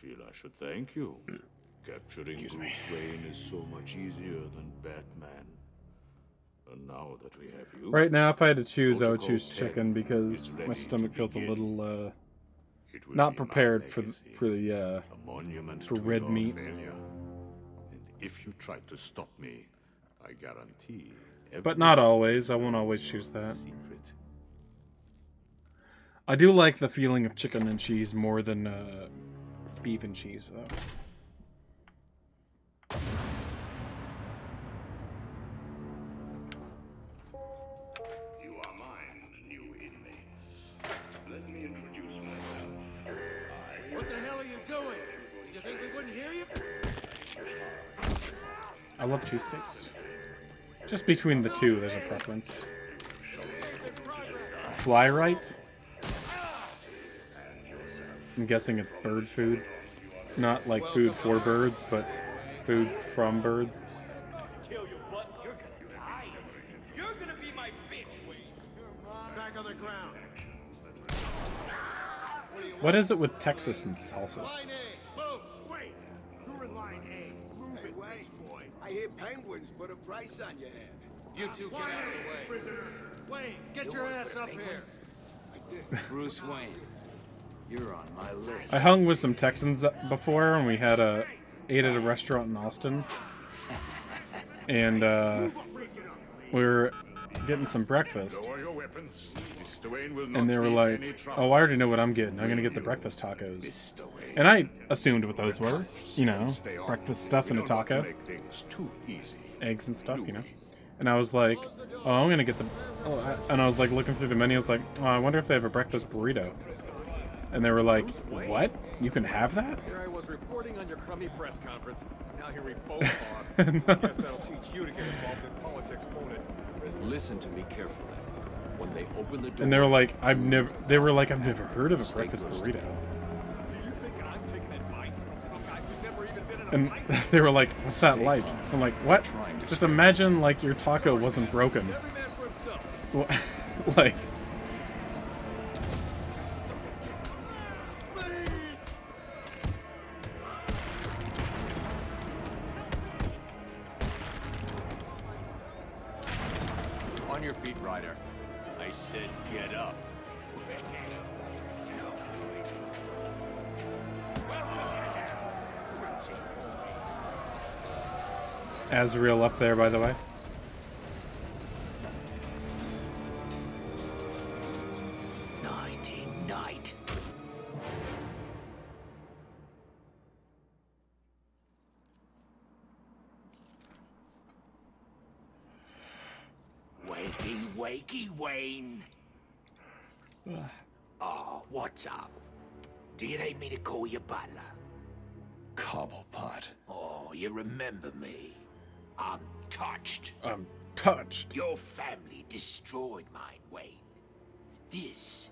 feel I should thank you. Capturing Bruce Wayne is so much easier than Batman. And now that we have you... Right now, if I had to choose, I would choose chicken because my stomach feels a little, not prepared for red meat. Failure. And if you try to stop me, I guarantee... But not always. I won't always choose that. I do like the feeling of chicken and cheese more than beef and cheese, though. You are mine, new inmates. Let me introduce myself. What the hell are you doing? You think we wouldn't hear you? I love cheesesteaks. Just between the two, there's a preference. Fly right? I'm guessing it's bird food. Not like food for birds, but food from birds. Kill your butt. You're gonna die. You're gonna be my bitch, Wade. Back on the ground. What is it with Texas and salsa? Line A. Move. Wait. You're in line A. Move it, Wade, boy. I hear penguins put a price on your head. You two get out of the way. Wayne, get your ass up here. Bruce Wayne, you're on my list. I hung with some Texans before, and we had ate at a restaurant in Austin, and we were getting some breakfast, and they were like, "Oh, I already know what I'm getting. I'm gonna get the breakfast tacos." And I assumed what those were, you know, breakfast stuff in a taco, eggs and stuff, you know. And I was like, "Oh, I'm gonna get the," and I was like looking through the menu. I was like, "Oh, I wonder if they have a breakfast burrito." And they were like, "What? You can have that?" Here I was reporting on your crummy press conference. Now here we both are. I guess that'll teach you to get involved in politics, won't it? Listen to me carefully. When they open the door, And they were like, "I've never." They were like, "I've never heard of a breakfast burrito." You think I'm taking advice from some guy who's never even been in a And fight? they were like, "What's that like?" I'm like, "What? Just imagine like your taco wasn't broken." Every man for himself. Like. on your feet, Ryder. I said get up. Azrael up there, by the way. Nighty night. Wakey, wakey, Wayne. Oh, what's up? Do you need me to call you butler? Cobblepot. Oh, you remember me. I'm touched. I'm touched. Your family destroyed mine, Wayne. This,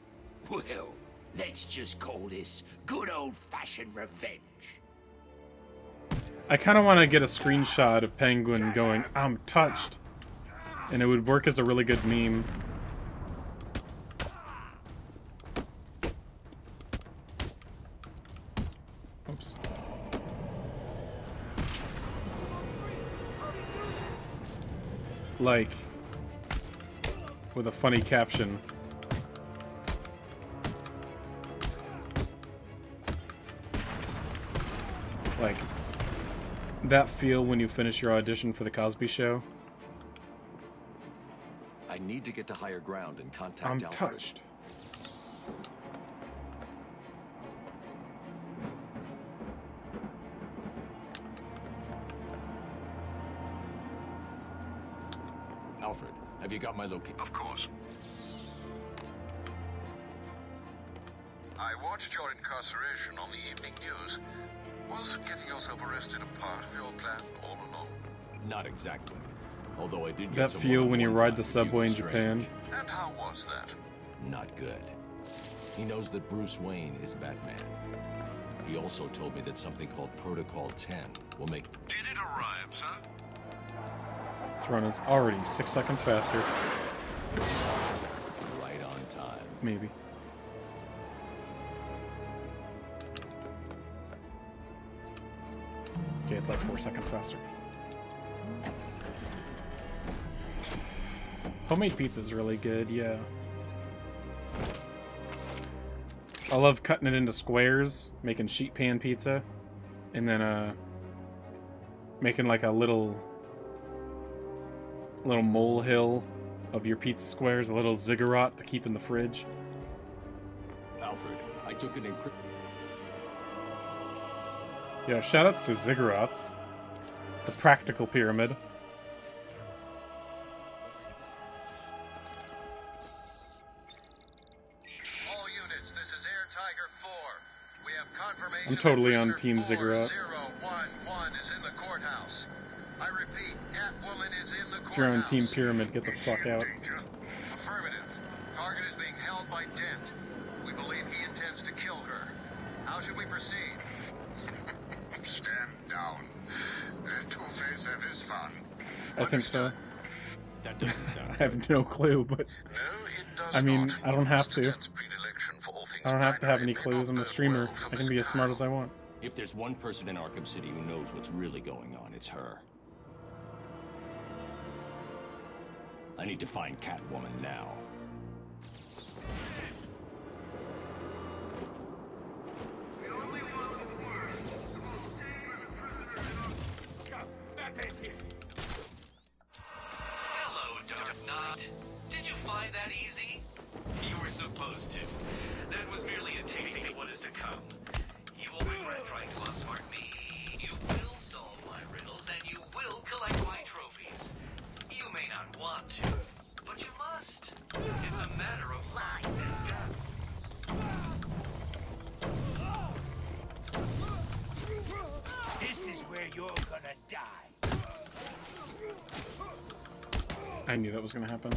well, let's just call this good old-fashioned revenge. I kind of want to get a screenshot of Penguin going, "I'm touched." And it would work as a really good meme. Oops. Like, with a funny caption. Like, that feel when you finish your audition for the Cosby Show. I need to get to higher ground and contact I'm Alfred. touched. Alfred, have you got my location? Of course. I watched your incarceration on the evening news. Was getting yourself arrested a part of your plan all along? Not exactly. Although I did get That some feel when you one-on-one ride time the with you subway in and Japan. Strange. And how was that? Not good. He knows that Bruce Wayne is Batman. He also told me that something called Protocol 10 will make... Did it arrive, sir? This run is already 6 seconds faster. right on time. Maybe. Okay, it's like 4 seconds faster. Homemade pizza is really good, yeah. I love cutting it into squares, making sheet pan pizza, and then making like a little molehill of your pizza squares, a little ziggurat to keep in the fridge. Alfred, I took an Yeah, shoutouts to ziggurats, the practical pyramid. I'm totally on Team Ziggurat. If you're on Team Pyramid, get the fuck out. Affirmative. Target is being held by Dent. We believe he intends to kill her. How should we proceed? Stand down. Two-Face have his fun. I think so. That doesn't sound. I have no clue, but I mean, I don't have to. I don't have to have any clues. I'm a streamer. I can be as smart as I want. If there's one person in Arkham City who knows what's really going on, it's her. I need to find Catwoman now. Hello, Deadshot. Did you find that easy? You were supposed to. That was merely a taste of what is to come. You will regret trying to outsmart me. You will solve my riddles, and you will collect my trophies. You may not want to, but you must. It's a matter of life and death. This is where you're gonna die. I knew that was gonna happen.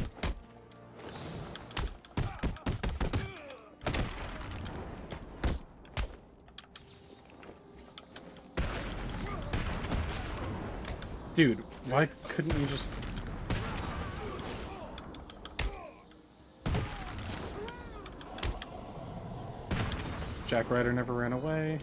Dude, why couldn't you just... Jack Ryder never ran away.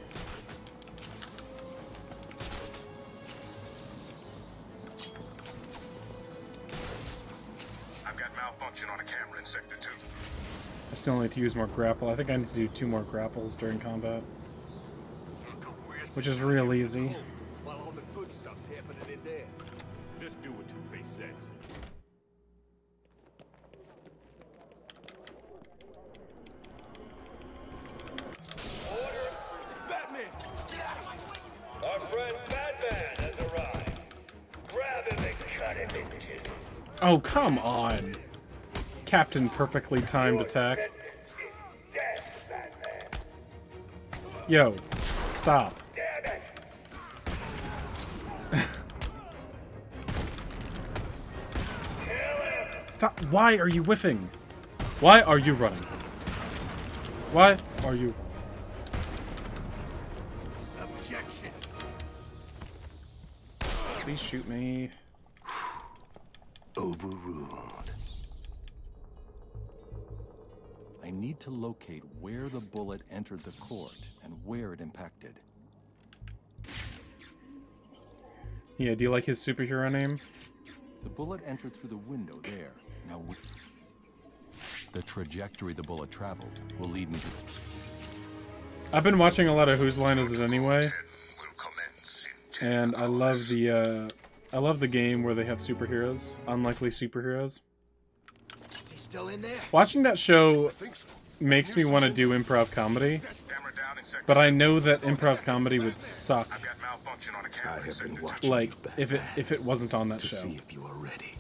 I've got malfunction on a camera in Sector 2. I still need to use more grapple. I think I need to do 2 more grapples during combat. Which is real easy. While all the good stuff's happening in there. Just do what Two-Face says. Batman! Our friend Batman has arrived. Grab him and cut him in two. Oh, come on! Captain Perfectly Timed Attack. Death, Batman. Yo, stop. Damn it! Stop. Why are you whiffing? Why are you running? Why are you... Objection. Please shoot me. Overruled. I need to locate where the bullet entered the court and where it impacted. Yeah, do you like his superhero name? The bullet entered through the window there. Now, the trajectory the bullet traveled will lead me to... I've been watching a lot of Whose Line Is It Anyway? And I love the game where they have superheroes, unlikely superheroes. Is he still in there? Watching that show makes me want to do improv comedy, but I know that improv comedy would suck. I have been watching Like you, if it wasn't on that to show. see if you are ready.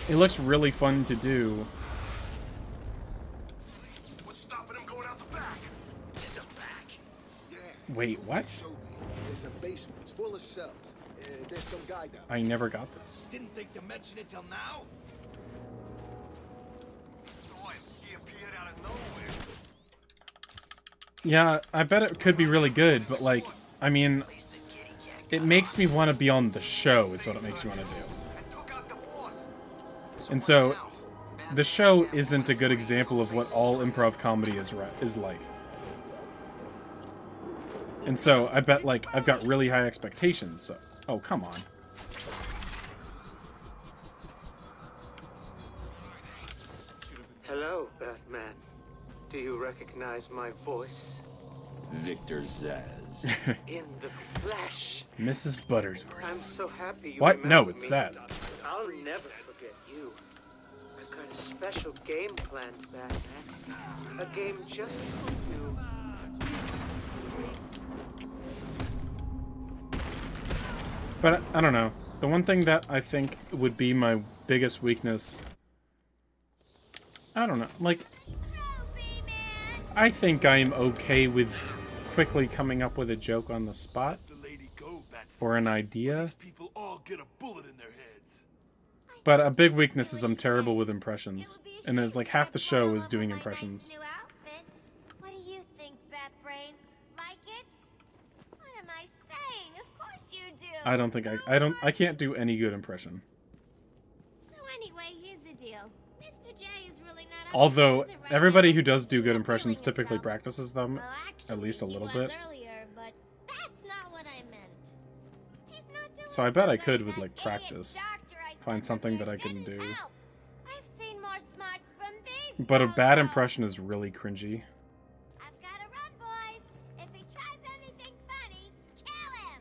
It looks really fun to do. What's stopping him going out the back? There's a back. Yeah. Wait, what? There's a basement. It's full of cells. There's some guy down. I never got this. Didn't think to mention it till now. He appeared out of nowhere. Yeah, I bet it could be really good, but like, I mean, it makes me want to be on the show, is what it makes me want to do. And so, the show isn't a good example of what all improv comedy is like. And so I bet, like, I've got really high expectations. So, oh, come on. Hello, Batman. Do you recognize my voice? Victor Zsasz. In the flesh. Mrs. Buttersworth. I'm so happy you What? No, remember it's me. Zsasz. I'll never forget you. I've got a special game planned, Batman. A game just for you. But I don't know. The one thing that I think would be my biggest weakness, I don't know. Like, I think I'm okay with quickly coming up with a joke on the spot or an idea. But a big weakness is I'm terrible with impressions. And there's like half the show is doing impressions. What do you think, Batbrain? Like it? What am I saying? Of course you do. I don't think I can't do any good impression. So anyway, here's the deal. Mr. J is really not. Although everybody who does do good impressions typically practices them at least a little bit. Earlier, but that's not what I meant. He's not doing So I bet I could with like practice find something that I can do. I've seen more smarts from these. But a bad impression is really cringy. I've got to run, boys. If he tries anything funny, kill him.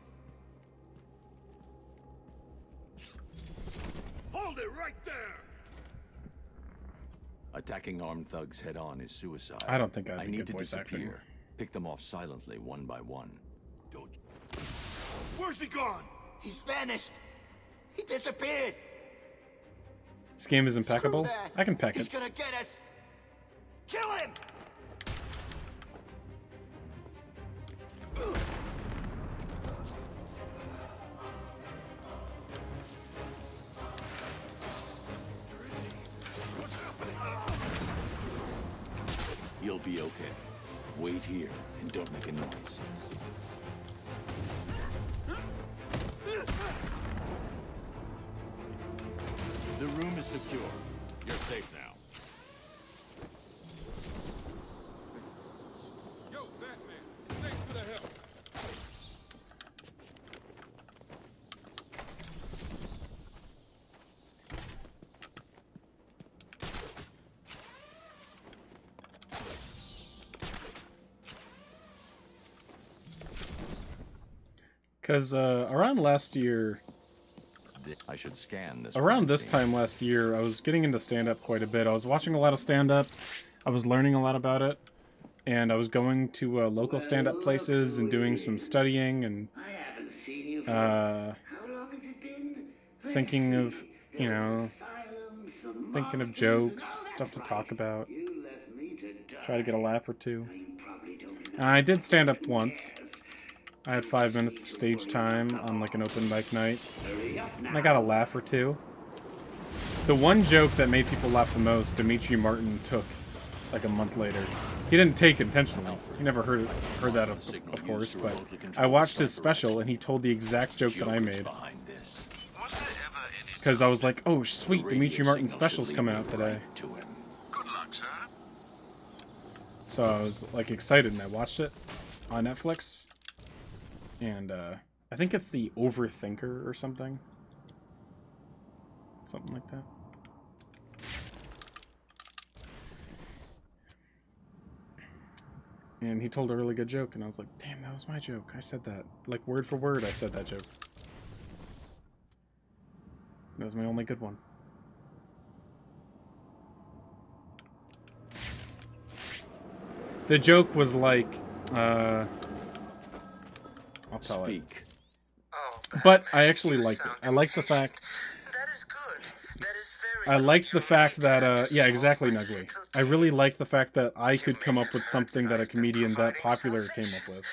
Hold it right there! Attacking armed thugs head-on is suicide. I don't think I'd I be need good to voice disappear. acting. Pick them off silently, one by one. Don't. Where's he gone? He's vanished. He disappeared. This game is impeccable. Screw that. I can peck He's it. gonna get us. Kill him! You'll be okay. Wait here and don't make a noise. The room is secure. You're safe now. Yo, Batman. Thanks for the help. Because around last year, I should scan this. around this time last year, I was getting into stand-up quite a bit. I was watching a lot of stand-up. I was learning a lot about it. And I was going to local stand-up places and doing some studying and thinking of, you know, thinking of jokes, stuff to talk about. Try to get a laugh or two. And I did stand-up once. I had 5 minutes of stage time on like an open mic night. And I got a laugh or two. The one joke that made people laugh the most, Demetri Martin took like a month later. He didn't take intentionally. He never heard that of course, but I watched his special and he told the exact joke that I made. Because I was like, oh sweet, Demetri Martin's special's coming out today. Good luck, sir. So I was like excited and I watched it on Netflix. And I think it's the Overthinker or something. Something like that. And he told a really good joke, and I was like, damn, that was my joke. I said that. Like, word for word, I said that joke. That was my only good one. The joke was like, I'll tell it. But I actually liked it. I liked the fact... I liked the fact that, yeah, exactly, Nugly. I really liked the fact that I could come up with something that a comedian that popular came up with.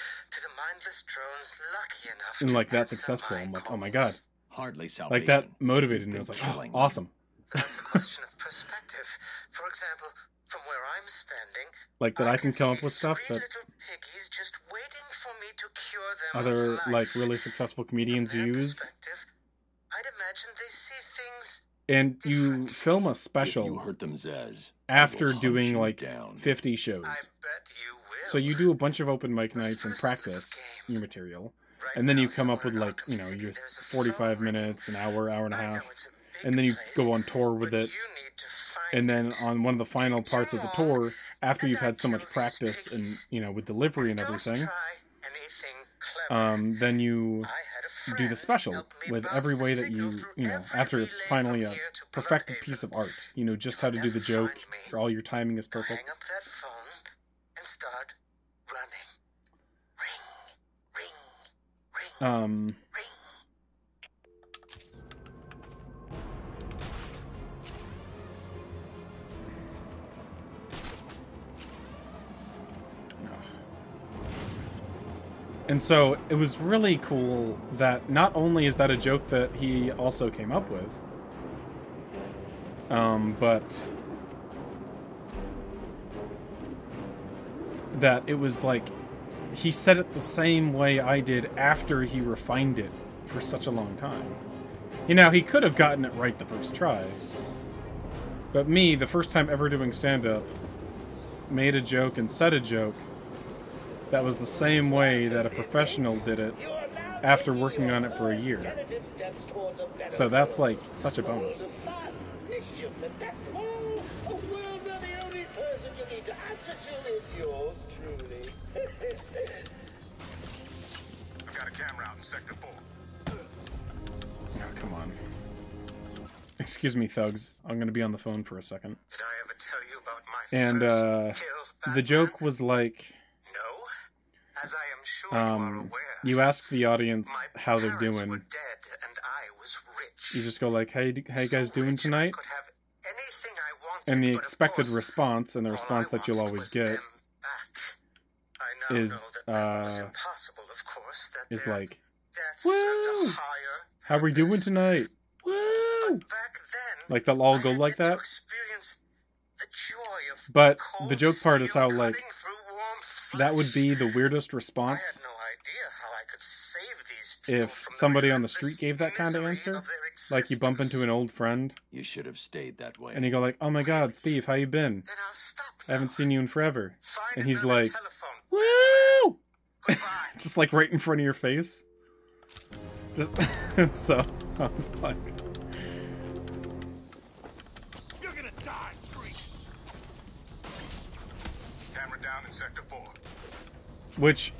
And, like, that successful. I'm like, oh my god. Hardly salvation. Like, that motivated me. I was like, oh, awesome. That's a question of perspective. For example, from where I'm standing, like, that I can come up with stuff that piggies just waiting for me to cure them other, of like, life. really successful comedians use. I'd imagine they see things. And you film a special If you hurt them, Zsasz, after they will hunt doing you like down. 50 shows. I bet you will. So you do a bunch of open mic nights and practice your material, and then you come up with like, you know, your 45 minutes, an hour, hour and a half, and then you go on tour with it. And then on one of the final parts of the tour, after you've had so much practice and, you know, with delivery and everything, then you do the special with every way that you know, after it's finally a perfected piece of art. You know just how to do the joke, all your timing is perfect. And so it was really cool that not only is that a joke that he also came up with, but that it was like he said it the same way I did after he refined it for such a long time. You know, he could have gotten it right the first try. But me, the first time ever doing stand-up, made a joke and said a joke that was the same way that a professional did it after working on it for a year. So that's like such a bonus. I've got a camera out in Sector 4. Oh, come on. Excuse me, thugs. I'm gonna be on the phone for a second. Did I ever tell you about my And the joke was like, as I am sure you are aware, you ask the audience how they're doing. were dead and I was rich. You just go like, hey, how you guys doing tonight? Could have anything I wanted, And the but of expected course, response, and the response that you'll always get, is impossible, of course, that is their like, deaths woo! served a higher How we doing tonight? Woo! But back then, Like they'll all go like that. But the joke part is how like that would be the weirdest response if somebody on the street gave that kind of answer. Like you bump into an old friend. You should have stayed that way. And you go like, oh my god, Steve, how you been? I haven't seen you in forever. And he's like, woo! Just like right in front of your face. Just so I was like, you're gonna die, freak. Camera down in Sector 4. which,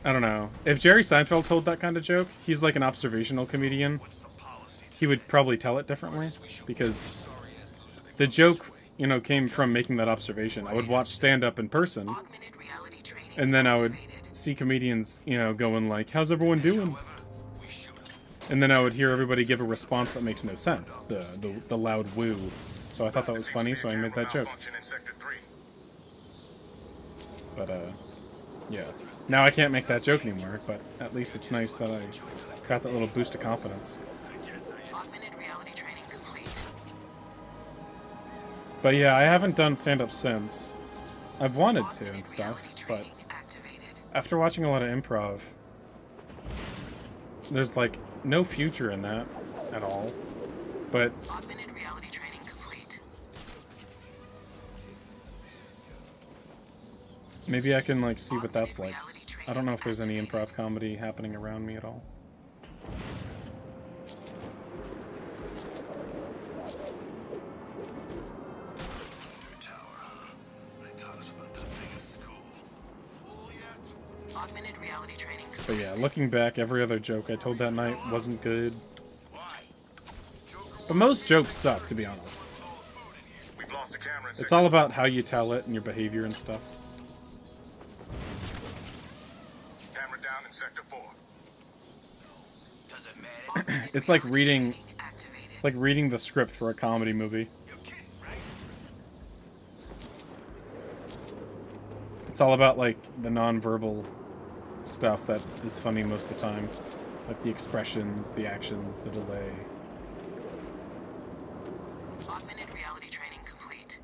I don't know. If Jerry Seinfeld told that kind of joke, he's like an observational comedian. He would probably tell it differently, because the joke, you know, came from making that observation. I would watch stand-up in person, and then I would see comedians, you know, going like, how's everyone doing? And then I would hear everybody give a response that makes no sense, the loud woo. So I thought that was funny, so I made that joke. But, yeah. Now I can't make that joke anymore, but at least it's nice that I got that little boost of confidence. But yeah, I haven't done stand-up since. I've wanted to and stuff, but after watching a lot of improv, there's like no future in that at all. But maybe I can like see what that's like. I don't know if there's any improv comedy happening around me at all. But yeah, looking back, every other joke I told that night wasn't good. But most jokes suck, to be honest. It's all about how you tell it and your behavior and stuff. Camera down in Sector 4. It's like reading the script for a comedy movie. It's all about like the non-verbal stuff that is funny most of the time. Like the expressions, the actions, the delay. Augmented reality training complete.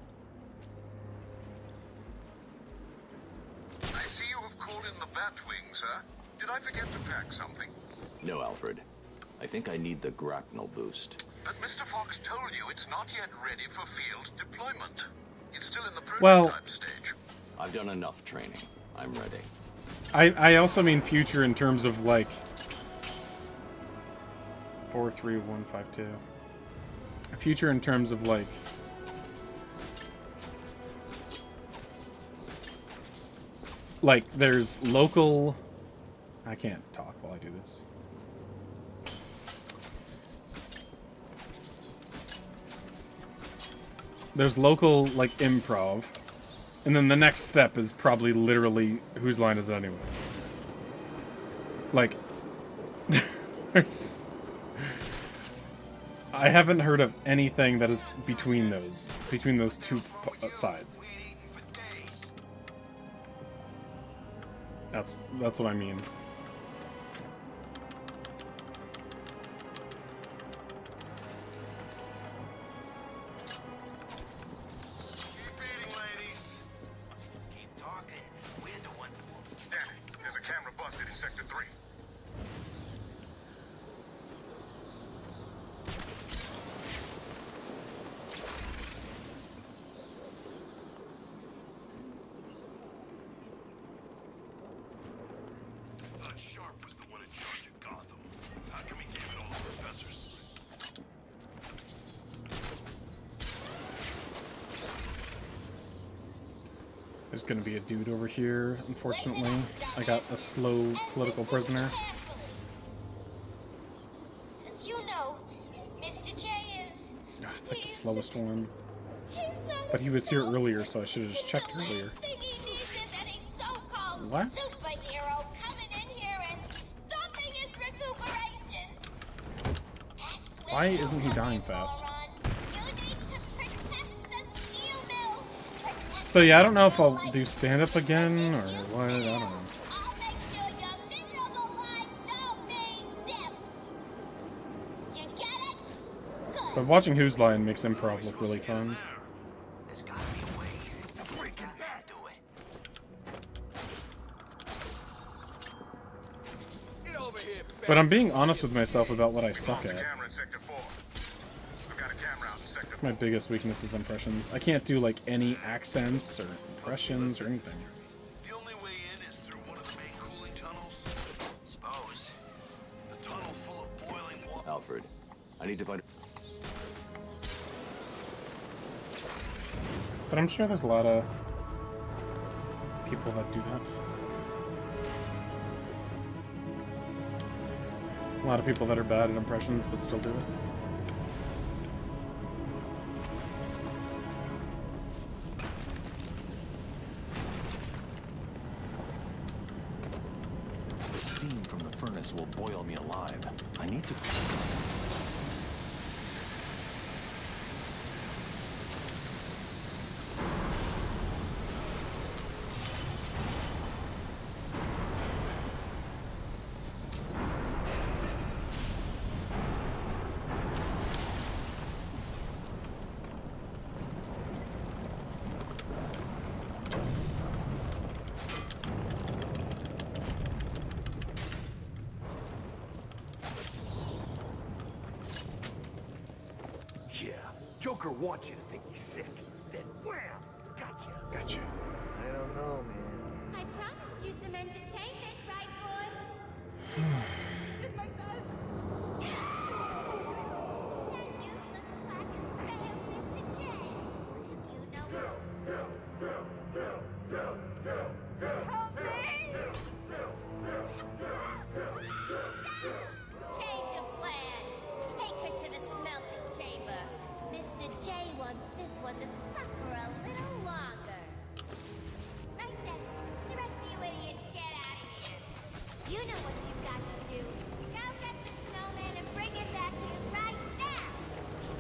I see you have called in the Batwing, sir. Did I forget to pack something? No, Alfred. I think I need the grapnel boost. But Mr. Fox told you it's not yet ready for field deployment. It's still in the Well, prototype stage. I've done enough training. I'm ready. I also mean future in terms of like 43152. Future in terms of like there's local. I can't talk while I do this. There's local like improv, and then the next step is probably literally whose line is it anyway? Like, there's. I haven't heard of anything that is between those two sides. That's what I mean. Keep eating, ladies. Keep talking. We're the one. Damn it. There's a camera busted in Sector 3. Sharp was the one in charge of Gotham. How come he gave it all to professors? There's gonna be a dude over here, unfortunately. I got a slow political prisoner. As you know, Mr. J is... Oh, it's like the slowest one. But he was here earlier, so I should have just checked earlier. What? Superhero coming in here and stopping his recuperation. Why isn't he dying fast? So yeah, I don't know if I'll do stand-up again or what, I don't know. But watching Whose Line makes improv look really fun. But I'm being honest with myself about what I suck at. My biggest weakness is impressions. I can't do like any accents or impressions or anything. The only way in is through one of the main cooling tunnels. Suppose. The tunnel full of boiling water. Alfred, I need to find. But I'm sure there's a lot of people that do that. A lot of people that are bad at impressions but still do it. The steam from the furnace will boil me alive. I need to... Joker wants you to think he's sick. Then wham! Gotcha. Gotcha. I don't know, man. I promised you some entertainment, right, boy? Did my best. That useless plaque has failed, Mr. J. You know Help me! Change of plan. Take her to the smelting chamber. Mr. J wants this one to suffer a little longer. Right then. The rest of you idiots get out of here. You know what you've got to do. Go get the snowman and bring him back here right now.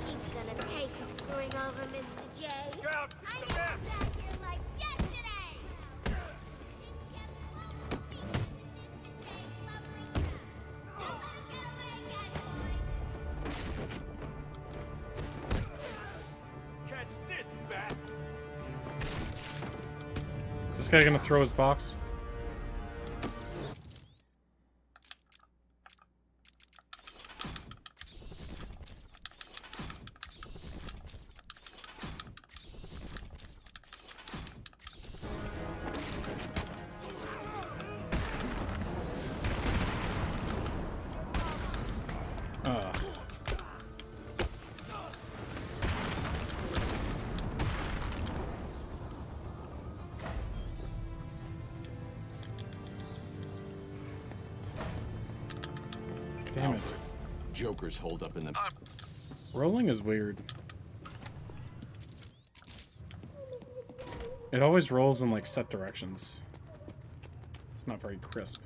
He's gonna pay for screwing over Mr. J. I need him back here like yesterday. Didn't get one piece in Mr. J's lovely trap. Don't let him get away again, boys. Catch this, bat! Is this guy gonna throw his box? Damn it. Joker's holed up in the... Rolling is weird. It always rolls in like set directions. It's not very crisp.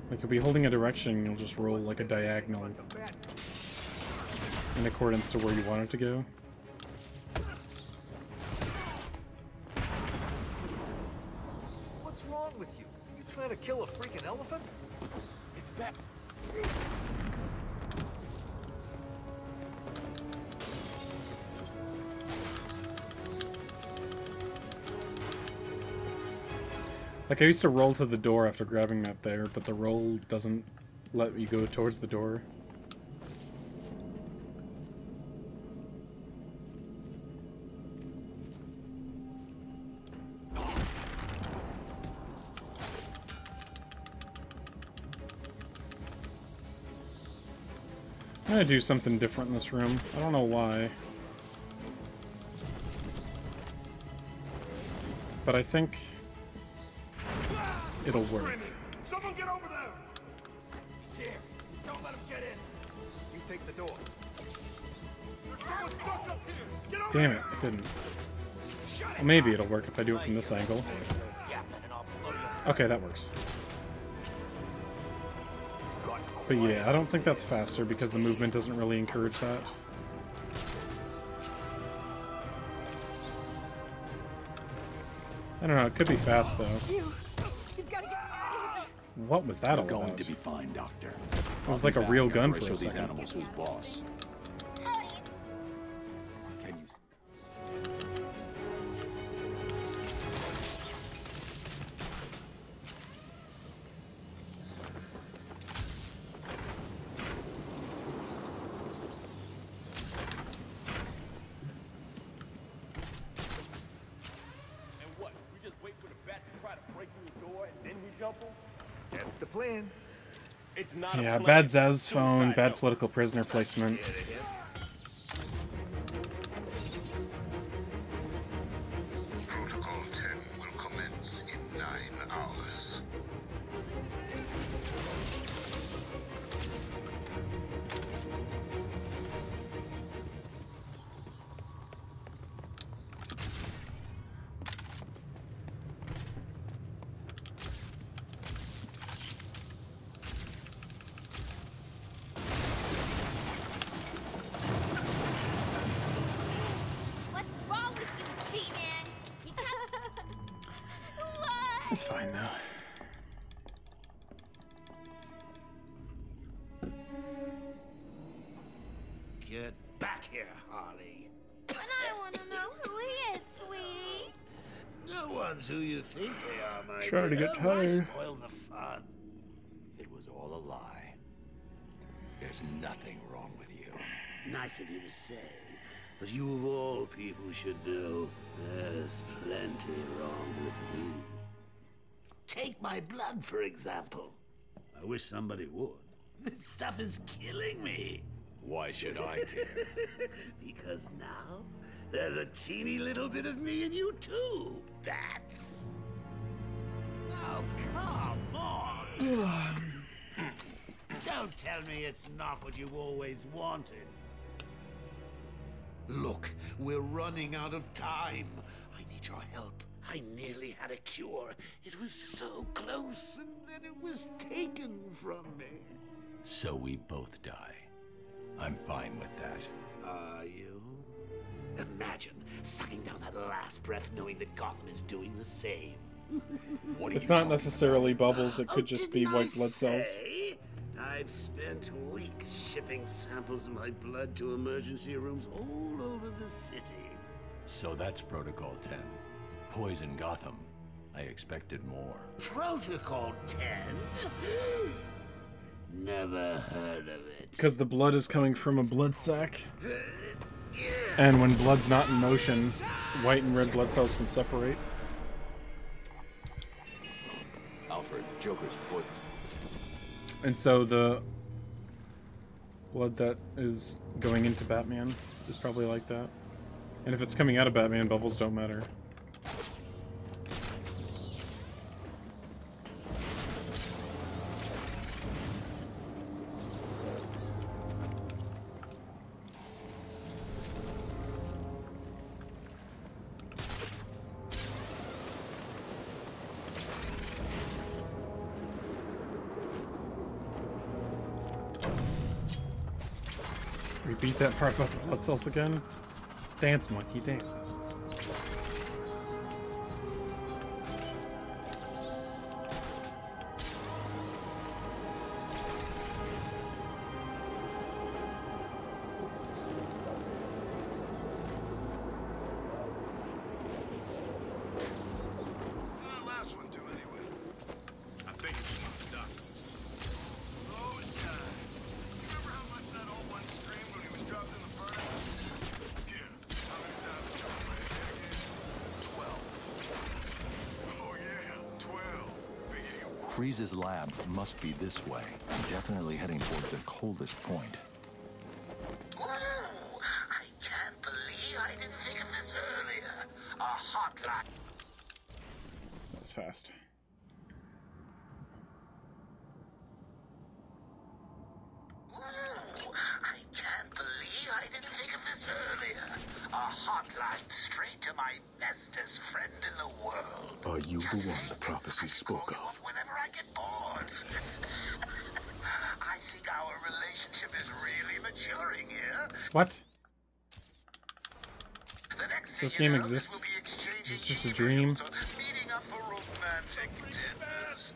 Like you'll be holding a direction, you'll just roll like a diagonal in accordance to where you want it to go. What's wrong with you? You trying to kill a freaking elephant? It's bad. Like I used to roll to the door after grabbing that there, but the roll doesn't let you go towards the door. I'm gonna do something different in this room. I don't know why. But I think it'll work. Someone get over there! He's here. Don't let him get in. You take the door. There's someone stuck up here. Get over Damn it, it didn't. Well, maybe it'll work if I do it from this angle. Okay, that works. But yeah, I don't think that's faster because the movement doesn't really encourage that. I don't know, it could be fast though. What was that all about? Going to be fine, Doctor. It was like a real gun for a second. Animals who's boss. Can you... And what? We just wait for the bat to try to break through the door and then we jump him? That's the plan. It's not Yeah, a bad Zsasz phone, bad political prisoner placement. Protocol 10 will commence in 9 hours. What's wrong with you, G-Man? You can't... What? It's fine though. Get back here, Harley. And I want to know who he is, sweetie. No one's who you think they are, my Try to get dear. Why tired. spoil the fun? It was all a lie. There's nothing wrong with you. Nice of you to say, but you of all people should know there's plenty wrong with me. Take my blood, for example. I wish somebody would. This stuff is killing me. Why should I care? Because now there's a teeny little bit of me in you too, bats. Oh, come on. Don't tell me it's not what you always wanted. Look, we're running out of time. I need your help. I nearly had a cure. It was so close, and then it was taken from me. So we both die. I'm fine with that. Are you? Imagine sucking down that last breath knowing that Gotham is doing the same. What are It's you not talking necessarily about? bubbles, it could just be Didn't white I blood cells. say? I've spent weeks shipping samples of my blood to emergency rooms all over the city. So that's Protocol 10. Poison Gotham. I expected more. Protocol 10? Never heard of it. Because the blood is coming from a blood sac. And when blood's not in motion, white and red blood cells can separate. Alfred, Joker's poison. And so the blood that is going into Batman is probably like that. And if it's coming out of Batman, bubbles don't matter. Repeat that part about the blood cells again. Dance, monkey, dance. Freeze's lab must be this way. Definitely heading toward the coldest point. Whoa! I can't believe I didn't think of this earlier. A hotline. That's fast. Whoa! I can't believe I didn't think of this earlier. A hotline straight to my bestest friend in the world. Are you the one the prophecy spoke of? Whenever I get bored. I think our relationship is really maturing here. What? Does this game exist? Is this just a dream? Meeting up for romantic dinners.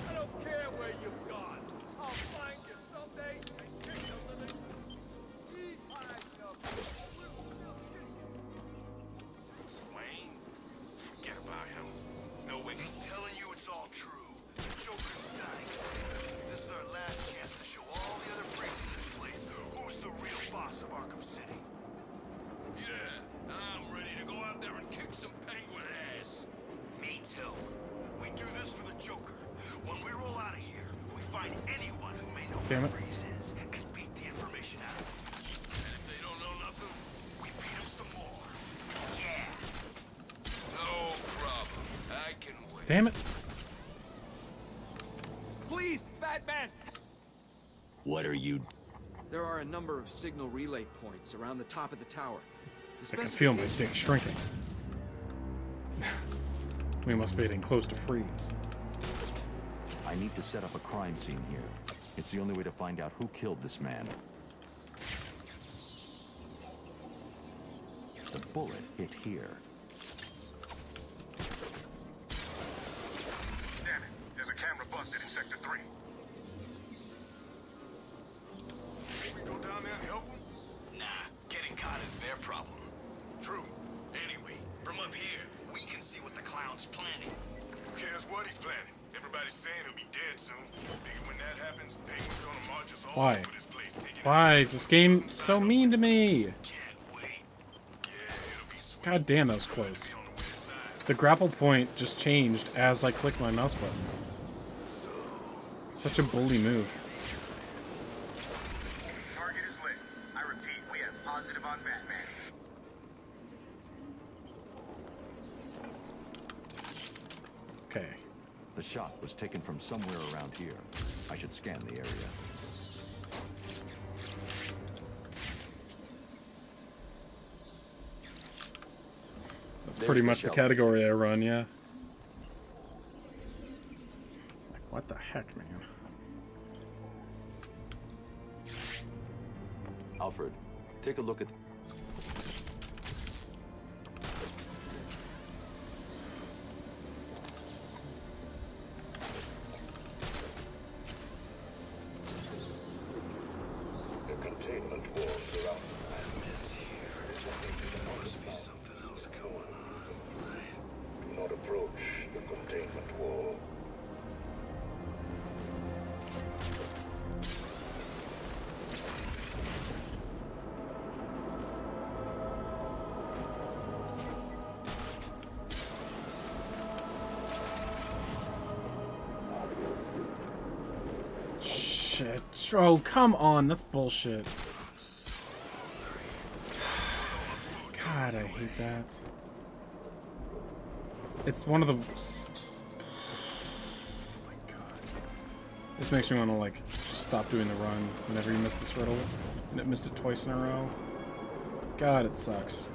I don't care where you've gone. I'll find you someday and give you a living. Eat my stuff. Wayne? Forget about him. No way. I'm telling you it's all true. The Joker's dying. This is our last chance to show all the other freaks in this place who's the real boss of Arkham City. Yeah, I'm ready to go out there and kick some penguin ass. Me too. We do this for the Joker. When we roll out of here, we find anyone who may know where Freeze is and beat the information out of them. And if they don't know nothing, we beat them some more. Yeah. No problem. I can wait. Damn it. Please, Batman! What are you? There are a number of signal relay points around the top of the tower. I can feel my dick shrinking. We must be getting close to Freeze. I need to set up a crime scene here. It's the only way to find out who killed this man. The bullet hit here. Damn it, there's a camera busted in Sector 3. Can we go down there and help them? Nah, getting caught is their problem. True. Anyway, from up here, we can see what the clown's planning. Who cares what he's planning? Everybody's saying he'll be dead soon. Figure when that happens, Penguin's gonna march us all Why? over this place, taking Why is this game so mean to me? Can't wait. Yeah, it'll be sweet. God damn, that was close. The grapple point just changed as I clicked my mouse button. Such a bully move. Target is lit. I repeat, we have positive on Batman. Okay. The shot was taken from somewhere around here. I should scan the area. That's pretty much the category I run, yeah. Like, what the heck, man? Alfred, take a look at... The containment wall surrounds Batman's here. There must be something else going on, right? Do not approach the containment wall. Shit. Oh, come on. That's bullshit. God, I hate that. It's one of the... Oh my god. This makes me want to, like, just stop doing the run whenever you miss this riddle. And it missed it twice in a row. God, it sucks.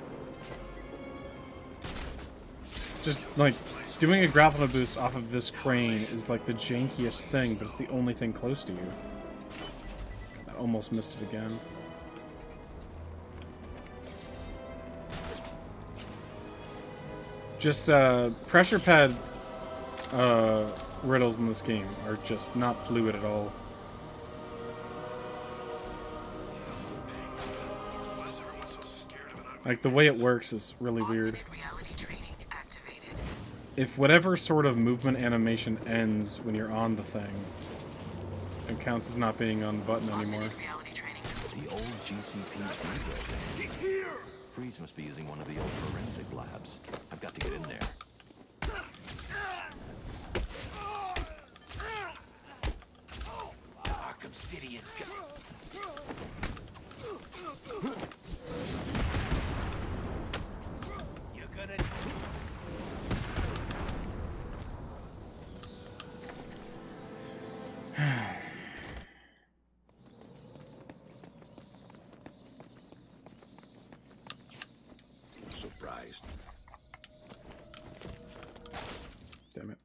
Just, like, Doing a grappling boost off of this crane is like the jankiest thing, but it's the only thing close to you. I almost missed it again. Just pressure pad riddles in this game are just not fluid at all. Like, the way it works is really weird. If whatever sort of movement animation ends when you're on the thing, it counts as not being on the button anymore. The old GCPD building. He's here! Freeze must be using one of the old forensic labs. I've got to get in there. Arkham City is good. You're gonna... Surprised. Damn it.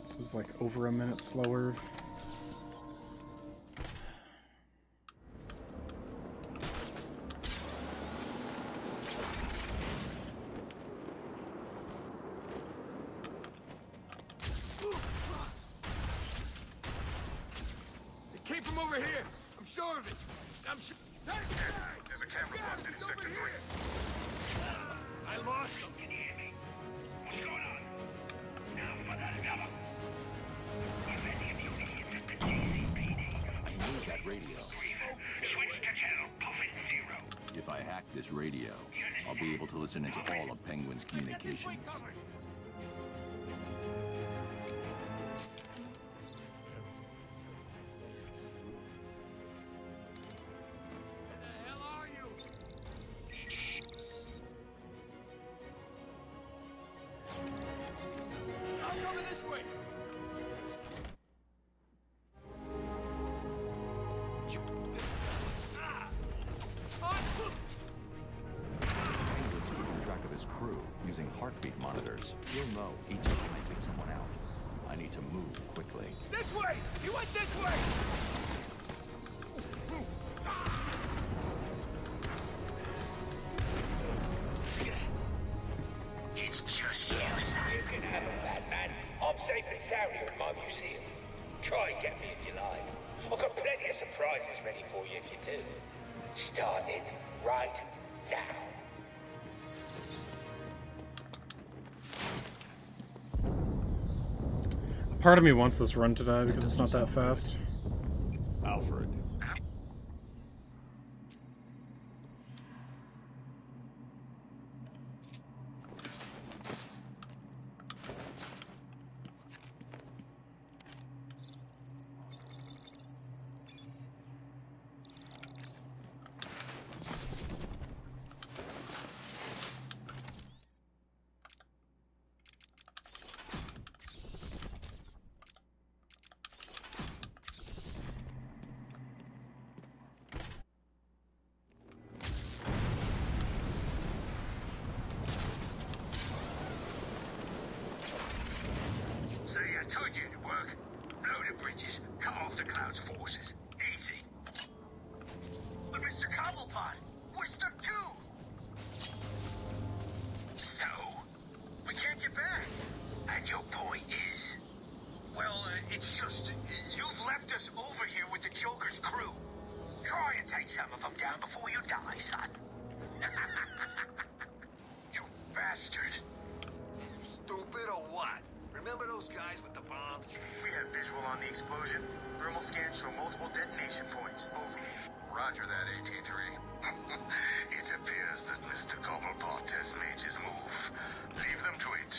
This is like over a minute slower. It came from over here. I'm sure of it. I'm sure. There's a camera busted in Sector 3. I lost him. Can you hear me? What's going on? Now for that cover. If any of you idiots at the GCPD... I need that radio. Switch to channel Puffin 0. If I hack this radio, I'll be able to listen into all of Penguin's communications. Using heartbeat monitors, you'll know each of them may take someone out. I need to move quickly. This way! He went this way! It's just you, son. You can have it, Batman. I'm safe and sound here in my museum. Try and get me if you like. I've got plenty of surprises ready for you if you do. Starting right now. Part of me wants this run to die because it's not that fast. Alfred. Told you it'd work. Blow the bridges, cut off the Cloud's forces. Easy. But Mr. Cobblepot, we're stuck too. So, we can't get back. And your point is? Well, it's just, you've left us over here with the Joker's crew. Try and take some of them down before you die, son. You bastard. Stupid or what? Remember those guys with the bombs? We have visual on the explosion. Thermal scans show multiple detonation points. Over. Roger that, AT-3. It appears that Mr. Cobblepot has made his move. Leave them to it.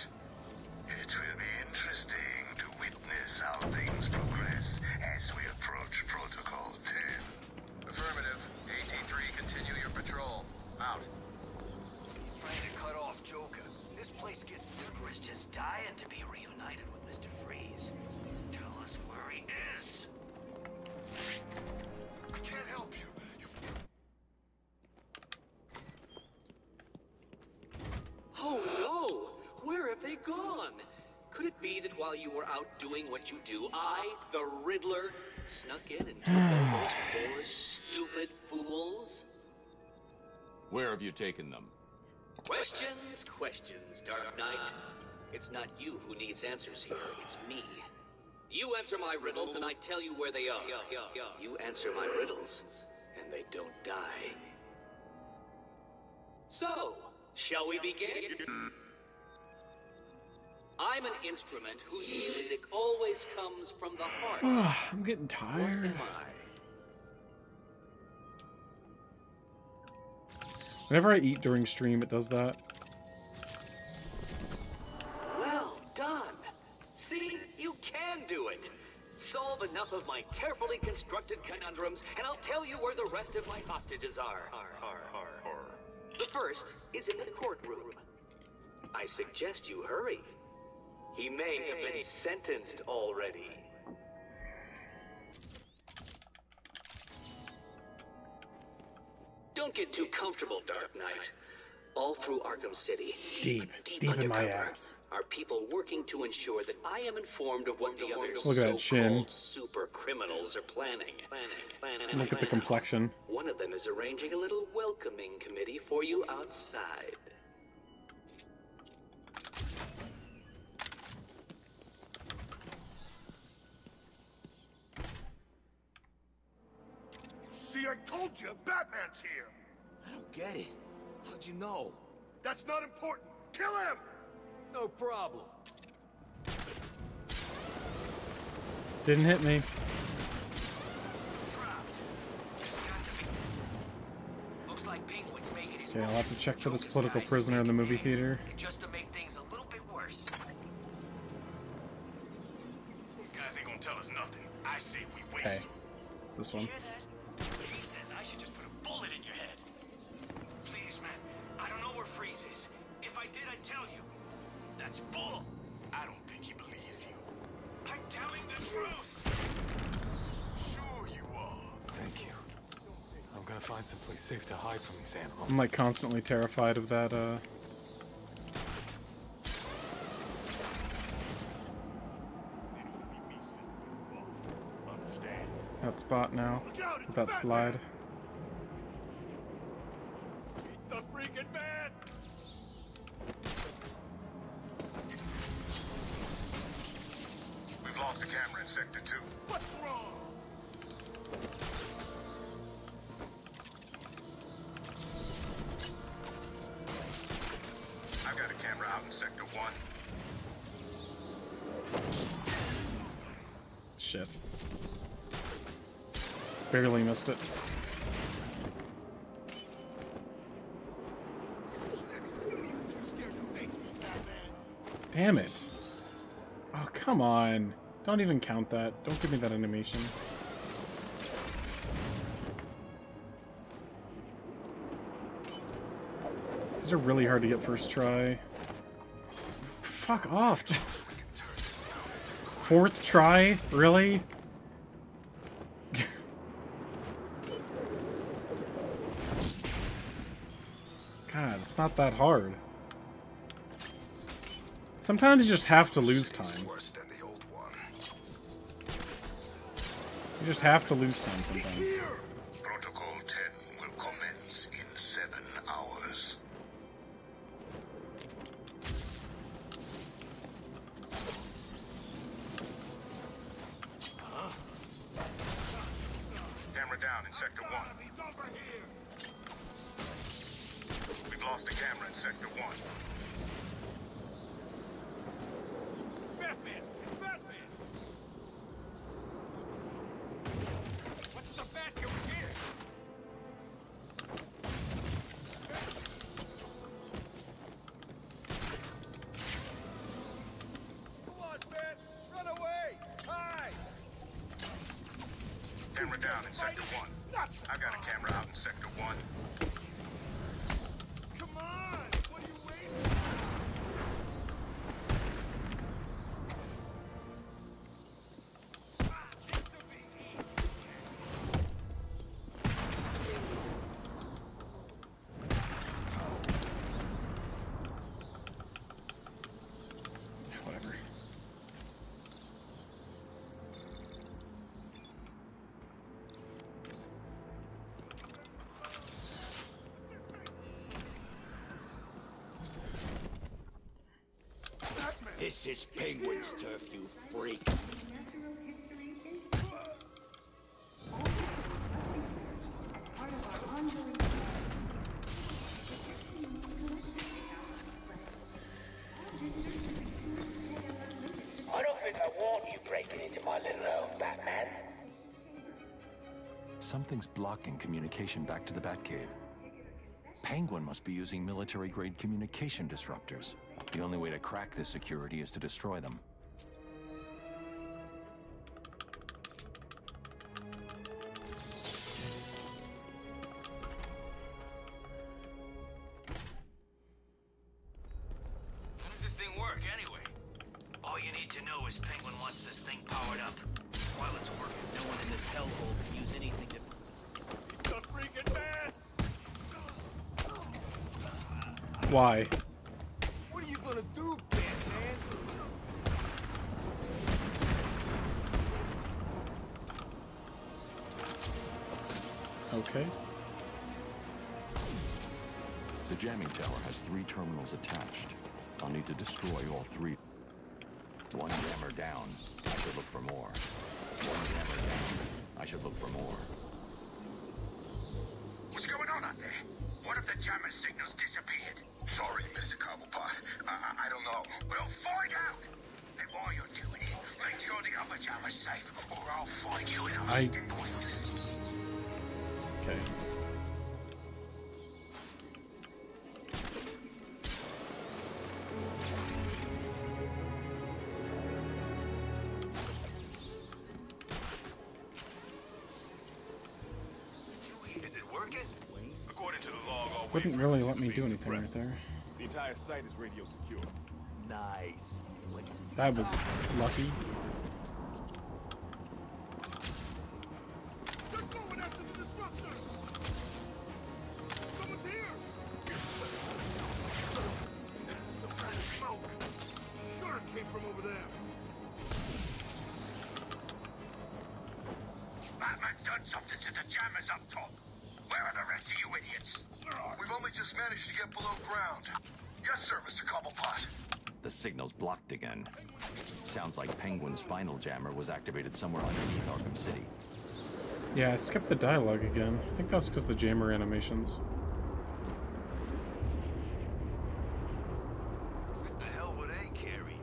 It will be interesting to witness how things progress as we approach Protocol 10. Affirmative. AT-3, continue your patrol. Out. He's trying to cut off Joker. This place gets... Joker is just dying to be reunited with Mr. Freeze. Tell us where he is. I can't help you. be that while you were out doing what you do, I, the Riddler, snuck in and took out those poor, stupid fools? Where have you taken them? Questions, questions, Dark Knight. It's not you who needs answers here, it's me. You answer my riddles and I tell you where they are. You answer my riddles and they don't die. So, shall we begin? I'm an instrument whose music always comes from the heart. I'm getting tired. What am I? Whenever I eat during stream, it does that. Well done. See, you can do it. Solve enough of my carefully constructed conundrums, and I'll tell you where the rest of my hostages are. The first is in the courtroom. I suggest you hurry. He may have been sentenced already. Don't get too comfortable, Dark Knight. All through Arkham City, deep in my undercover, ass, are people working to ensure that I am informed of what the other Look at that chin. so-called super criminals are planning. Look at the complexion. One of them is arranging a little welcoming committee for you outside. See, I told you, Batman's here. I don't get it. How'd you know? That's not important. Kill him! No problem. Didn't hit me. Looks like Penguin's making his Okay, I'll have to check for this political prisoner in the movie theater. just to make things a little bit worse. These guys ain't gonna tell us nothing. I say we Okay, waste them. it's this one. He says I should just put a bullet in your head. Please, man. I don't know where Freeze is. If I did, I'd tell you. That's bull. I don't think he believes you. I'm telling the truth. Sure you are. Thank you. I'm gonna find someplace safe to hide from these animals. I'm like constantly terrified of that, that spot now, with that slide. He's the freaking man! We've lost a camera in Sector 2. What's wrong? I've got a camera out in Sector 1. Shit. Barely missed it. Damn it. Oh, come on. Don't even count that. Don't give me that animation. These are really hard to get first try. Fuck off. Fourth try? Really? God, it's not that hard. Sometimes you just have to lose time. You just have to lose time sometimes. Protocol 10 will commence in 7 hours. Camera down in Sector 1. We've lost a camera in Sector 1. Batman! It's Batman! What's the bat doing here? Come on, Bat! Run away! Hide! Camera down in Sector 1. I've got a camera out in Sector 1. Come on! What are you waiting for? Whatever. This is Penguin's turf, you freak. I don't think I want you breaking into my little home, Batman. Something's blocking communication back to the Batcave. Penguin must be using military-grade communication disruptors. The only way to crack this security is to destroy them. How does this thing work, anyway? All you need to know is Penguin wants this thing powered up. While it's working, no one in this hellhole can use anything to... The freaking man! Why? What are you gonna do, Batman? Okay. The jamming tower has 3 terminals attached. I'll need to destroy all 3. One jammer down. I should look for more. One jammer down. I should look for more. What's going on out there? One of the jammer signals disappeared. Sorry, Mr. Cobblepot. I don't know. We'll find out! And while you're doing it, make sure the other jammer's safe, or I'll find you in a hiding point. Okay. Is it working? According to the log, all Wouldn't really let me do anything right there. The entire site is radio secure. Nice. That was lucky. They're going after the disruptor! Someone's here! Some kind of smoke. Sure it came from over there. Batman's done something to the jammers up top. Where are the rest of you idiots? We've only just managed to get below ground. Yes, sir, Mr. Cobblepot. The signal's blocked again. Sounds like Penguin's final jammer was activated somewhere underneath Arkham City. Yeah, I skipped the dialogue again. I think that's because the jammer animations. What the hell would they carry?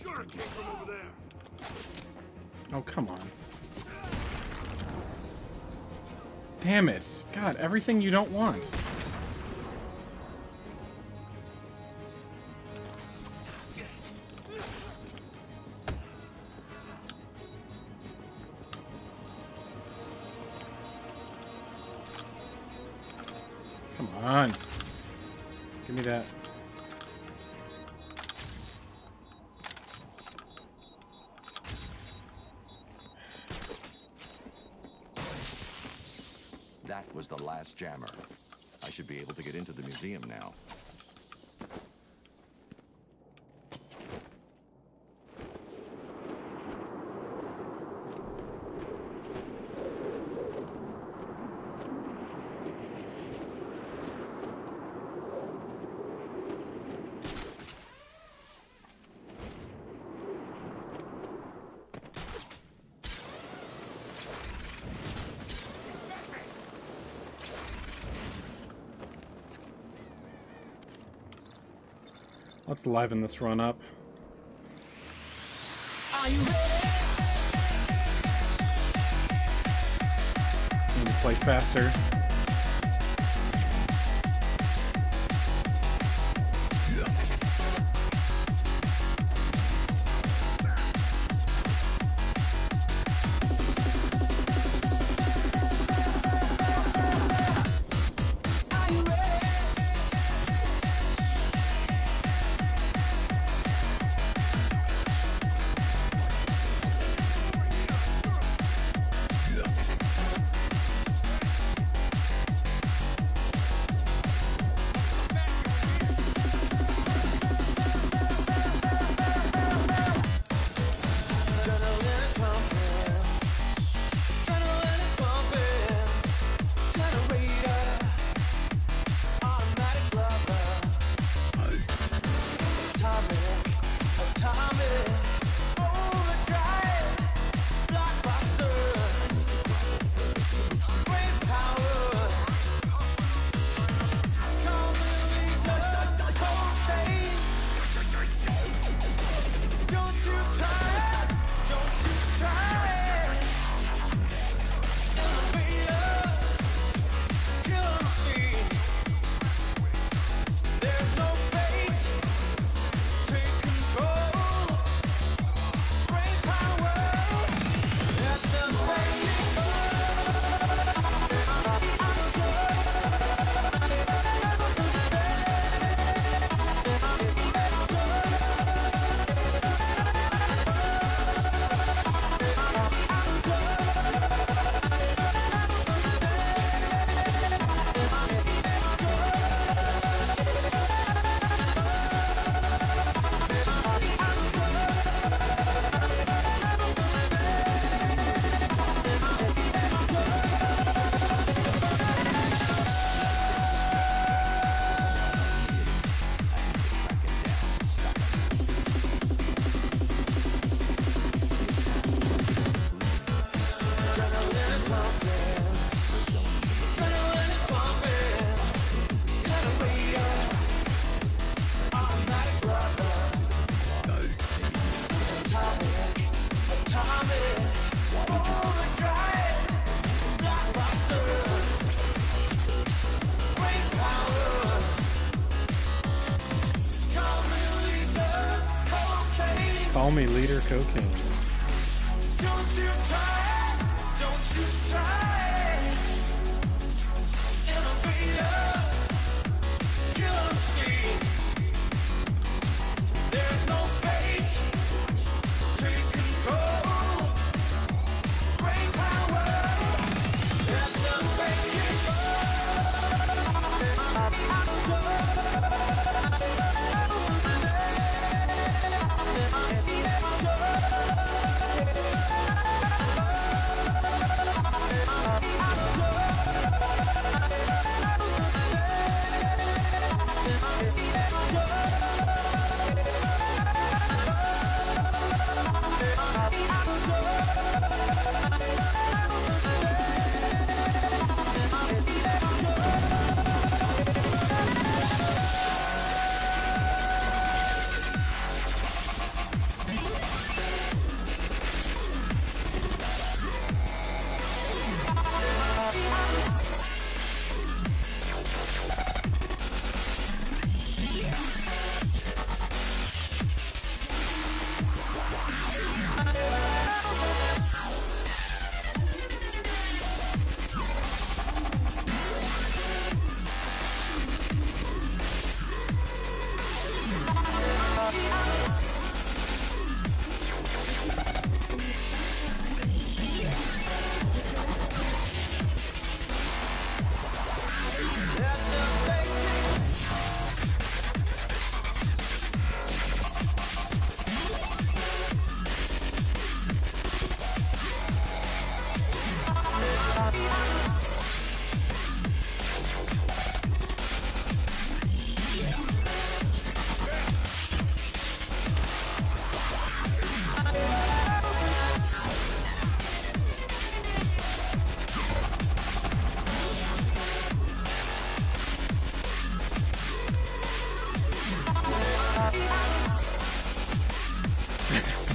Sure it came from over there. Oh, come on. Damn it. God, everything you don't want. Come on. Give me that. That was the last jammer. I should be able to get into the museum now. Let's liven this run up. Are you ready? Need to play faster. Call me leader cocaine. Don't you try, don't you try. Elevator, killer machine. There's no fate, take control. Brain power, let the fate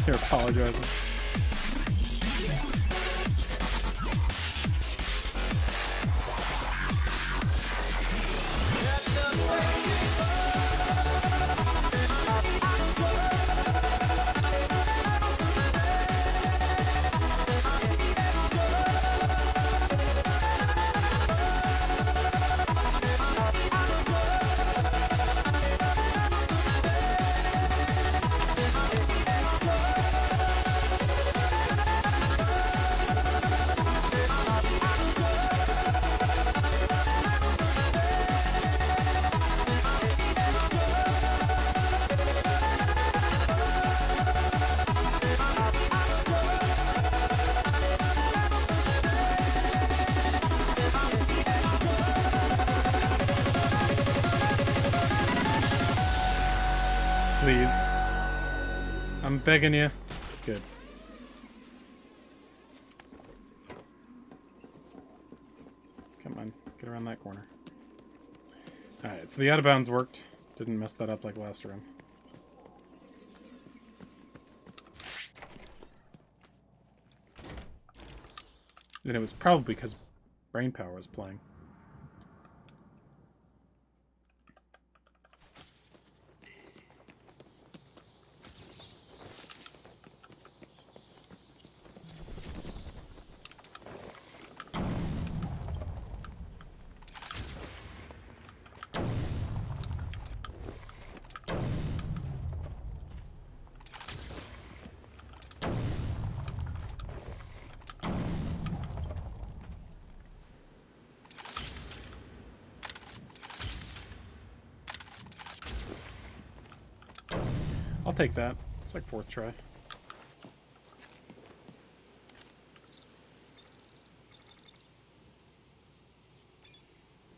They're apologizing. Please. I'm begging you. Good. Come on, get around that corner. Alright, so the out of bounds worked. Didn't mess that up like last round. And it was probably because brain power was playing. I'll take that. It's like 4th try.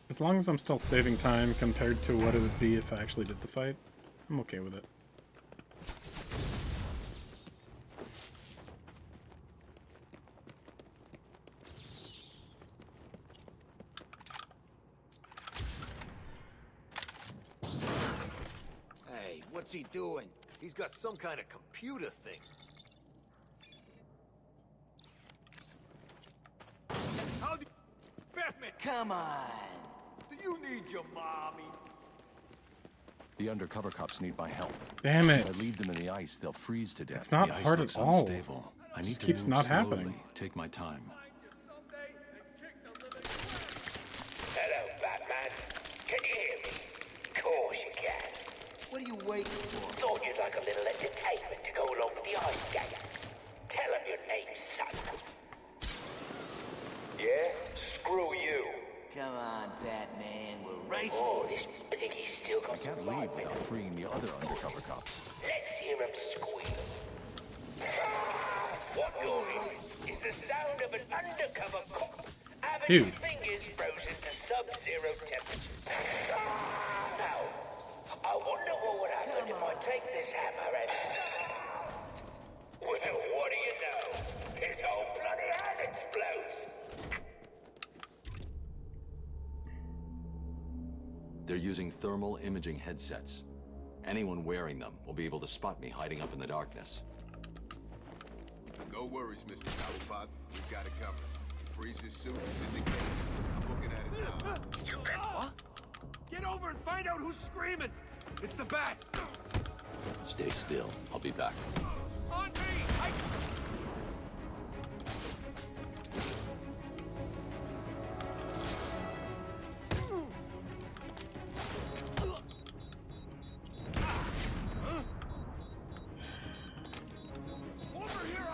As long as I'm still saving time compared to what it would be if I actually did the fight, I'm okay with it. Hey, what's he doing? He's got some kind of computer thing. How do Batman? Come on. Do you need your mommy? The undercover cops need my help. Damn it. If I leave them in the ice, they'll freeze to death. It's not the ice hard looks at all. unstable. I need Just to keeps move not slowly. happening. Take my time. Hello, Batman. Can you hear me? Of course you can. What are you waiting for? Thought you'd like a little entertainment to go along with the ice game. Tell him your name's son. Yeah? Screw you. Come on, Batman. We're right Oh, this piggy's still got I can't some leave life in without him. freeing the other undercover cops. Let's hear him squeal. What you're hearing is the sound of an undercover cop having Dude. his fingers frozen to sub-zero temperatures. Now, I wonder what would happen if I take this hammer and... Well, what do you know? His whole bloody hand explodes. They're using thermal imaging headsets. Anyone wearing them will be able to spot me hiding up in the darkness. No worries, Mr. Cobblepot. We've got it covered. Freeze's suit is in the case. I'm looking at it now. You bet. What? Get over and find out who's screaming. It's the bat. Stay still. I'll be back. On me.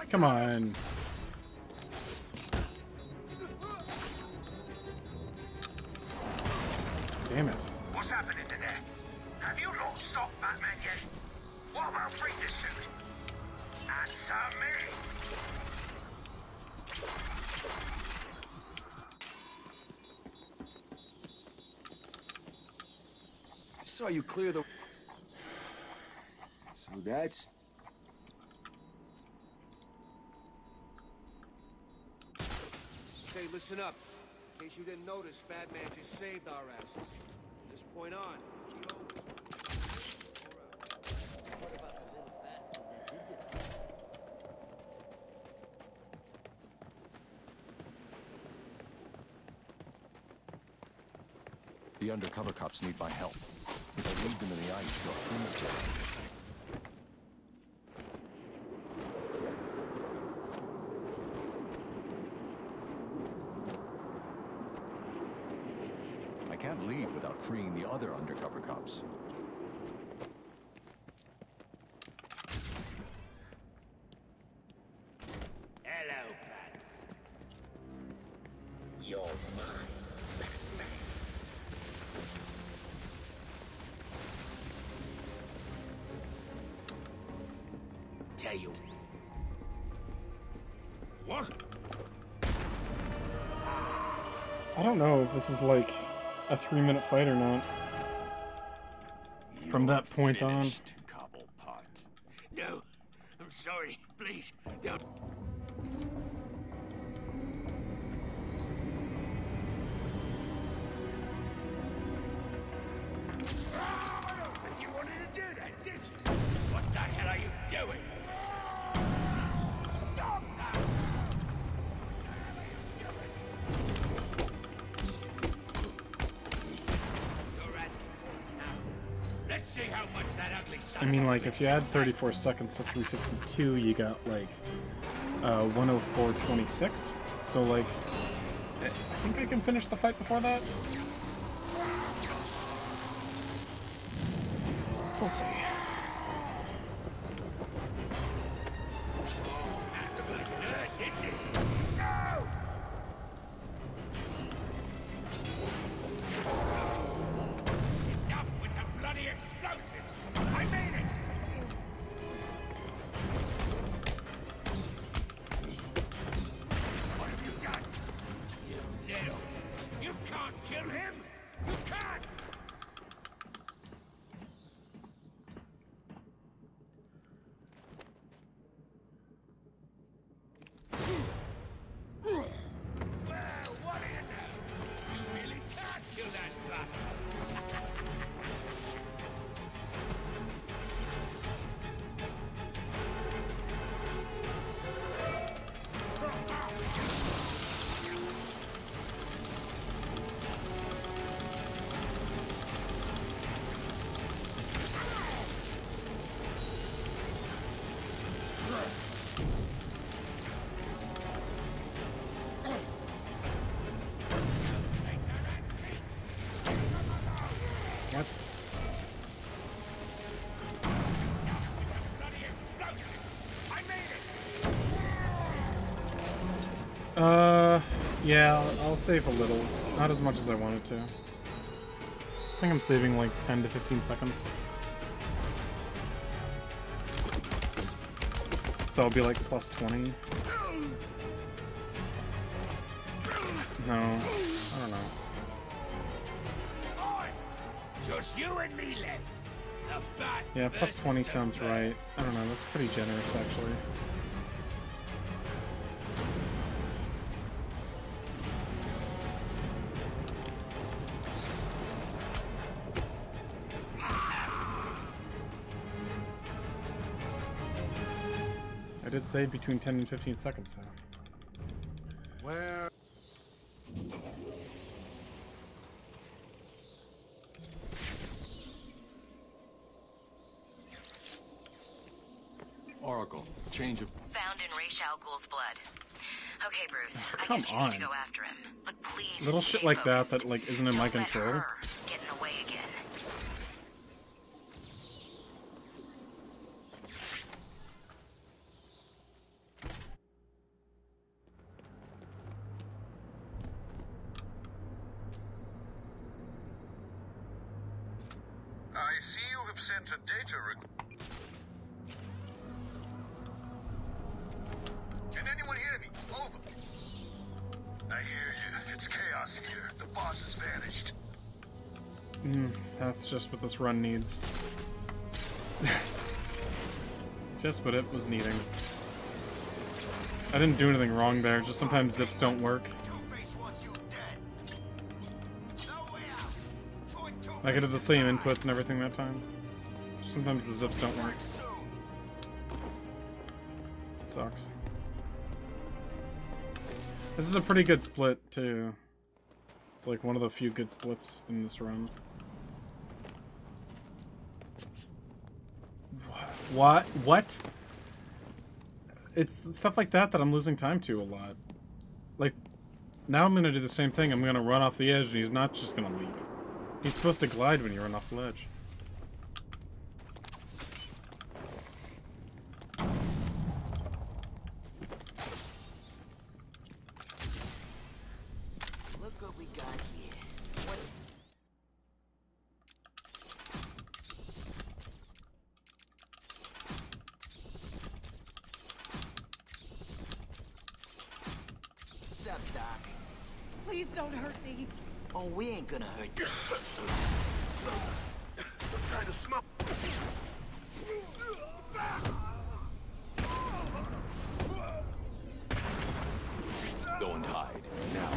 Come on. Damn it. What's happening in there? Have you not stopped Batman yet? What about Freeze's suit? Answer me! I saw you clear the... So that's... Okay, listen up. In case you didn't notice, Batman just saved our asses. From this point on, The undercover cops need my help. If I leave them in the ice, they'll freeze to death. I can't leave without freeing the other undercover cops. Hello, Batman. You're mine, Batman. Tell you. What? I don't know if this is like a 3-minute fight or not. From that point on. No, I'm sorry. Please, don't. You wanted to do that, did you? What the hell are you doing? Stop that! You're asking for it now. Let's see how much that ugly son I mean, like, if you add 34 seconds to 352, you got, like, 104.26. So, like, I think I can finish the fight before that. We'll see. Enough with the bloody explosives! I mean it! What have you done? You little... You can't kill him! You can't! Well, what do you know? You really can't kill that bastard! What? Yeah, I'll save a little. Not as much as I wanted to. I think I'm saving like 10 to 15 seconds. So I'll be like plus 20. No, I don't know. Just you and me left. Yeah, plus 20 sounds right. I don't know, that's pretty generous actually. I did say between 10 and 15 seconds though. Where? Oracle, change of... Found in Ra's al Ghul's blood. Okay, Bruce. Come I guess you on. need to go after him. But please, Little shit like that like isn't in my control. get in the way again. I see you have sent a data request. Can anyone hear me? Over. I hear you. It's chaos here. The boss has vanished. That's just what this run needs. Just what it was needing. I didn't do anything wrong there, just sometimes zips don't work. Like I did the same inputs and everything that time. Sometimes the zips don't work. Sucks. This is a pretty good split, too. It's like one of the few good splits in this run. What? What? It's stuff like that that I'm losing time to a lot. Like, now I'm gonna do the same thing. I'm gonna run off the edge, and he's not just gonna leap. He's supposed to glide when you run off the ledge. Look what we got here. What's up, Doc? Please don't hurt me. Oh, we ain't gonna hurt you. Some kind of smoke. Go and hide, now.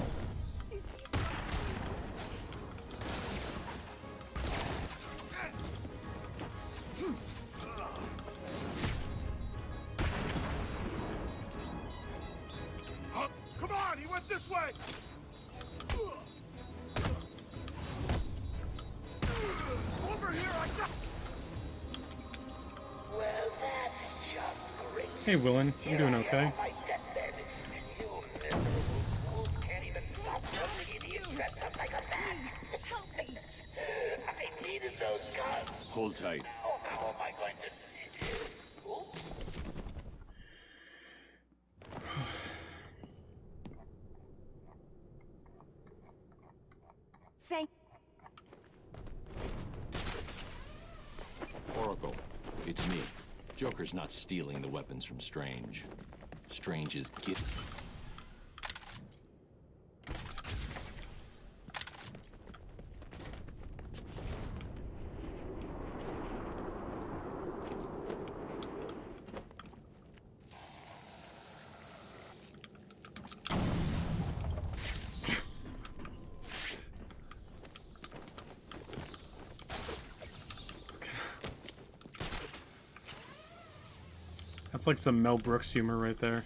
Come on, he went this way. Over here, I got. Well, that's just great. Hey, Willin. I'm doing okay. My deathbed. You miserable fools can't even stop those idiots dressed up like a man. Help me. I needed those guns. Hold tight. Oh, how am I going to... Oops. Thank. Oracle, it's me. Joker's not stealing the weapons from Strange. Strange is That's like some Mel Brooks humor right there.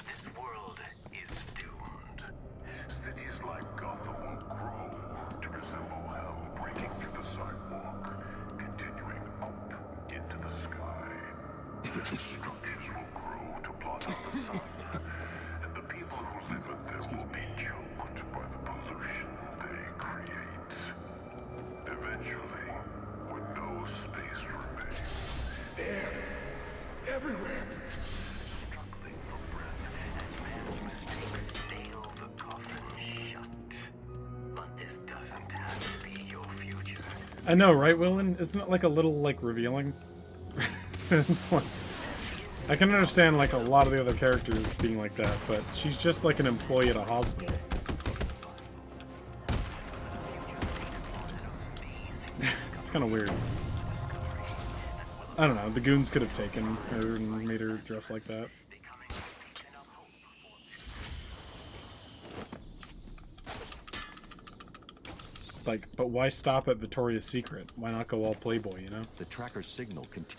This world is doomed. Cities like Gotham won't grow. structures will grow to blot out the sun, and the people who live in them will be choked by the pollution they create. Eventually, when no space remains, Air everywhere. Struggling for breath as man's mistakes nail the coffin shut. But this doesn't have to be your future. I know, right, Willen? Isn't it like a little like revealing? It's like, I can understand like a lot of the other characters being like that, but she's just like an employee at a hospital. It's kind of weird. I don't know. The goons could have taken her and made her dress like that. Like, but why stop at Victoria's Secret? Why not go all Playboy, you know? The tracker's signal continues.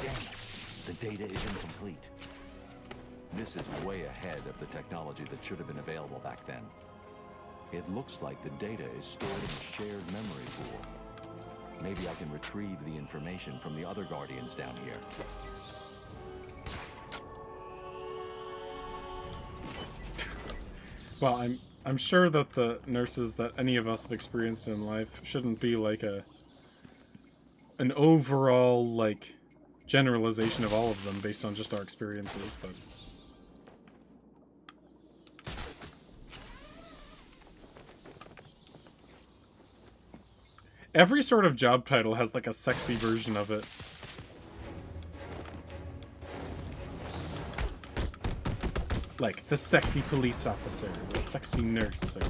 Damn it. The data is incomplete. This is way ahead of the technology that should have been available back then. It looks like the data is stored in a shared memory pool. Maybe I can retrieve the information from the other Guardians down here. Well, I'm sure that the nurses that any of us have experienced in life shouldn't be like an overall like generalization of all of them based on just our experiences, but every sort of job title has like a sexy version of it. Like, the sexy police officer, the sexy nurse. Or...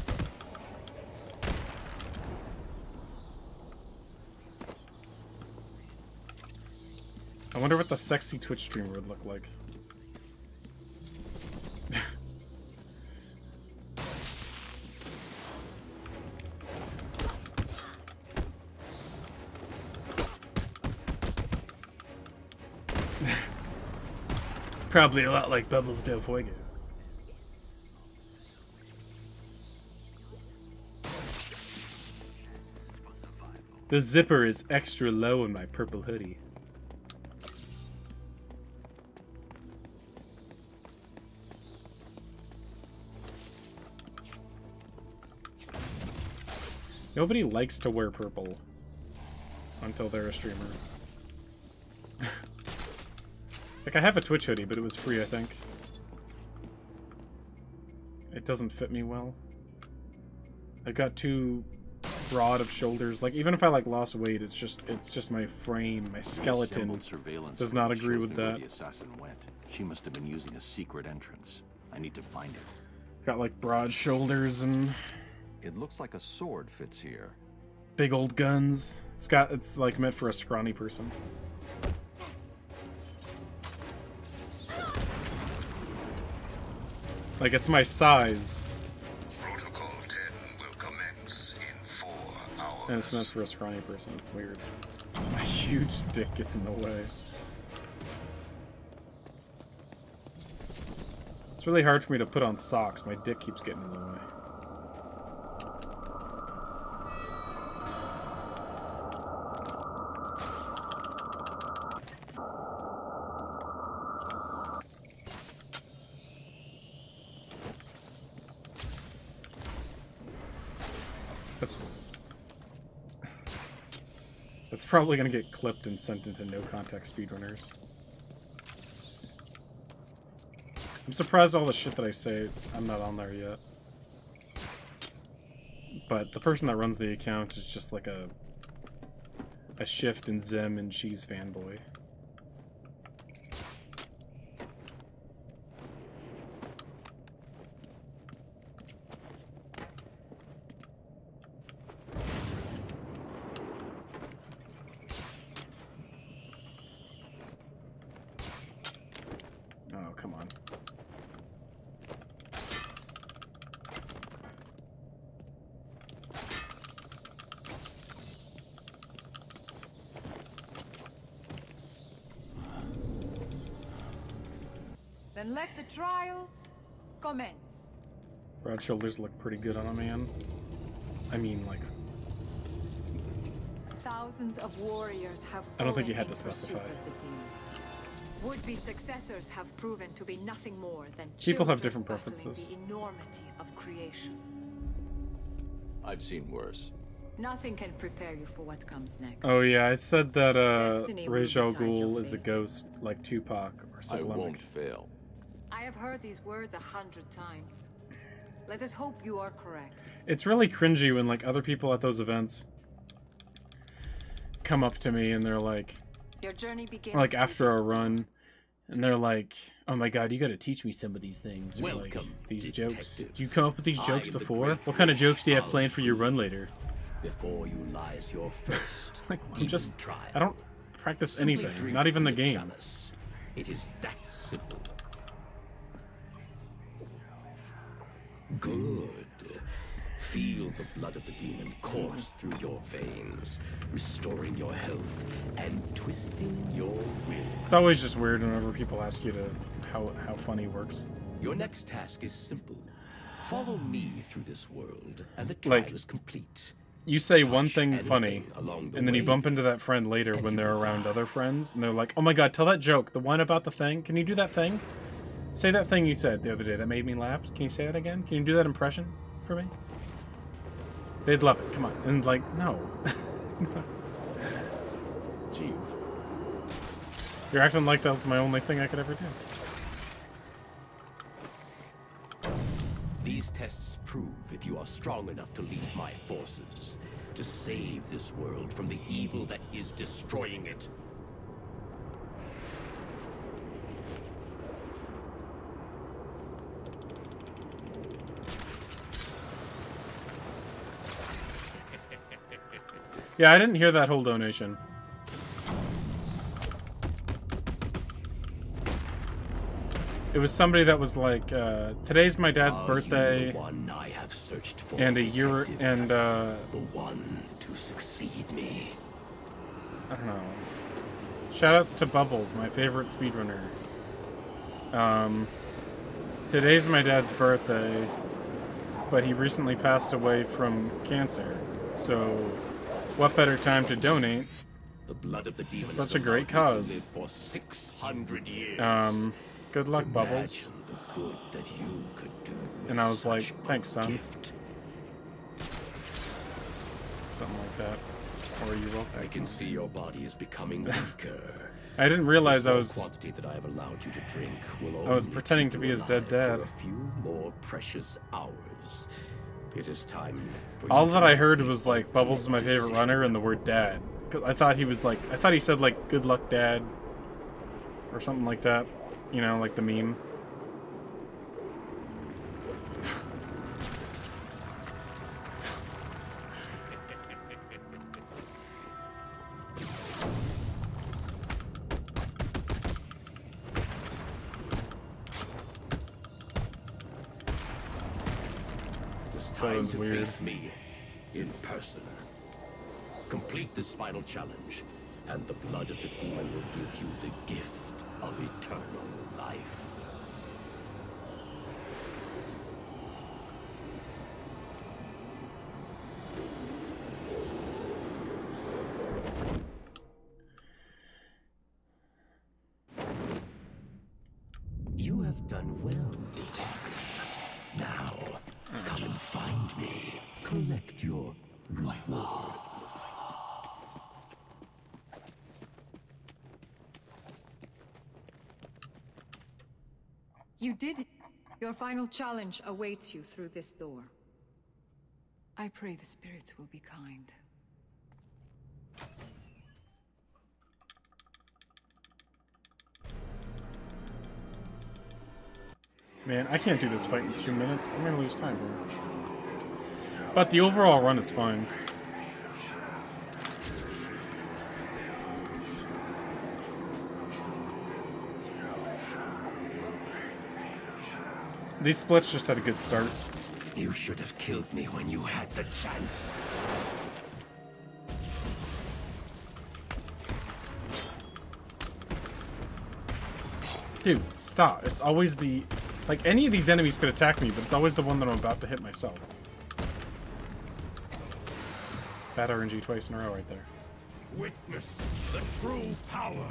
I wonder what the sexy Twitch streamer would look like. Probably a lot like BubblesDelFuego. The zipper is extra low in my purple hoodie. Nobody likes to wear purple until they're a streamer. Like, I have a Twitch hoodie, but it was free, I think. It doesn't fit me well. I've got too broad of shoulders. Like, even if I like lost weight, it's just my frame, my skeleton does not agree with that. The assassin went. She must have been using a secret entrance. I need to find it. Got like broad shoulders and it looks like a sword fits here. Big old guns. It's like meant for a scrawny person. Like, it's my size. Protocol 10 will commence in 4 hours. And it's meant for a scrawny person. It's weird. A huge dick gets in the way. It's really hard for me to put on socks. My dick keeps getting in the way. That's probably gonna get clipped and sent into no context speedrunners. I'm surprised all the shit that I say, I'm not on there yet. But the person that runs the account is just like a Shift and Zim and Cheese fanboy. Oh, come on. Then let the trials commence. Broad shoulders look pretty good on a man. I mean, like... Thousands of warriors have I don't think you fallen had to in pursuit specify. of the demon. Would-be successors have proven to be nothing more than People have children different battling preferences. the enormity of creation. I've seen worse. Nothing can prepare you for what comes next. Oh yeah, I said that Destiny will Ra's al decide your Ghul is a fate. ghost, like Tupac or I Symbolic. won't fail. I have heard these words 100 times. Let us hope you are correct. It's really cringy when like other people at those events come up to me and they're like, Your journey begins like through after this a door. run, and they're like, "Oh my God, you got to teach me some of these things." Or, like, Welcome, these jokes. detective. Do you come up with these I jokes am the before? great What kind of jokes do you have planned for your run later? Before you lies your first Like, I'm demon just, trial. I don't practice Simply anything, drink not even the from game. chalice. It is that simple. Good. Feel the blood of the demon course through your veins, restoring your health and twisting your will. It's always just weird whenever people ask you to how funny works. Your next task is simple. Follow me through this world, and the trial is complete. You say one Touch thing anything funny, along the and then you way, bump into that friend later and when you they're around other friends, and they're like, "Oh my God, tell that joke, the one about the thing. Can you do that thing? Say that thing you said the other day that made me laugh. Can you say that again? Can you do that impression for me?" They'd love it. Come on. And like, no. Jeez. You're acting like that was my only thing I could ever do. These tests prove if you are strong enough to lead my forces, to save this world from the evil that is destroying it. Yeah, I didn't hear that whole donation. It was somebody that was like, today's my dad's birthday, The one I have searched for, and a year, detective. and the one to succeed me. I don't know. Shoutouts to Bubbles, my favorite speedrunner. Today's my dad's birthday, but he recently passed away from cancer. So, what better time to donate? The blood of the demon It's such has a great allowed me to cause. live for 600 years. Good luck, Bubbles. Imagine the good that you could do with And I was like, such a thanks, son. gift. Something like that. Or you will. I can see your body is becoming weaker. I didn't realize The I small was. quantity that I have allowed you to drink will I was only pretending keep to you be his dead alive dad. for a few more precious hours. It is time for All you that to I heard make was the like Bubbles is my favorite decision. runner and the word dad. 'Cause I thought he was like, I thought he said like good luck dad or something like that. You know, like the meme. It is So it time was to weird. face me in person. Complete this final challenge, and the blood of the demon will give you the gift of eternal life. You have done well, detective. Now, come and find me. Collect your reward. You did it. Your final challenge awaits you through this door. I pray the spirits will be kind. Man, I can't do this fight in 2 minutes. I'm gonna lose time here. But the overall run is fine. These splits just had a good start. You should have killed me when you had the chance. Dude, stop. It's always the... Like, any of these enemies could attack me, but it's always the one that I'm about to hit myself. Bad RNG twice in a row right there. Witness the true power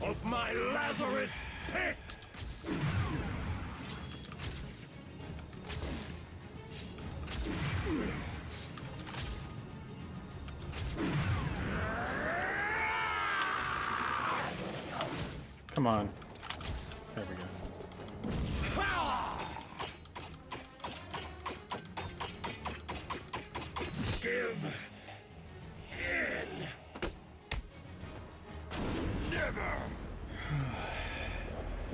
of my Lazarus pit! Come on. There we go. Give in. Never.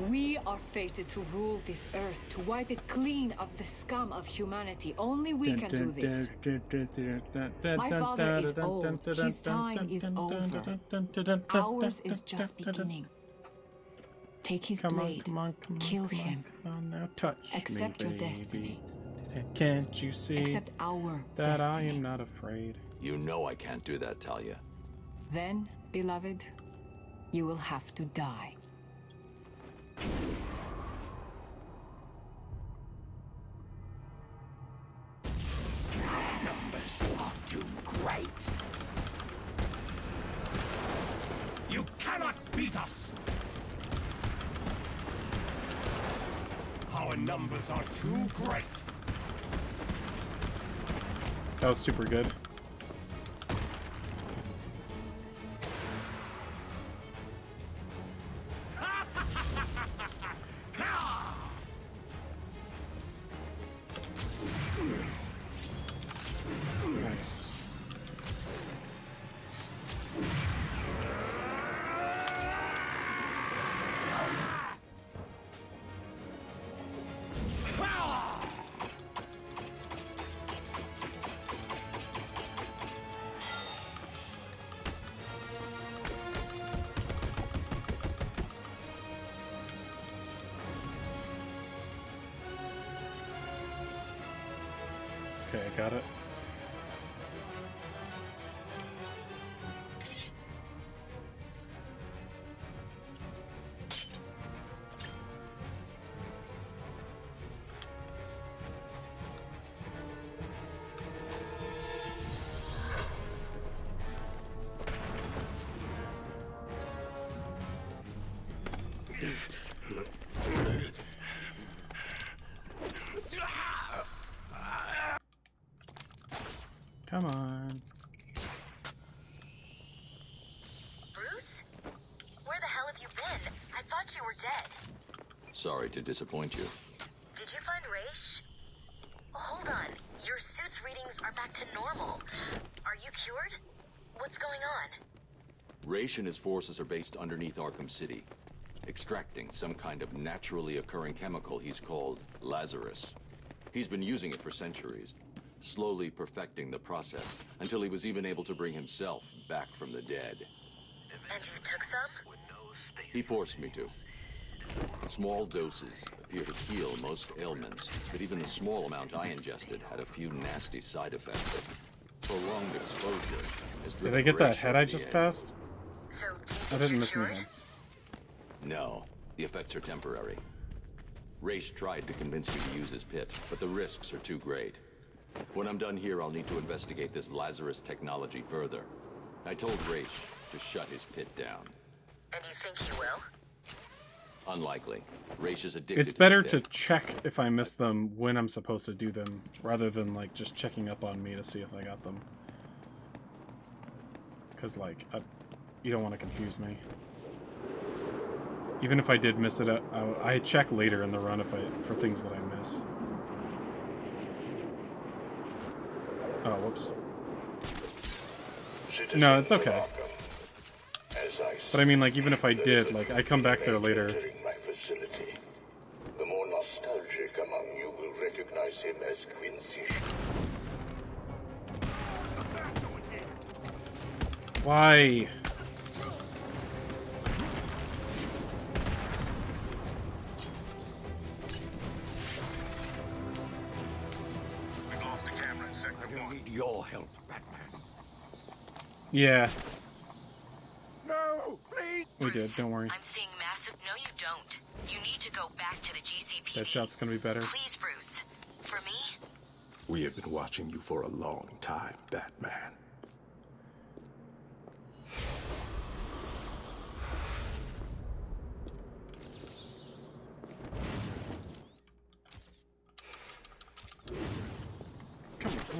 We are fated to rule this earth, to wipe it clean of the scum of humanity. Only we can do this. My father is old. His time is over. Ours is just beginning. Take his blade. Kill him. Now touch Accept me, your destiny. Can't you see Accept our that destiny. I am not afraid? You know I can't do that, Talia. Then, beloved, you will have to die. Our numbers are too great. You cannot beat us. Our numbers are too great. That was super good. Nice. Okay, I got it. Come on. Bruce? Where the hell have you been? I thought you were dead. Sorry to disappoint you. Did you find Raish? Hold on. Your suit's readings are back to normal. Are you cured? What's going on? Raish and his forces are based underneath Arkham City, extracting some kind of naturally occurring chemical he's called Lazarus. He's been using it for centuries, slowly perfecting the process until he was even able to bring himself back from the dead. And you took some? He forced me to. Small doses appear to heal most ailments, but even the small amount I ingested had a few nasty side effects. Prolonged exposure has Did driven I get that Raish head over I the just edge. passed? So, do you I think didn't you're miss any cured? heads. No, the effects are temporary. Raish tried to convince me to use his pit, but the risks are too great. When I'm done here, I'll need to investigate this Lazarus technology further. I told Raish to shut his pit down. And you think he will? Unlikely. Raish is addicted It's better to to the pit. check if I miss them when I'm supposed to do them, rather than like just checking up on me to see if I got them. Because like, you don't want to confuse me. Even if I did miss it, I check later in the run for things that I miss. Oh, whoops. No, it's okay. But I mean, like, even if I did, like, I come back there later. My facility. The more nostalgic among you will recognize him as Quincy. Why? We lost the camera in sector 1. I need your help, Batman. Yeah, No, please. we did. Don't worry. I'm seeing massive... No, you don't. You need to go back to the GCPD. Deadshot's gonna be better. Please, Bruce. For me? We have been watching you for a long time, Batman.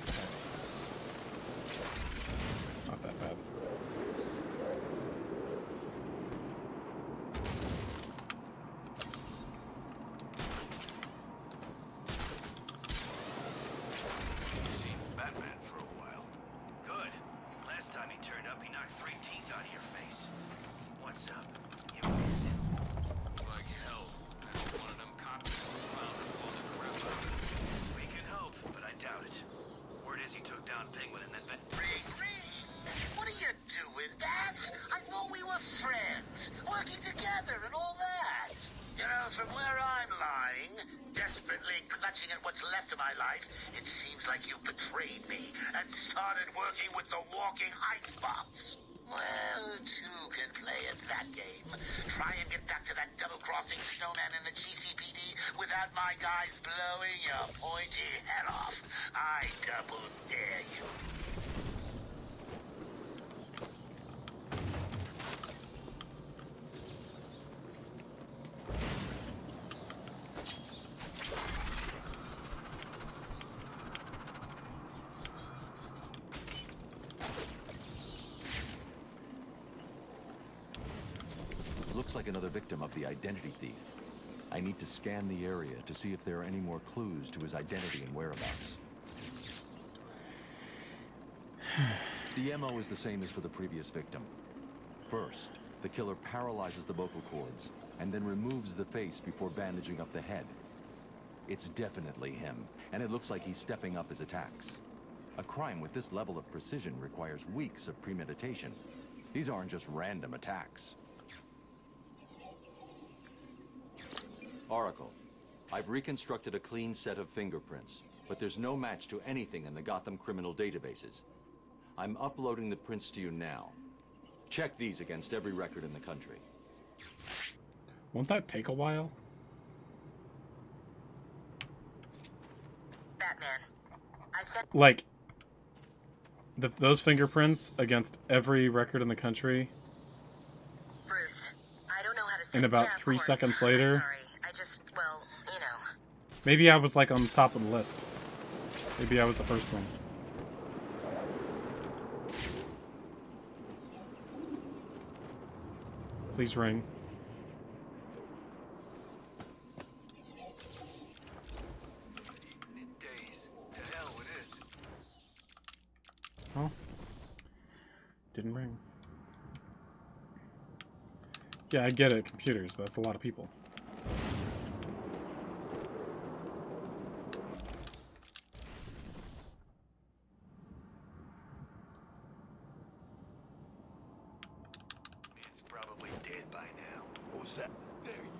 What the heck? It's not that bad. Seen Batman for a while. Good. Last time he turned up, he knocked 3 teeth out of your face. What's up? You miss him? Like hell. I hope one of them cops is found and pulled the crap out of it. We can hope, but I doubt it. Word is he took down Penguin and then What are you doing, Dad? I thought we were friends, working together and all that. You know, from where I'm lying, desperately clutching at what's left of my life, it seems like you betrayed me and started working with the walking icebox. Well, two can play at that game. Try and get back to that double-crossing snowman in the GCPD without my guys blowing your pointy head off. I double dare you. Looks like another victim of the identity thief. I need to scan the area to see if there are any more clues to his identity and whereabouts. The MO is the same as for the previous victim. First, the killer paralyzes the vocal cords and then removes the face before bandaging up the head. It's definitely him, and it looks like he's stepping up his attacks. A crime with this level of precision requires weeks of premeditation. These aren't just random attacks. Oracle, I've reconstructed a clean set of fingerprints, but there's no match to anything in the Gotham criminal databases. I'm uploading the prints to you now. Check these against every record in the country. Won't that take a while? Batman, I've got... Like, those fingerprints against every record in the country. Bruce, I don't know how to... And about 3 seconds later... Sorry, I just, well, you know... Maybe I was like on the top of the list. Maybe I was the first one. Please ring. In days. To hell with this. Oh. Didn't ring. Yeah, I get it, computers, but that's a lot of people. It's probably dead by now. What was that? There you are.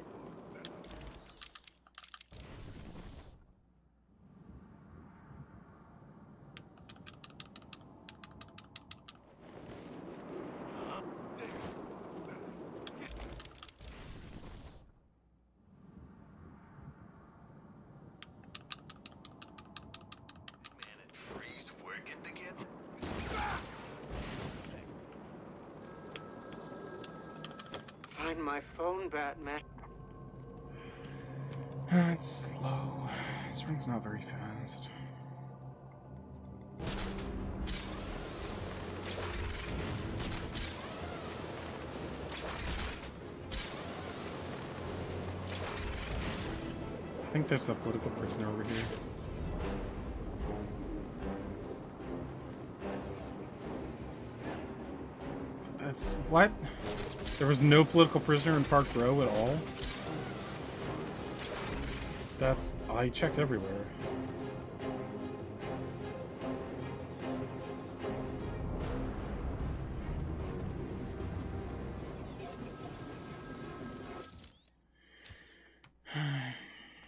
Man and Freeze working together. Find my phone, Batman. It's slow. This ring's not very fast. I think there's a political prisoner over here. That's what? There was no political prisoner in Park Row at all? That's... I checked everywhere.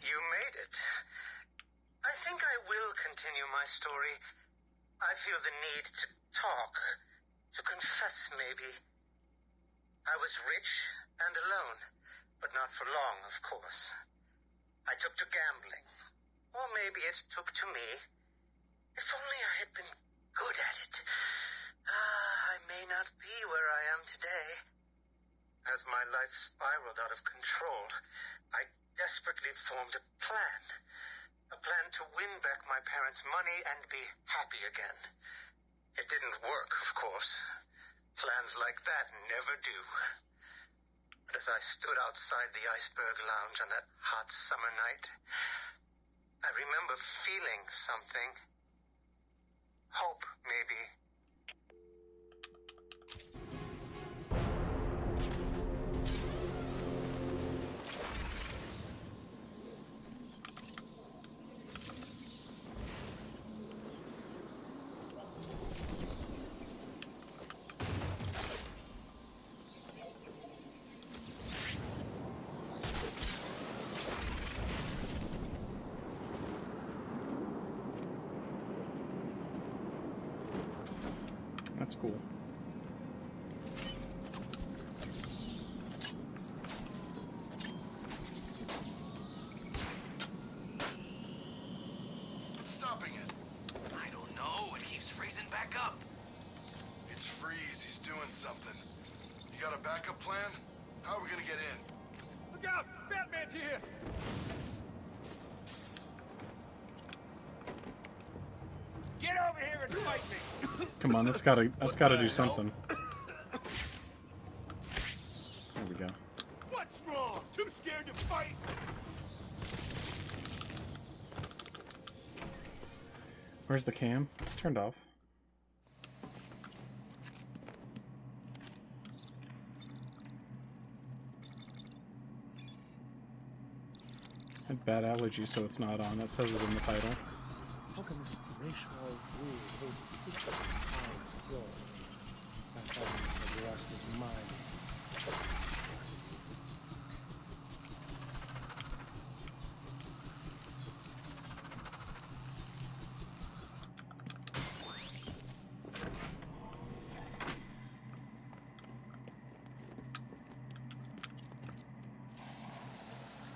You made it. I think I will continue my story. I feel the need to talk, to confess maybe. I was rich and alone, but not for long, of course. I took to gambling, or maybe it took to me. If only I had been good at it. I may not be where I am today. As my life spiraled out of control, I desperately formed a plan. A A plan to win back my parents' money and be happy again. It didn't work, of course. Plans like that never do. But as I stood outside the Iceberg Lounge on that hot summer night, I remember feeling something. Hope, maybe. That's cool. What's stopping it? I don't know. It keeps freezing back up. It's Freeze. He's doing something. You got a backup plan? How are we gonna get in? Look out! Batman's here! Get over here and fight me! Come on, that's gotta do something. There we go. What's wrong? Too scared to fight? Where's the cam? It's turned off. I had bad allergies, so it's not on. That says it in the title. How can this racial rule hold the secret power secure? My father said the rest is mine.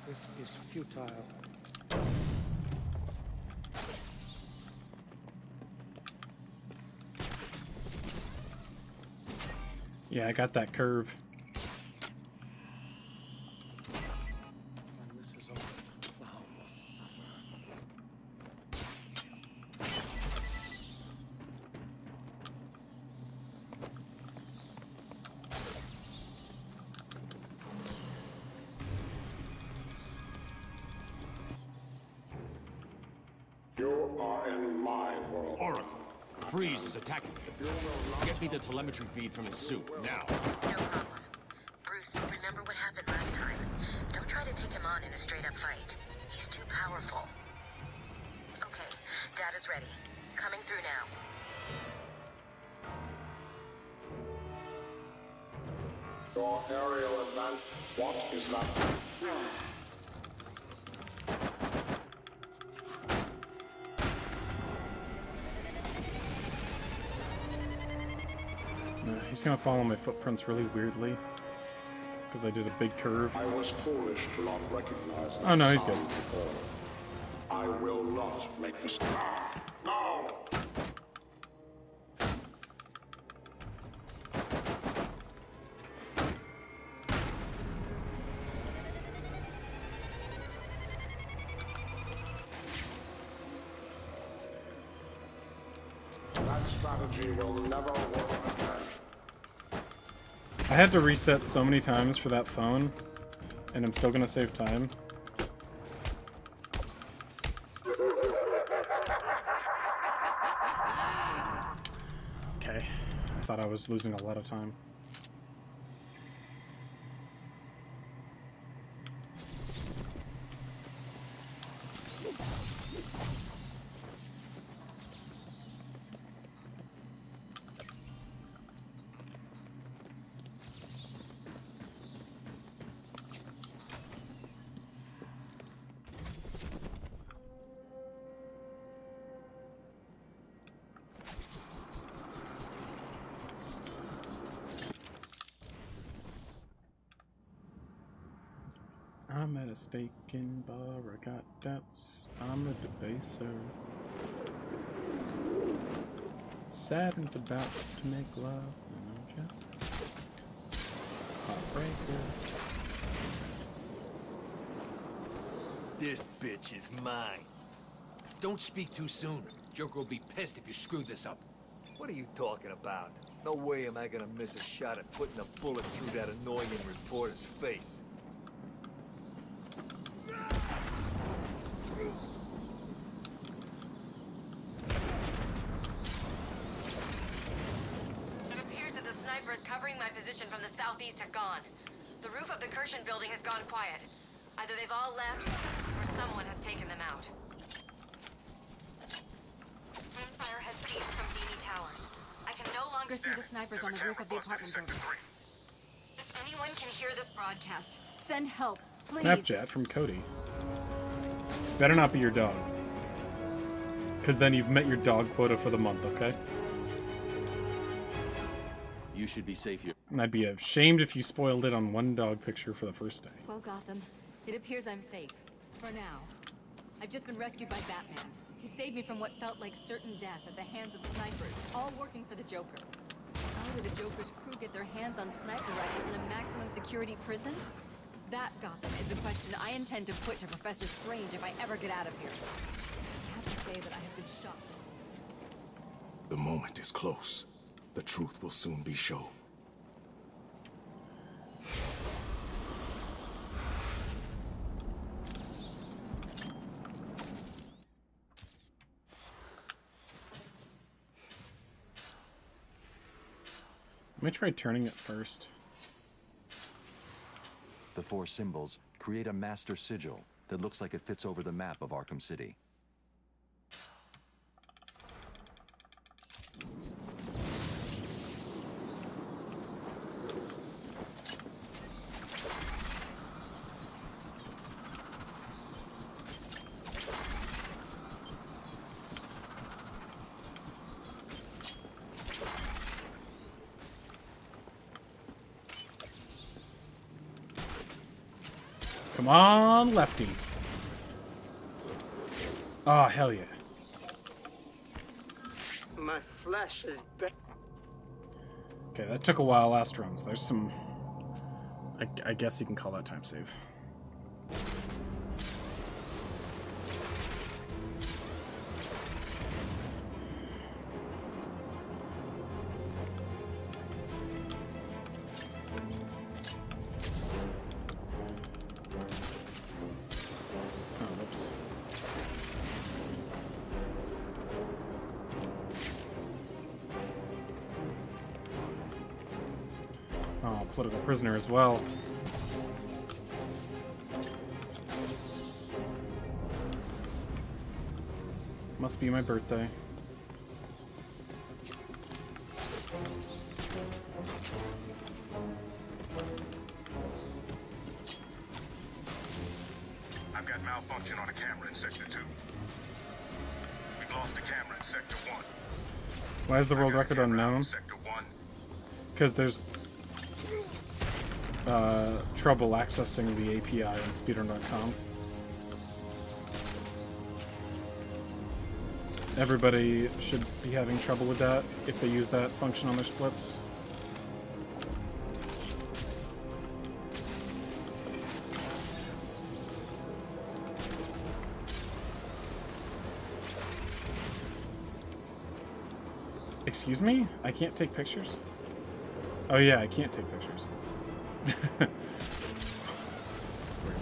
This is futile. Yeah, I got that curve. And this is all the clown will suffer. You are in my world. Oracle, Freeze is attacking me. Get me the telemetry feed from his suit, now. No problem. Bruce, remember what happened last time. Don't try to take him on in a straight-up fight. He's too powerful. Okay, data's ready. Coming through now. Your aerial advance. What is that? He's gonna follow my footprints really weirdly because I did a big curve. I was foolish to not recognize that. Oh no, he's good. Before. I will not make this. No! That strategy will never work again. I had to reset so many times for that phone, and I'm still gonna save time. Okay, I thought I was losing a lot of time. I'm at a steak and bar, I got doubts, I'm a debaser. Sadden's about to make love, and I'm just heartbreaker. This bitch is mine. Don't speak too soon. Joker will be pissed if you screw this up. What are you talking about? No way am I gonna miss a shot at putting a bullet through that annoying reporter's face. It appears that the snipers covering my position from the southeast have gone. The roof of the Kirshen building has gone quiet. Either they've all left, or someone has taken them out. Fire has ceased from Dini Towers. I can no longer see the snipers on the roof of the apartment building. If anyone can hear this broadcast, send help, please. Snapchat from Cody. Better not be your dog. Because then you've met your dog quota for the month, okay? You should be safe here. And I'd be ashamed if you spoiled it on one dog picture for the first day. Well, Gotham, it appears I'm safe. For now. I've just been rescued by Batman. He saved me from what felt like certain death at the hands of snipers, all working for the Joker. How did the Joker's crew get their hands on sniper rifles in a maximum security prison? That, Gotham, is a question I intend to put to Professor Strange if I ever get out of here. I have to say that I have been shocked. The moment is close. The truth will soon be shown. Let me try turning it first. The 4 symbols create a master sigil that looks like it fits over the map of Arkham City. Come on, lefty. Oh, hell yeah. My flesh is bent. Okay, that took a while last round, so there's some... I guess you can call that time save. Political prisoner as well. Must be my birthday. I've got malfunction on a camera in Sector 2. We've lost a camera in Sector 1. Why is the world record unknown? Because there's trouble accessing the API on Speedrun.com. Everybody should be having trouble with that if they use that function on their splits. Excuse me? I can't take pictures? Oh yeah, I can't take pictures. That's weird.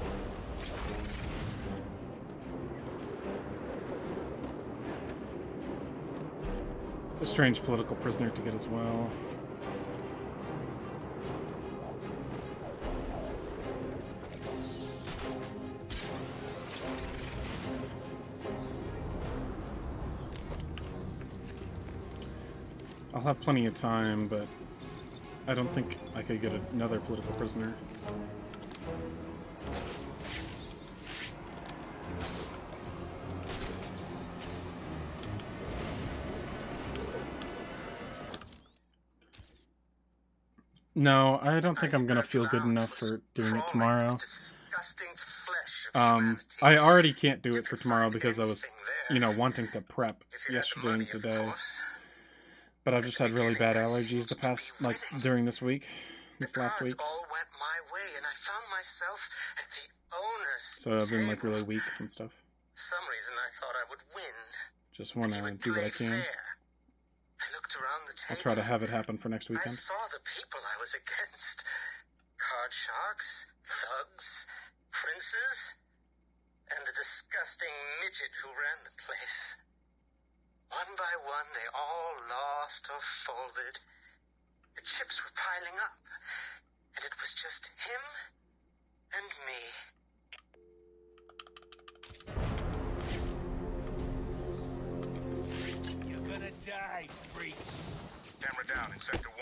It's a strange political prisoner to get as well. I'll have plenty of time, but I don't think I could get another political prisoner. No, I don't think I'm gonna feel good enough for doing it tomorrow. I already can't do it for tomorrow because I was, you know, wanting to prep yesterday and today. But I've just had really bad allergies the past, like, during this week, this last week. Went my way, and I found myself at the owner's So I've been, like, really weak and stuff. some reason I thought I would win. Just want to do what I can. I looked around the table. I'll try to have it happen for next weekend. I saw the people I was against. Card sharks, thugs, princes, and the disgusting midget who ran the place. One by one, they all lost or folded. The chips were piling up, and it was just him and me. You're gonna die, freak. Camera down in Sector 1.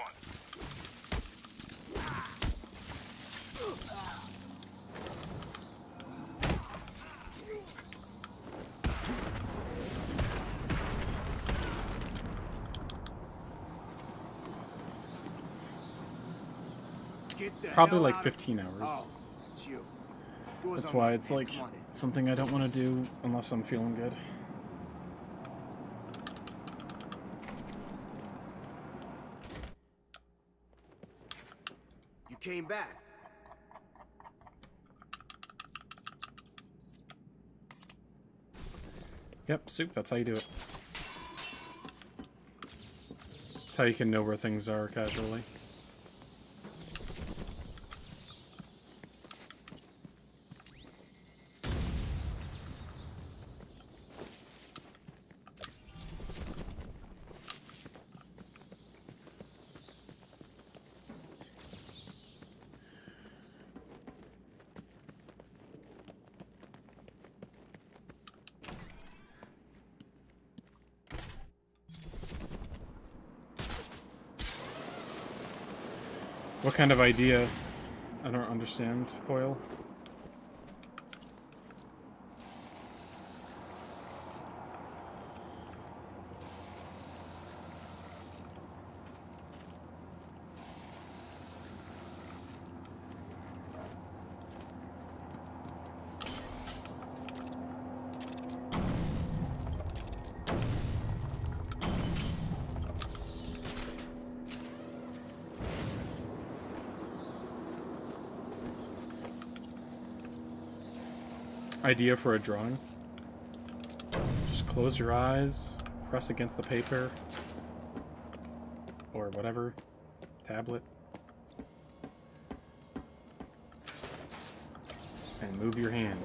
Probably like 15 hours. Oh, it's you. That's why it's like something I don't want to do unless I'm feeling good. You came back. Yep, soup, that's how you do it. That's how you can know where things are casually. What kind of idea? I don't understand, Foil. Idea for a drawing. Just close your eyes, press against the paper, or whatever, tablet, and move your hand.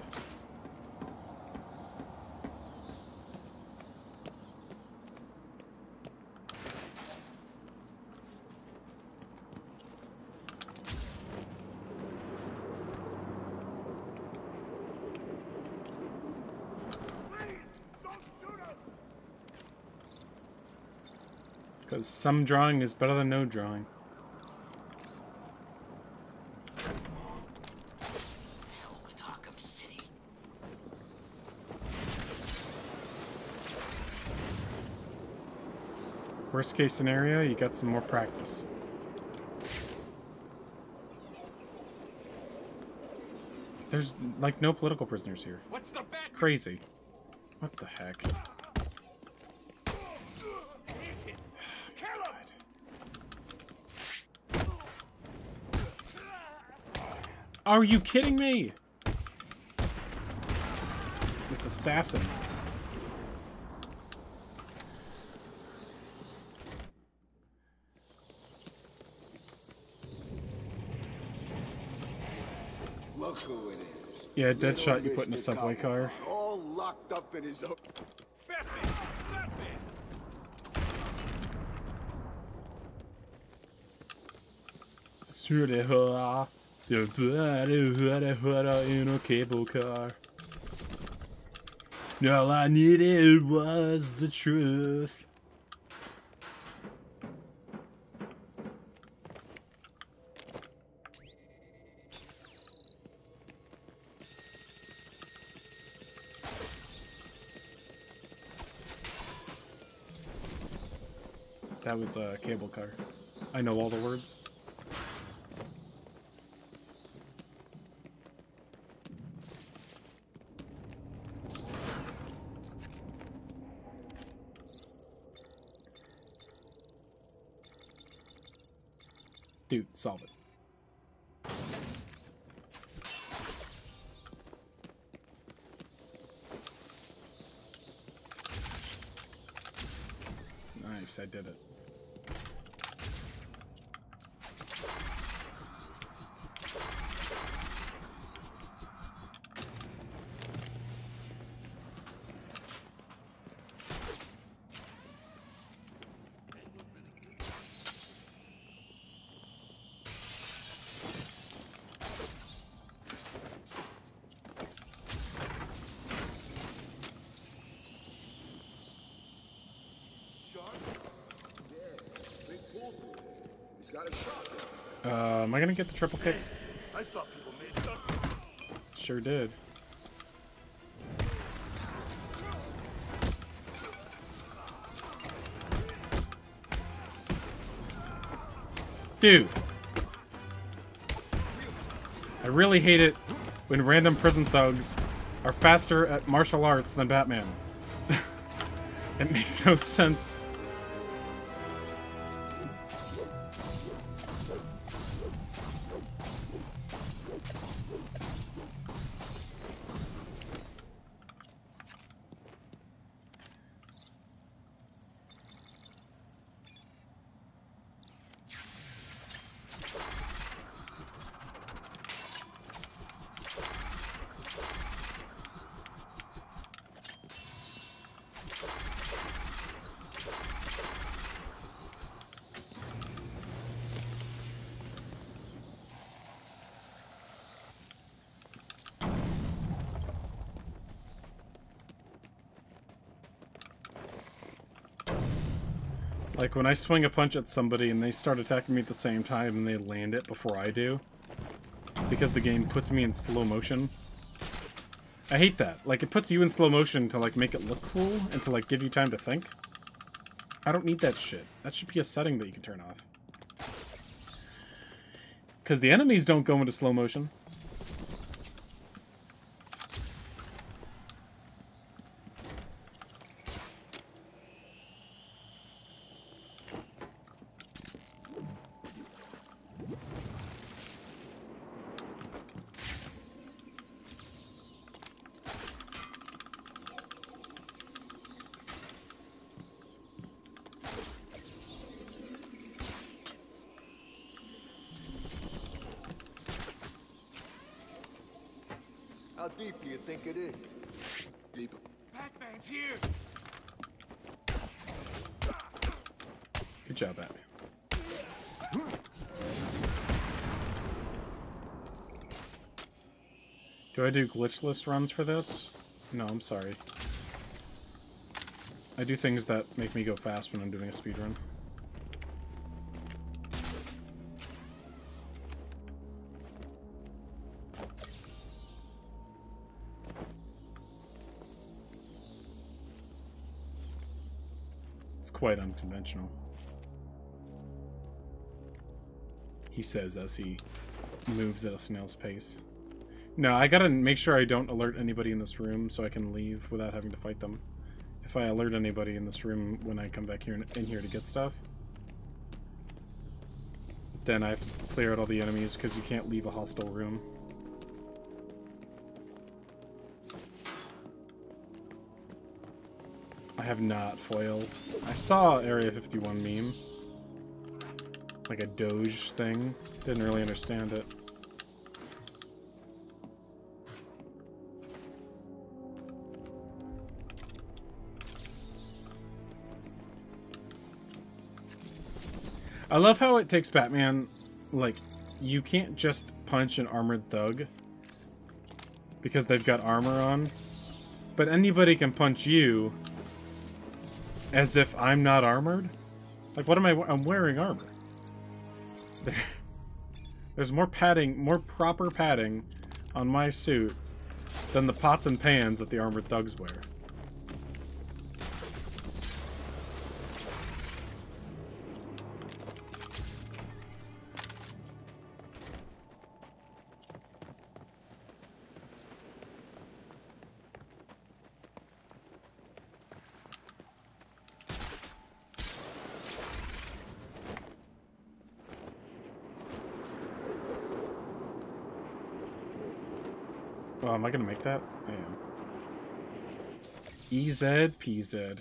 Because some drawing is better than no drawing. Hell with Arkham City. Worst case scenario, you got some more practice. There's like no political prisoners here. What's the It's crazy. What the heck? Are you kidding me? This assassin. Look who it is. Yeah, Deadshot you put in a subway car. All locked up in his own. Batman! In a cable car. All I needed was the truth. That was a cable car. I know all the words. Dude, solve it. I did it. Am I gonna get the triple kick? I thought people made it. Sure did. Dude! I really hate it when random prison thugs are faster at martial arts than Batman. It makes no sense. Like when I swing a punch at somebody and they start attacking me at the same time and they land it before I do, because the game puts me in slow motion. I hate that. Like it puts you in slow motion to like make it look cool and to like give you time to think. I don't need that shit. That should be a setting that you can turn off. Because the enemies don't go into slow motion. How deep do you think it is? Deep. Batman's here! Good job, Batman. Do I do glitchless runs for this? No, I'm sorry. I do things that make me go fast when I'm doing a speedrun. It's quite unconventional, he says as he moves at a snail's pace. No, I gotta make sure I don't alert anybody in this room so I can leave without having to fight them. If I alert anybody in this room when I come back here in here to get stuff, then I have to clear out all the enemies because you can't leave a hostile room. I have not foiled. I saw Area 51 meme. Like a Doge thing. Didn't really understand it. I love how it takes Batman, like, you can't just punch an armored thug because they've got armor on, but anybody can punch you as if I'm not armored? Like, what am I'm wearing armor. There's more padding, more proper padding on my suit than the pots and pans that the armored thugs wear. Oh, am I gonna make that? I am. EZ PZ.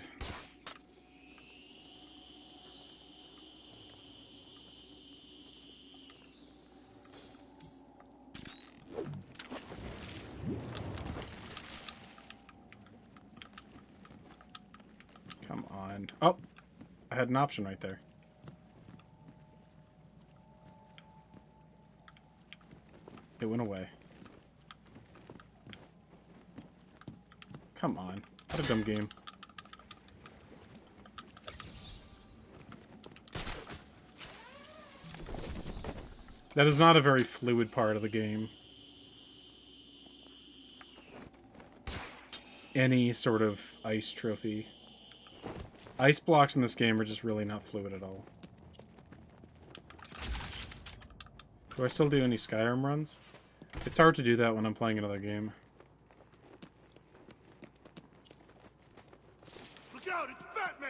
mind. Oh, I had an option right there. It went away. Come on. What a dumb game. That is not a very fluid part of the game. Any sort of ice trophy. Ice blocks in this game are just really not fluid at all. Do I still do any Skyrim runs? It's hard to do that when I'm playing another game. Look out, it's Batman!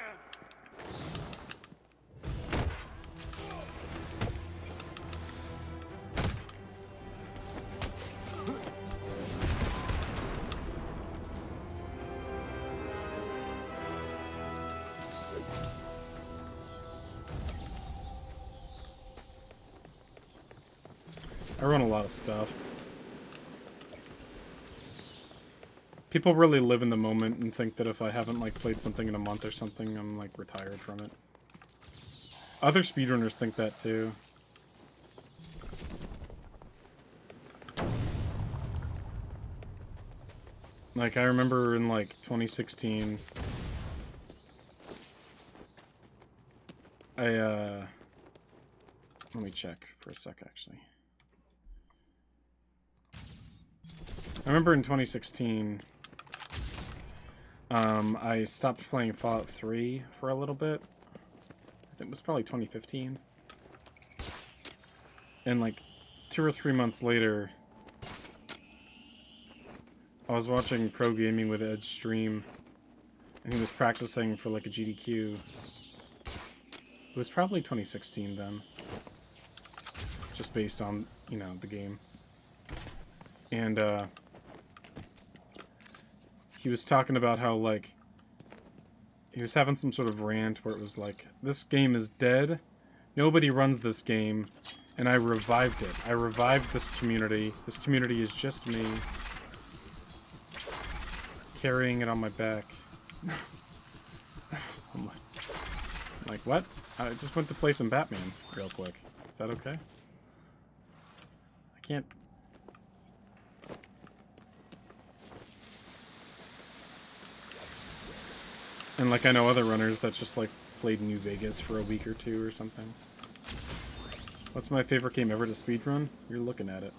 I run a lot of stuff. People really live in the moment and think that if I haven't like played something in a month or something, I'm like retired from it. Other speedrunners think that too. Like I remember in like 2016, let me check for a sec actually. I remember in 2016, I stopped playing Fallout 3 for a little bit. I think it was probably 2015. And like 2 or 3 months later, I was watching Pro Gaming with Edge stream, and he was practicing for like a GDQ. It was probably 2016 then. Just based on, you know, the game. And, he was talking about how, like, he was having some sort of rant where it was like, this game is dead, nobody runs this game, and I revived it. I revived this community. This community is just me. Carrying it on my back. I'm like, what? I just went to play some Batman real quick. Is that okay? I can't... And like I know other runners that just like played New Vegas for a week or two or something. What's my favorite game ever to speedrun? You're looking at it.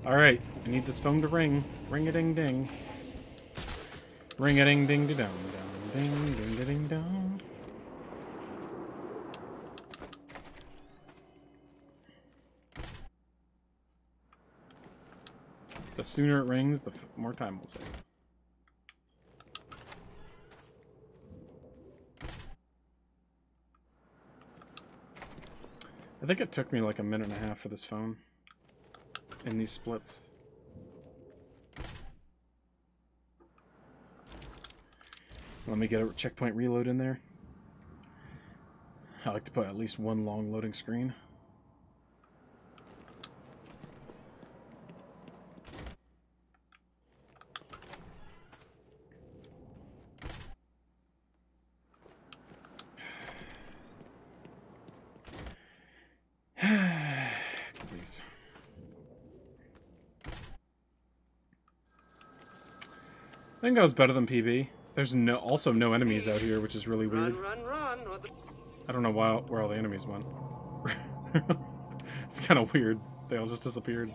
Alright, I need this phone to ring. Ring-a-ding-ding. Ring-a-ding-ding-dong-dong-ding-ding-ding-dong. The sooner it rings, the more time we'll save. I think it took me like a minute and a half for this phone. In these splits. Let me get a checkpoint reload in there. I like to put at least one long loading screen. Please. I think that was better than PB. There's also no enemies out here, which is really weird. I don't know where all the enemies went. It's kind of weird. They all just disappeared.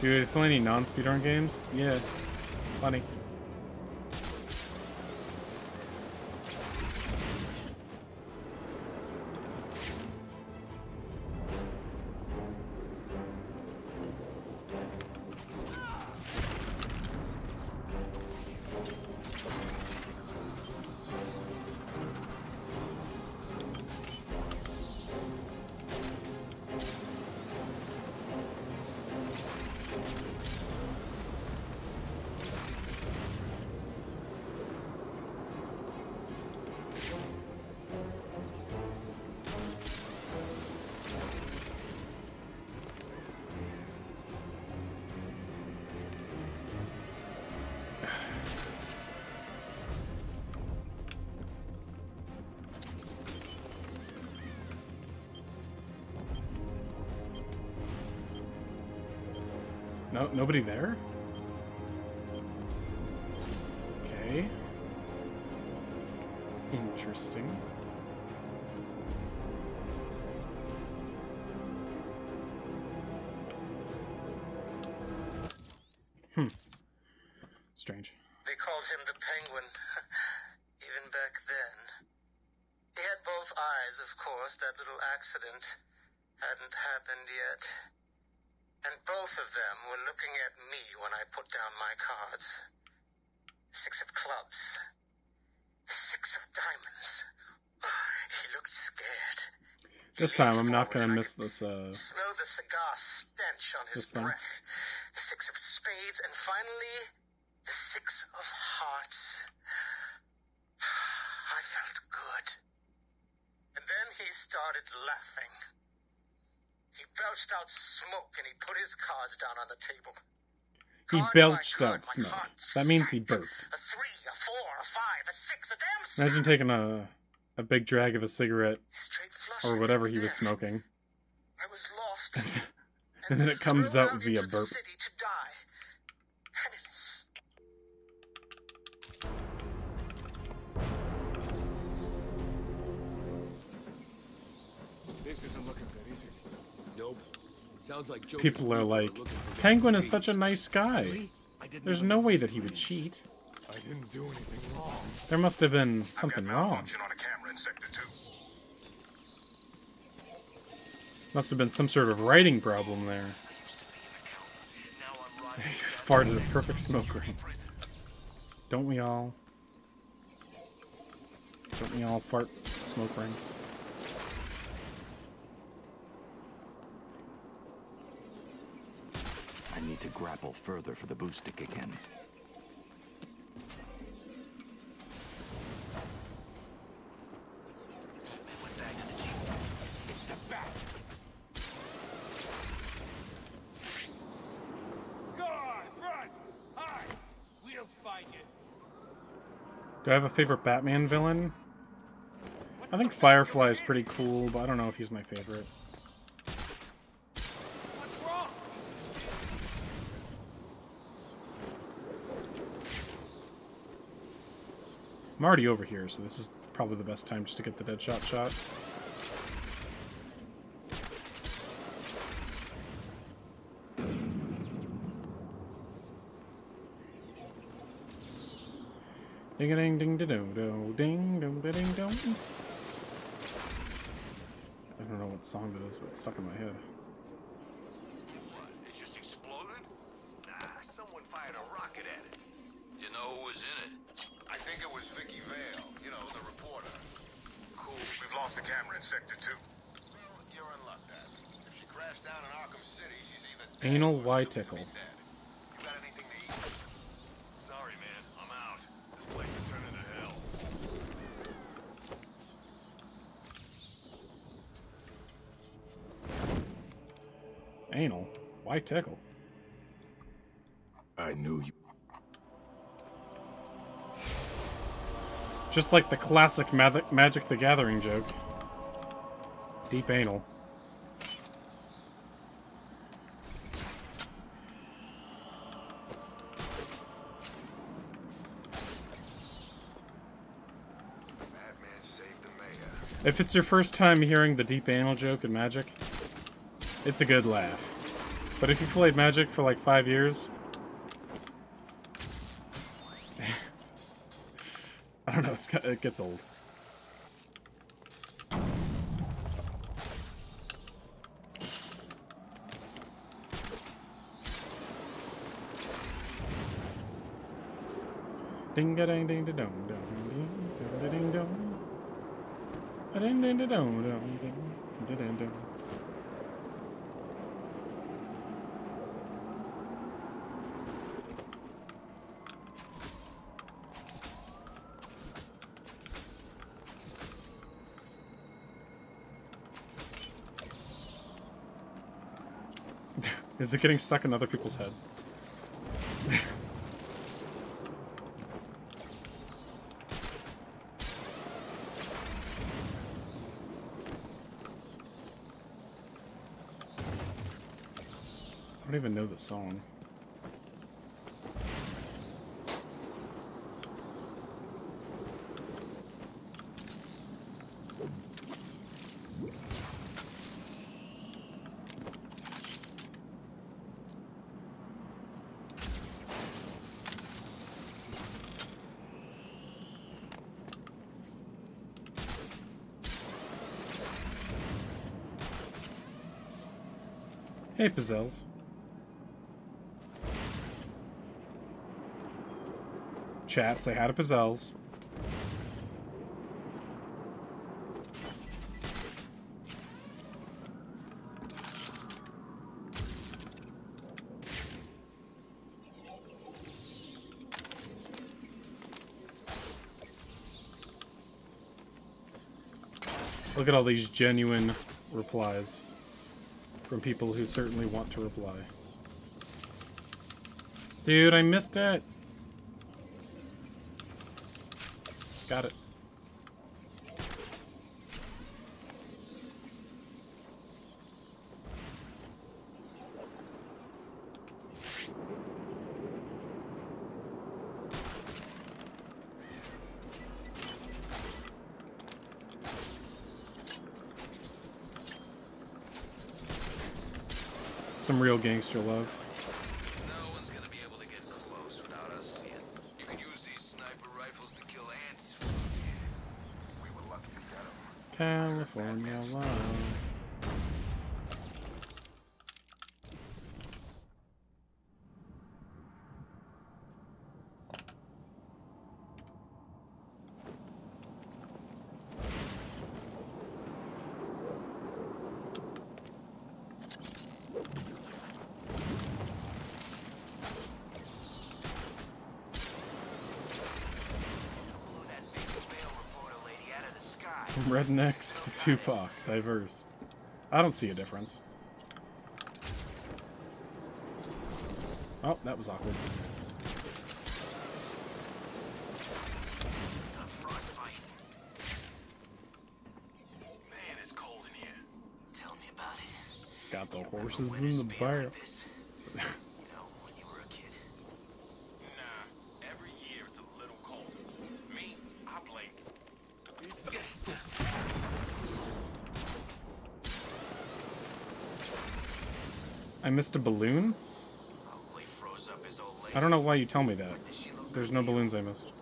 Do you play any non-speedrun games? Yeah, plenty. No, nobody there? Okay. Interesting. Strange. They called him the Penguin, even back then. He had both eyes, of course. That little accident hadn't happened yet. And both of them were looking at me when I put down my cards. 6 of clubs. 6 of diamonds. He looked scared. This time I'm not gonna miss this, Smell the cigar stench on his breath. The 6 of spades, and finally, the 6 of hearts. I felt good. And then he started laughing. He belched out smoke and he put his cards down on the table. He belched out smoke. That means he burped. A 3, a 4, a 5, a 6, a damn 6. Imagine taking a big drag of a cigarette or whatever he was smoking. I was lost. And then it comes out via burp. City to die. Penniless. This isn't looking good, is it? Nope. It sounds like Joker's People are like, Penguin is such a nice guy. There's no way that he would cheat. I didn't do anything wrong. There must have been something wrong. On a camera in Sector 2. Must have been some sort of writing problem there. Farted a perfect smoke ring. Don't we all? Don't we all fart smoke rings? I need to grapple further for the boost to kick in. It's the bat. Go on, run! Hi! We'll find you. Do I have a favorite Batman villain? I think Firefly is pretty cool, but I don't know if he's my favorite. What's wrong? I'm already over here, so this is probably the best time just to get the Deadshot shot. Ding a ding ding da do do ding ding da ding dong. I don't know what song that is, but it's stuck in my head. What? It just exploded? Nah, someone fired a rocket at it. You know who was in it? I think it was Vicky Vale, you know, the reporter. Cool. We've lost the camera in Sector 2. Well, you're in luck, Dad. If she crashed down in Arkham City, she's either dead Anal or Y soon to tickle. be dead. You got anything to eat? Sorry, man. I'm out. This place is turning to hell. Anal? Why tickle? I knew you. Just like the classic Magic the Gathering joke. Deep anal. If it's your first time hearing the deep anal joke in Magic, it's a good laugh. But if you played Magic for like 5 years, I don't know, it gets old. Ding a ding ding da dong dong ding ding dong. Ding ding da dong dong ding ding dong. Is it getting stuck in other people's heads? I don't even know the song. Hey, Pizzelles. Chat, say hi to Pizzelles. Look at all these genuine replies from people who certainly want to reply. Dude, I missed it. Got it. Some real gangster love. No one's gonna be able to get close without us seeing. You can use these sniper rifles to kill ants. We were lucky to get them. California love. Rednecks to Tupac, diverse. I don't see a difference. Oh, that was awkward. Frostbite. Man, it's cold in here. Tell me about it. Got the horses in the barrel. I missed a balloon? I don't know why you tell me that. There's no balloons I missed.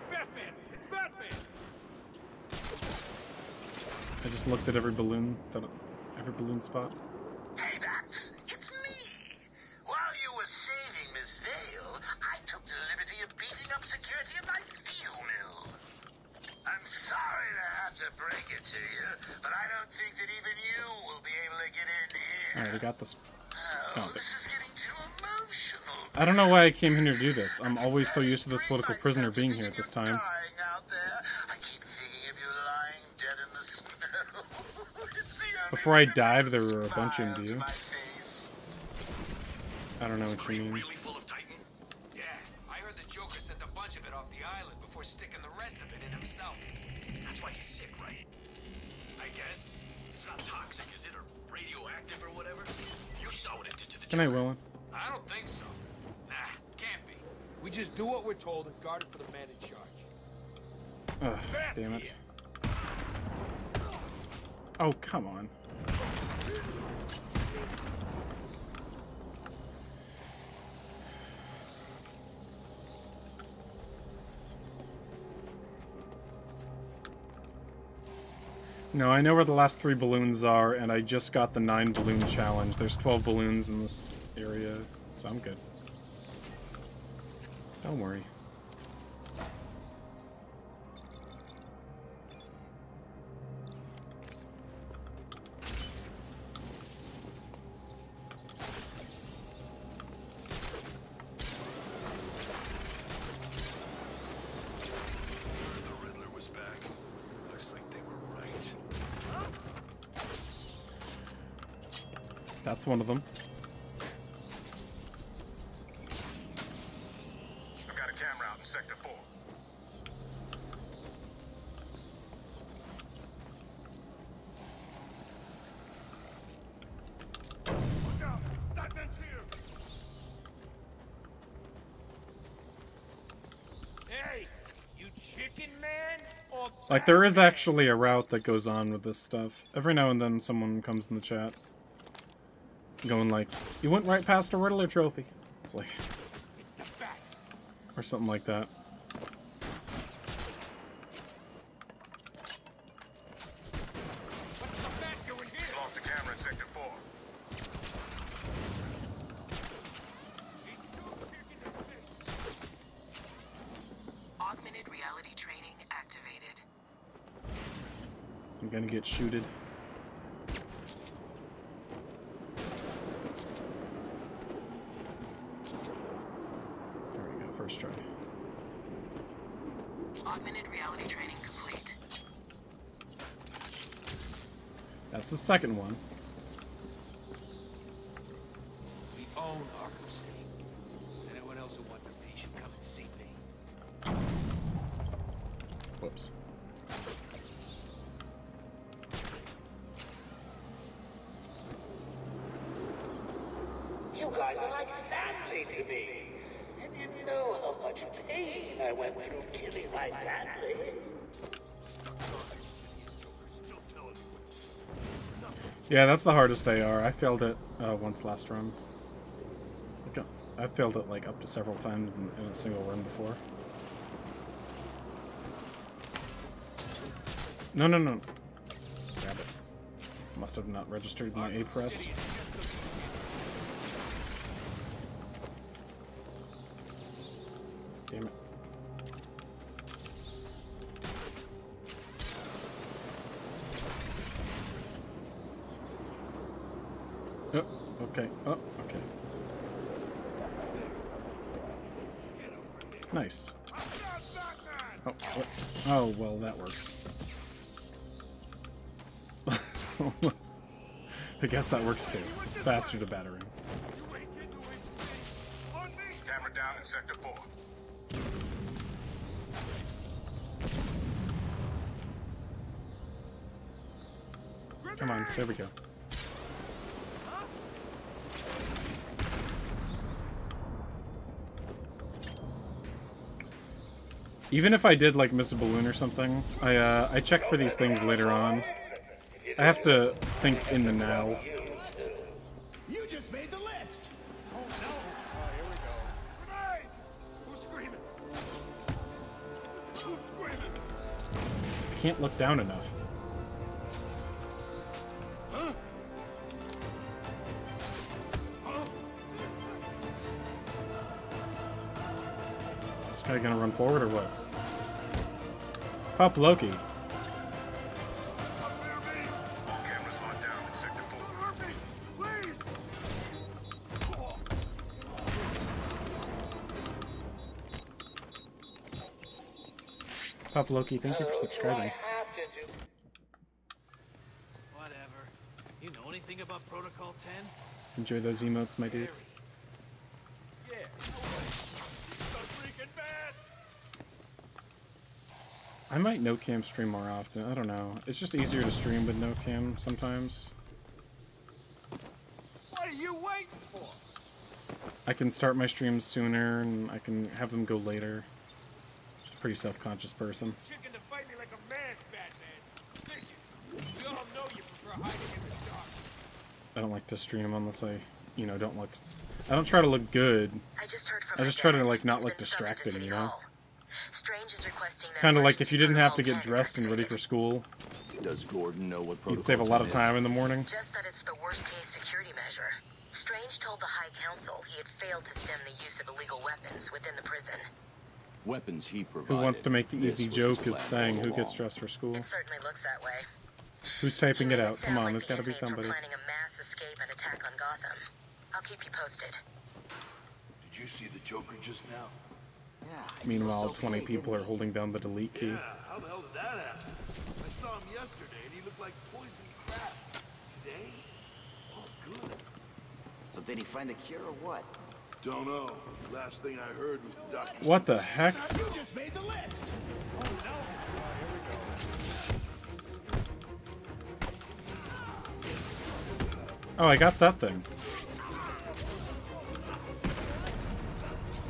Batman! It's Batman! I just looked at every balloon spot. Hey, Bats! It's me! While you were saving Miss Vale, I took the liberty of beefing up security at my steel mill. I'm sorry to have to break it to you, but I don't think that even you will be able to get in here. Alright, I got this. Oh, this is getting too emotional. I don't know why I came here to do this. I'm always so used to this political prisoner being here at this time. I keep thinking of you lying dead in the snow. Before I died, there were a bunch in view. I don't know what you mean. Really full of Titan? Yeah, I heard the Joker sent a bunch of it off the island before sticking the rest of it in himself. That's why he's sick, right? I guess. It's not toxic, is it? Or radioactive or whatever? You saw what it did to the Good night, Willen. I don't think so. Nah, can't be. We just do what we're told and guard it for the man in charge. Ugh, damn it. Oh, come on. No, I know where the last 3 balloons are, and I just got the 9 balloon challenge. There's 12 balloons in this area, so I'm good. Don't worry. That's one of them. I've got a camera out in Sector 4. Look out! That man's here! Hey! You chicken man? Or Like, there is actually a route that goes on with this stuff. Every now and then someone comes in the chat going like, you went right past a Riddler trophy. It's like, or something like that. Lost a camera in Sector 4. gonna get shooted. There we go, first try. Augmented reality training complete. That's the second one. We own Arkham City. Anyone else who wants a piece should come and see me. Whoops. You guys are like family to me. And you know how much pain I went through killing my family. Yeah, that's the hardest AR. I failed it once last run. I failed it like up to several times in a single run before. No, no, no. Grab it. Must have not registered my A press. Damn it. Oh, okay. Oh, okay. Nice. Oh, what? Oh, well, that works. I guess that works too. It's faster to battering. Camera down in Sector 4. Come on, there we go. Even if I did like miss a balloon or something, I check for these things later on. I have to think in the now. You just made the list. Oh no! Oh, here we go. Grenade! Who's screaming? Who's screaming? I can't look down enough. Huh? Huh? Is this guy gonna run forward or what? Pop Loki. Cameras locked down in Sector 4. Please! Pop Loki, thank you for subscribing. Whatever. You know anything about Protocol 10? Enjoy those emotes, my dude. Yeah. So freaking bad. I might no cam stream more often. I don't know. It's just easier to stream with no cam sometimes. What are you waiting for? I can start my streams sooner and I can have them go later. Just a pretty self-conscious person. Chicken to fight me like a man, Batman. Chicken. We all know you prefer hiding in the dark. I don't like to stream unless I, you know, don't look. I don't try to look good. I just try to like not look distracted, you know. Strange is requesting that Kind of like if you didn't have to get dressed and ready for school. Does Gordon know what You'd save a lot of time in the morning. Just that it's the worst case security measure. Strange told the High Council he had failed to stem the use of illegal weapons within the prison. Weapons he provided. Who wants to make the easy joke of saying who gets dressed for school? It certainly looks that way. Who's typing it out? Come on, there's got to be somebody. Planning a mass escape and attack on Gotham. I'll keep you posted. Did you see the Joker just now? Meanwhile, 20 people are holding down the delete key. Yeah, how the hell did that happen? I saw him yesterday and he looked like poison crap. Today? Oh, good. So did he find the cure or what? Don't know. Last thing I heard was the doctor. What the heck? You just made the list. Oh no! Oh, I got that thing.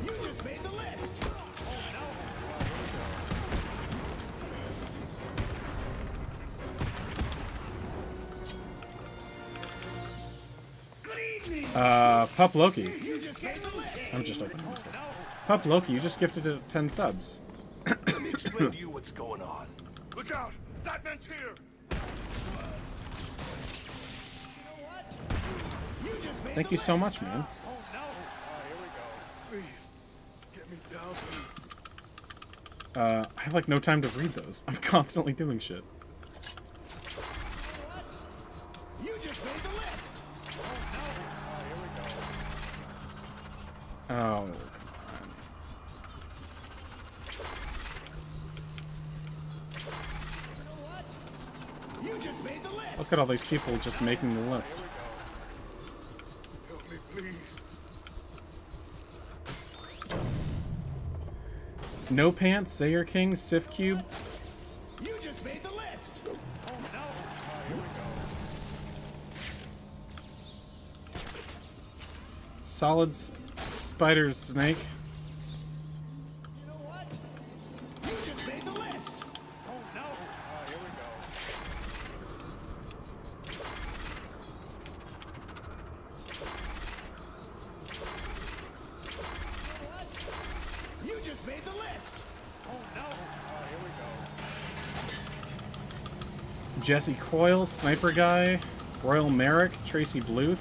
You just made the list. Pup Loki. I'm just opening this one. Pup Loki, you just gifted it 10 subs. Let me explain to you what's going on. Look out! Batman's here! Thank you so much, man. Oh no! Here we go. Please, get me down. I have like no time to read those. I'm constantly doing shit. just made the list. Oh no! Oh, here we go. Oh. You just made the list. Look at all these people just making the list. Help me, please. No Pants, Zayer King, Sif Cube. You just made the list. Oh no! Oh, here we go. Solid Spider Snake. You know what? You just made the list. Oh no! Oh, here we go. You just made the list. Oh no! Oh, here we go. Jesse Coyle, Sniper Guy, Royal Merrick, Tracy Bluth.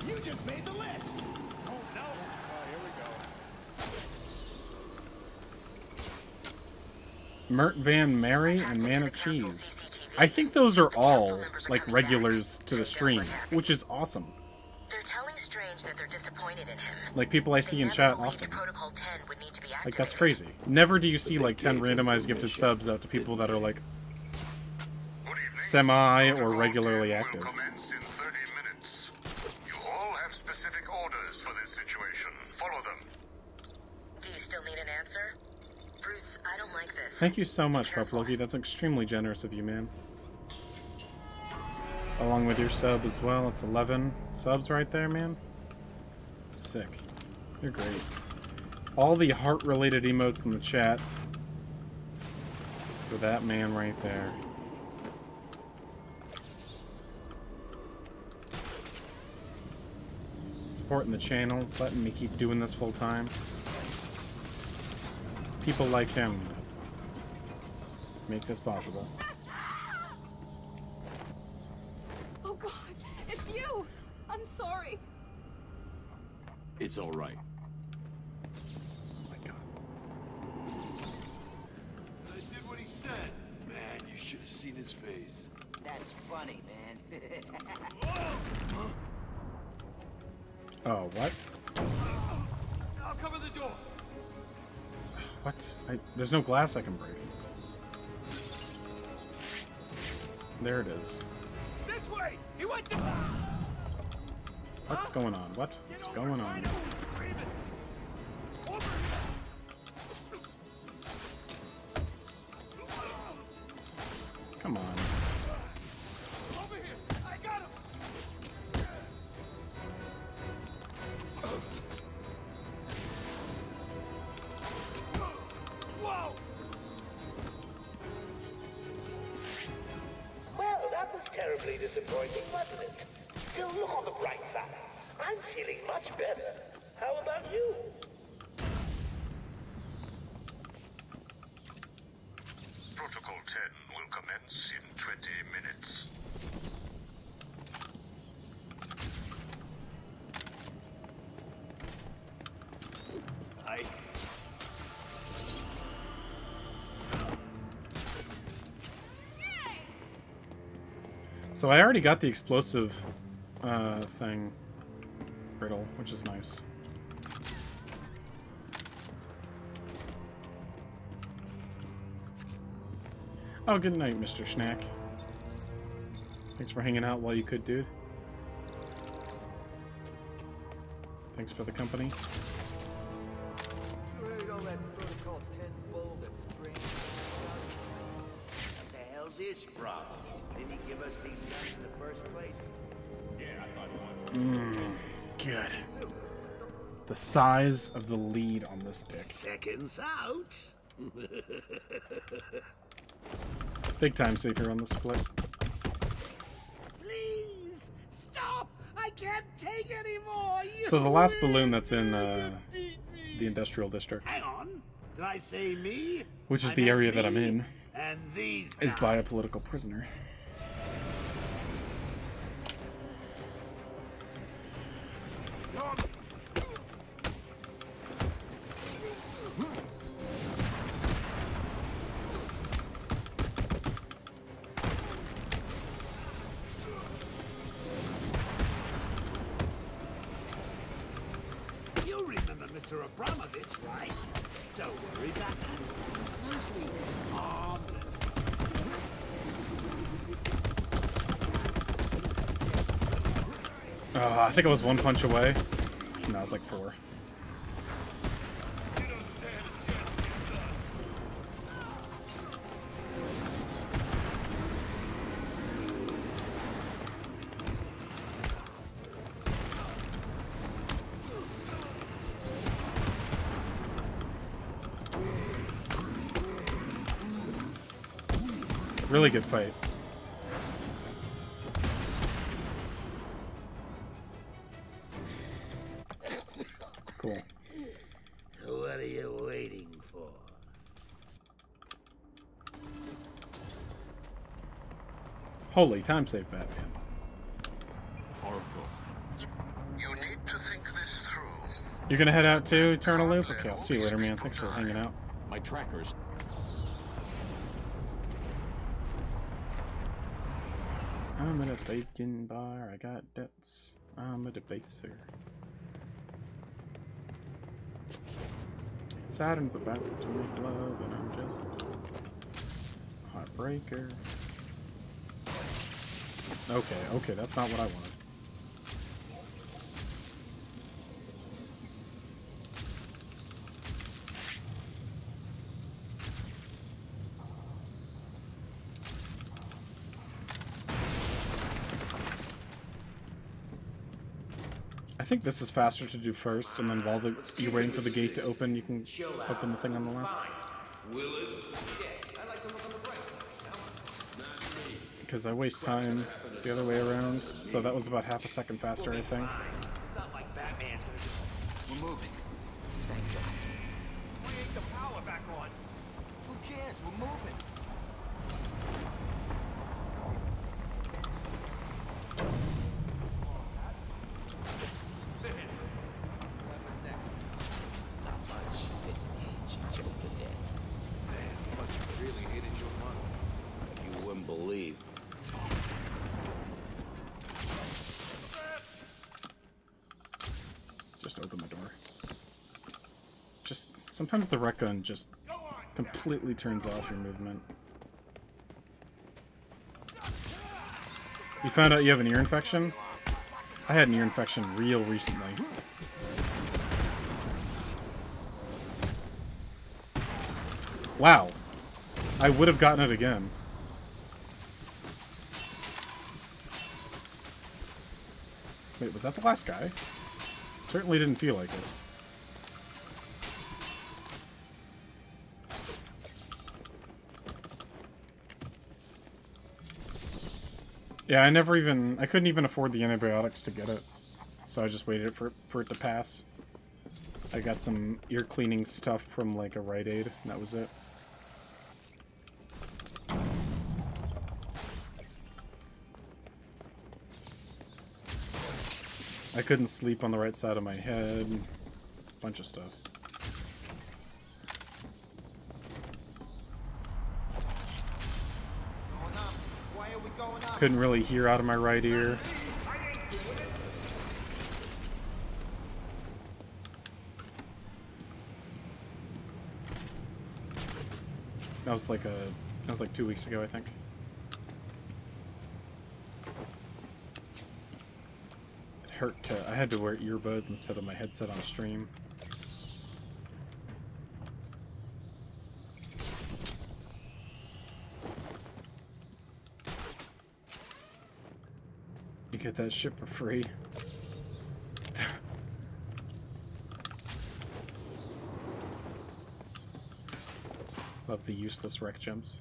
You just made the list. Oh no! Oh, here we go. Mert Van Mary, and Man of Cheese. I think those are all, like, regulars to the stream, which is awesome. They're telling Strange that they're disappointed in him. Like, people I see in chat often. Protocol 10 would need to be Like, that's crazy. Never do you see, like, 10 randomized gifted subs out to people that are, like, semi or regularly active. Commence in 30 minutes. You all have specific orders for this situation. Follow them. Do you still need an answer? Bruce, I don't like this. Thank you so much, Puploki. That's extremely generous of you, man. Along with your sub as well. It's 11 subs right there, man. Sick. You're great. All the heart-related emotes in the chat for that man right there. Supporting the channel, letting me keep doing this full time. It's people like him that make this possible. Oh God, it's you! I'm sorry. It's all right. Oh my God. I did what he said. Man, you should have seen his face. That's funny, man. Oh, what? I'll cover the door. What? There's no glass I can break. There it is. This way. He went to... What's going on? What's going on? Come on. Over here. I got him. Whoa. Well, that was terribly disappointing, wasn't it? Still, look on the bright side. I'm feeling much better. How about you? Protocol 10 will commence in 20 minutes. So I already got the explosive thing, Riddle, which is nice. Oh, good night, Mr. Schnack. Thanks for hanging out while you could, dude. Thanks for the company. Heard all that Protocol 10 bull that Strange stuff? What the hell's his problem? Didn't he give us these guns in the first place? Yeah, I thought you would. Good. The size of the lead on this dick. Seconds out. Big time safer on the split. Please stop! I can't take anymore. So the last balloon that's in the industrial district, Hang on. Did I say me? which is I the meant area that I'm me in, And these is guys. by a political prisoner. Mr. Abramovich, right? Don't worry, Batman. It's mostly harmless. I think I was 1 punch away. No, I was like 4. Really good fight. Cool. What are you waiting for? Holy time save, Batman. Oracle. You need to think this through. You're gonna head out to Eternal Loop? Okay, I'll see you later, man. Thanks for hanging out. My trackers. I'm at a steaking bar, I got debts. I'm a debaser. Saturn's about to make love, and I'm just a heartbreaker. Okay, that's not what I wanted. I think this is faster to do first, and then while you're waiting for the gate to open, you can open the thing on the left. Because I waste time the other way around, so that was about half a second faster, I think. It's not like Batman's gonna just... We're moving. Thank God. We ain't the power back on. Who cares? We're moving. Believe. Just open the door. Just sometimes the rec gun just completely turns off your movement. You found out you have an ear infection? I had an ear infection real recently. Wow. I would have gotten it again. Wait, was that the last guy? Certainly didn't feel like it. Yeah, I couldn't even afford the antibiotics to get it. So I just waited for it to pass. I got some ear cleaning stuff from like a Rite Aid, and that was it. I couldn't sleep on the right side of my head. A bunch of stuff. Couldn't really hear out of my right ear. That was like 2 weeks ago, I think. I had to wear earbuds instead of my headset on stream. You get that shit for free. Love the useless wreck gems.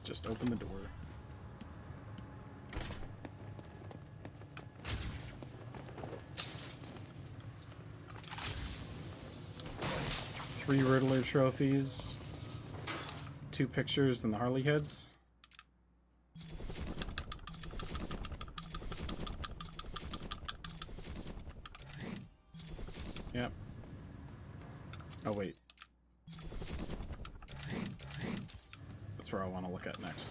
Just open the door. 3 Riddler trophies, 2 pictures, and the Harley heads. Yep. Oh, wait. That's where I want to look at next.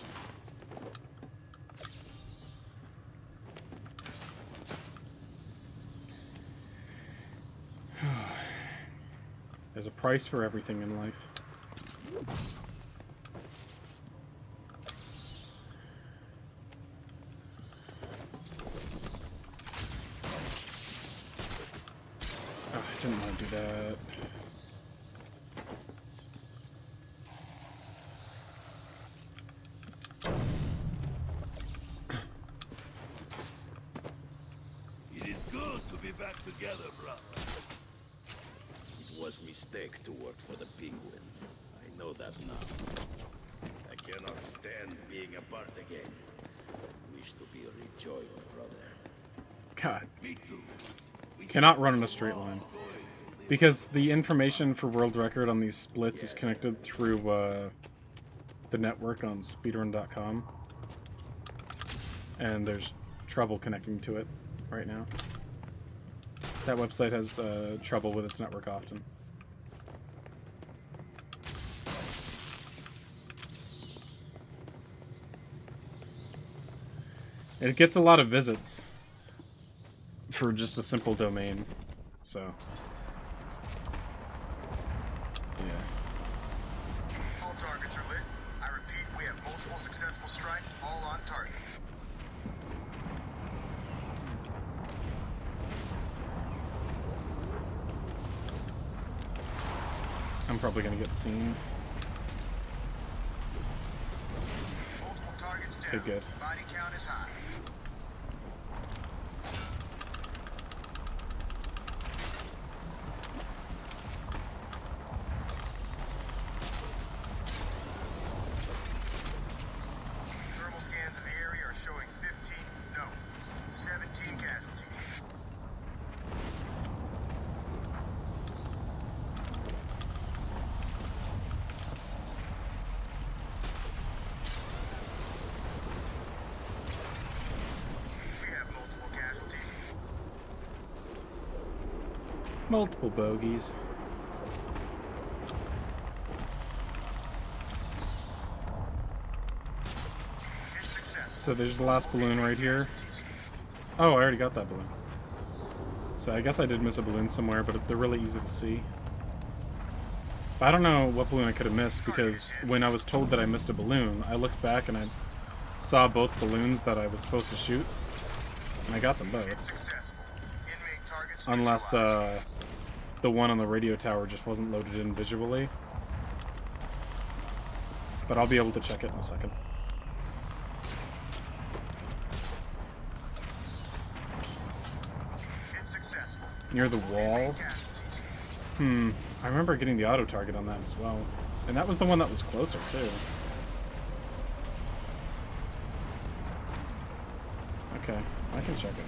There's a price for everything in life. Oh, I didn't want to do that. It is good to be back together, brother. It was a mistake to work for the Penguin. I know that now. I cannot stand being apart again. I wish to be rejoined, brother. God. Me too. Cannot run in a straight line. Because the information for world record on these splits is connected through the network on Speedrun.com. And there's trouble connecting to it right now. That website has trouble with its network often. It gets a lot of visits for just a simple domain, so yeah. All targets are lit. I repeat, we have multiple successful strikes, all on target. I'm probably gonna get seen. Multiple targets down. Okay, good. Body count is high. Thermal scans of the area are showing 17 casualties. Multiple bogeys. So there's the last balloon right here. Oh, I already got that balloon. So I guess I did miss a balloon somewhere, but they're really easy to see. But I don't know what balloon I could have missed, because when I was told that I missed a balloon, I looked back and I saw both balloons that I was supposed to shoot, and I got them both. Unless the one on the radio tower just wasn't loaded in visually. But I'll be able to check it in a second. Near the wall? I remember getting the auto target on that as well. And that was the one that was closer, too. Okay, I can check it.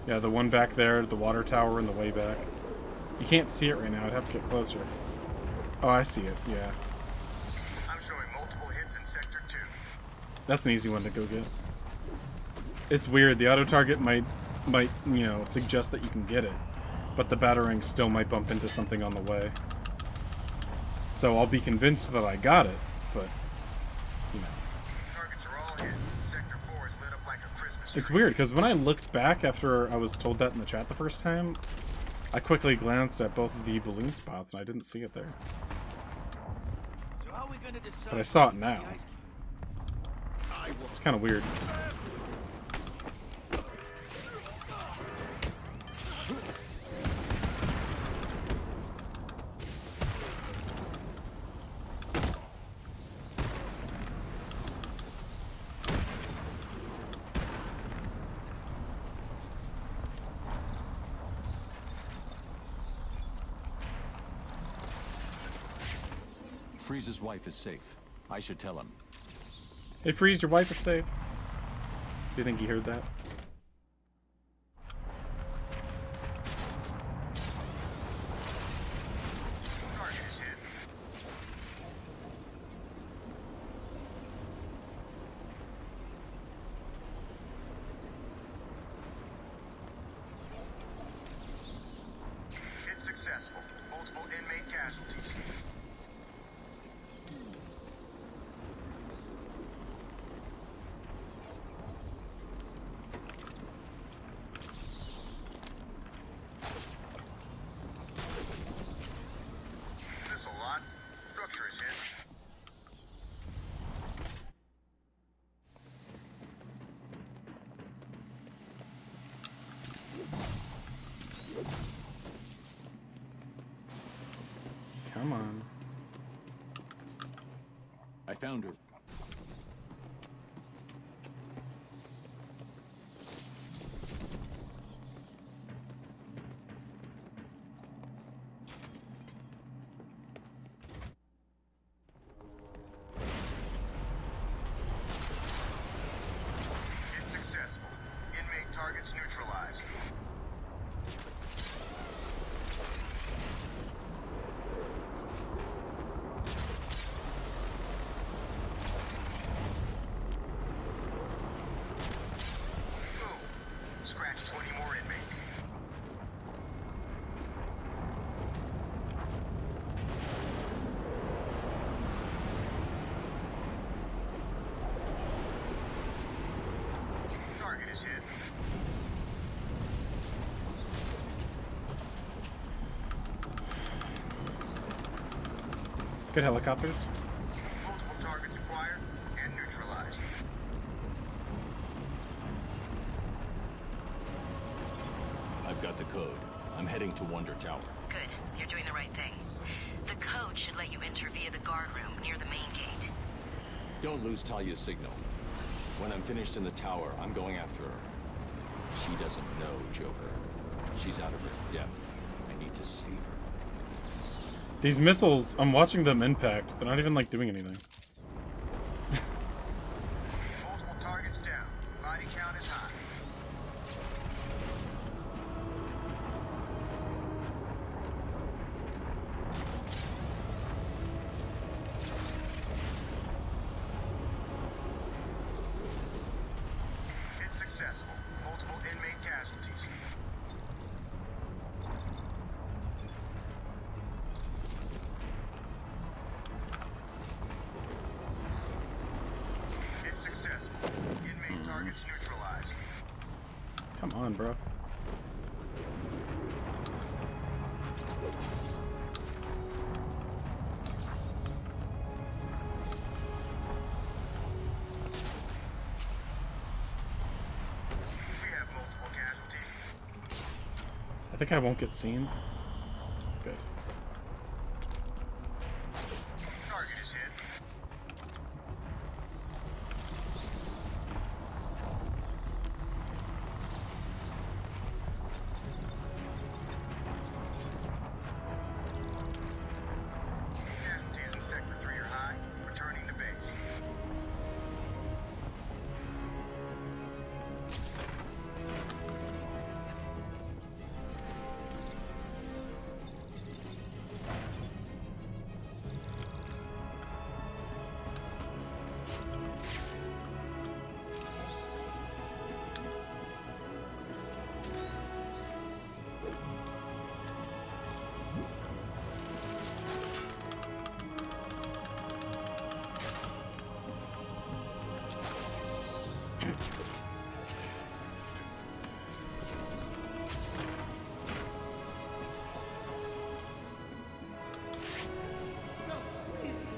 Yeah, the one back there, the water tower, and the way back. You can't see it right now, I'd have to get closer. Oh, I see it, yeah. I'm showing multiple hits in Sector 2. That's an easy one to go get. It's weird, the auto target might, you know, suggest that you can get it, but the batarang still might bump into something on the way. So I'll be convinced that I got it, but, you know. Targets are all hit. Sector 4 is lit up like a Christmas tree. It's weird, because when I looked back after I was told that in the chat the first time, I quickly glanced at both of the balloon spots, and I didn't see it there. So how are we gonna decide? But I saw it now. It's kind of weird. Freeze's wife is safe. I should tell him. Hey, Freeze, your wife is safe. Do you think he heard that? founder. It's successful. Inmate targets neutralized. Scratch 20 more inmates. Target is hit. Good helicopters. Multiple targets acquired and neutralized. I've got the code. I'm heading to Wonder Tower. Good. You're doing the right thing. The code should let you enter via the guard room near the main gate. Don't lose Talia's signal. When I'm finished in the tower, I'm going after her. She doesn't know Joker. She's out of her depth. I need to save her. These missiles, I'm watching them impact. They're not even like doing anything. Multiple targets down. Body count is high. It's successful. Multiple inmate casualties. It's successful. Inmate targets neutralized. Come on, bro. We have multiple casualties. I think I won't get seen. Good. Target is hit. Casualties in Sector 3 are high. Returning to base.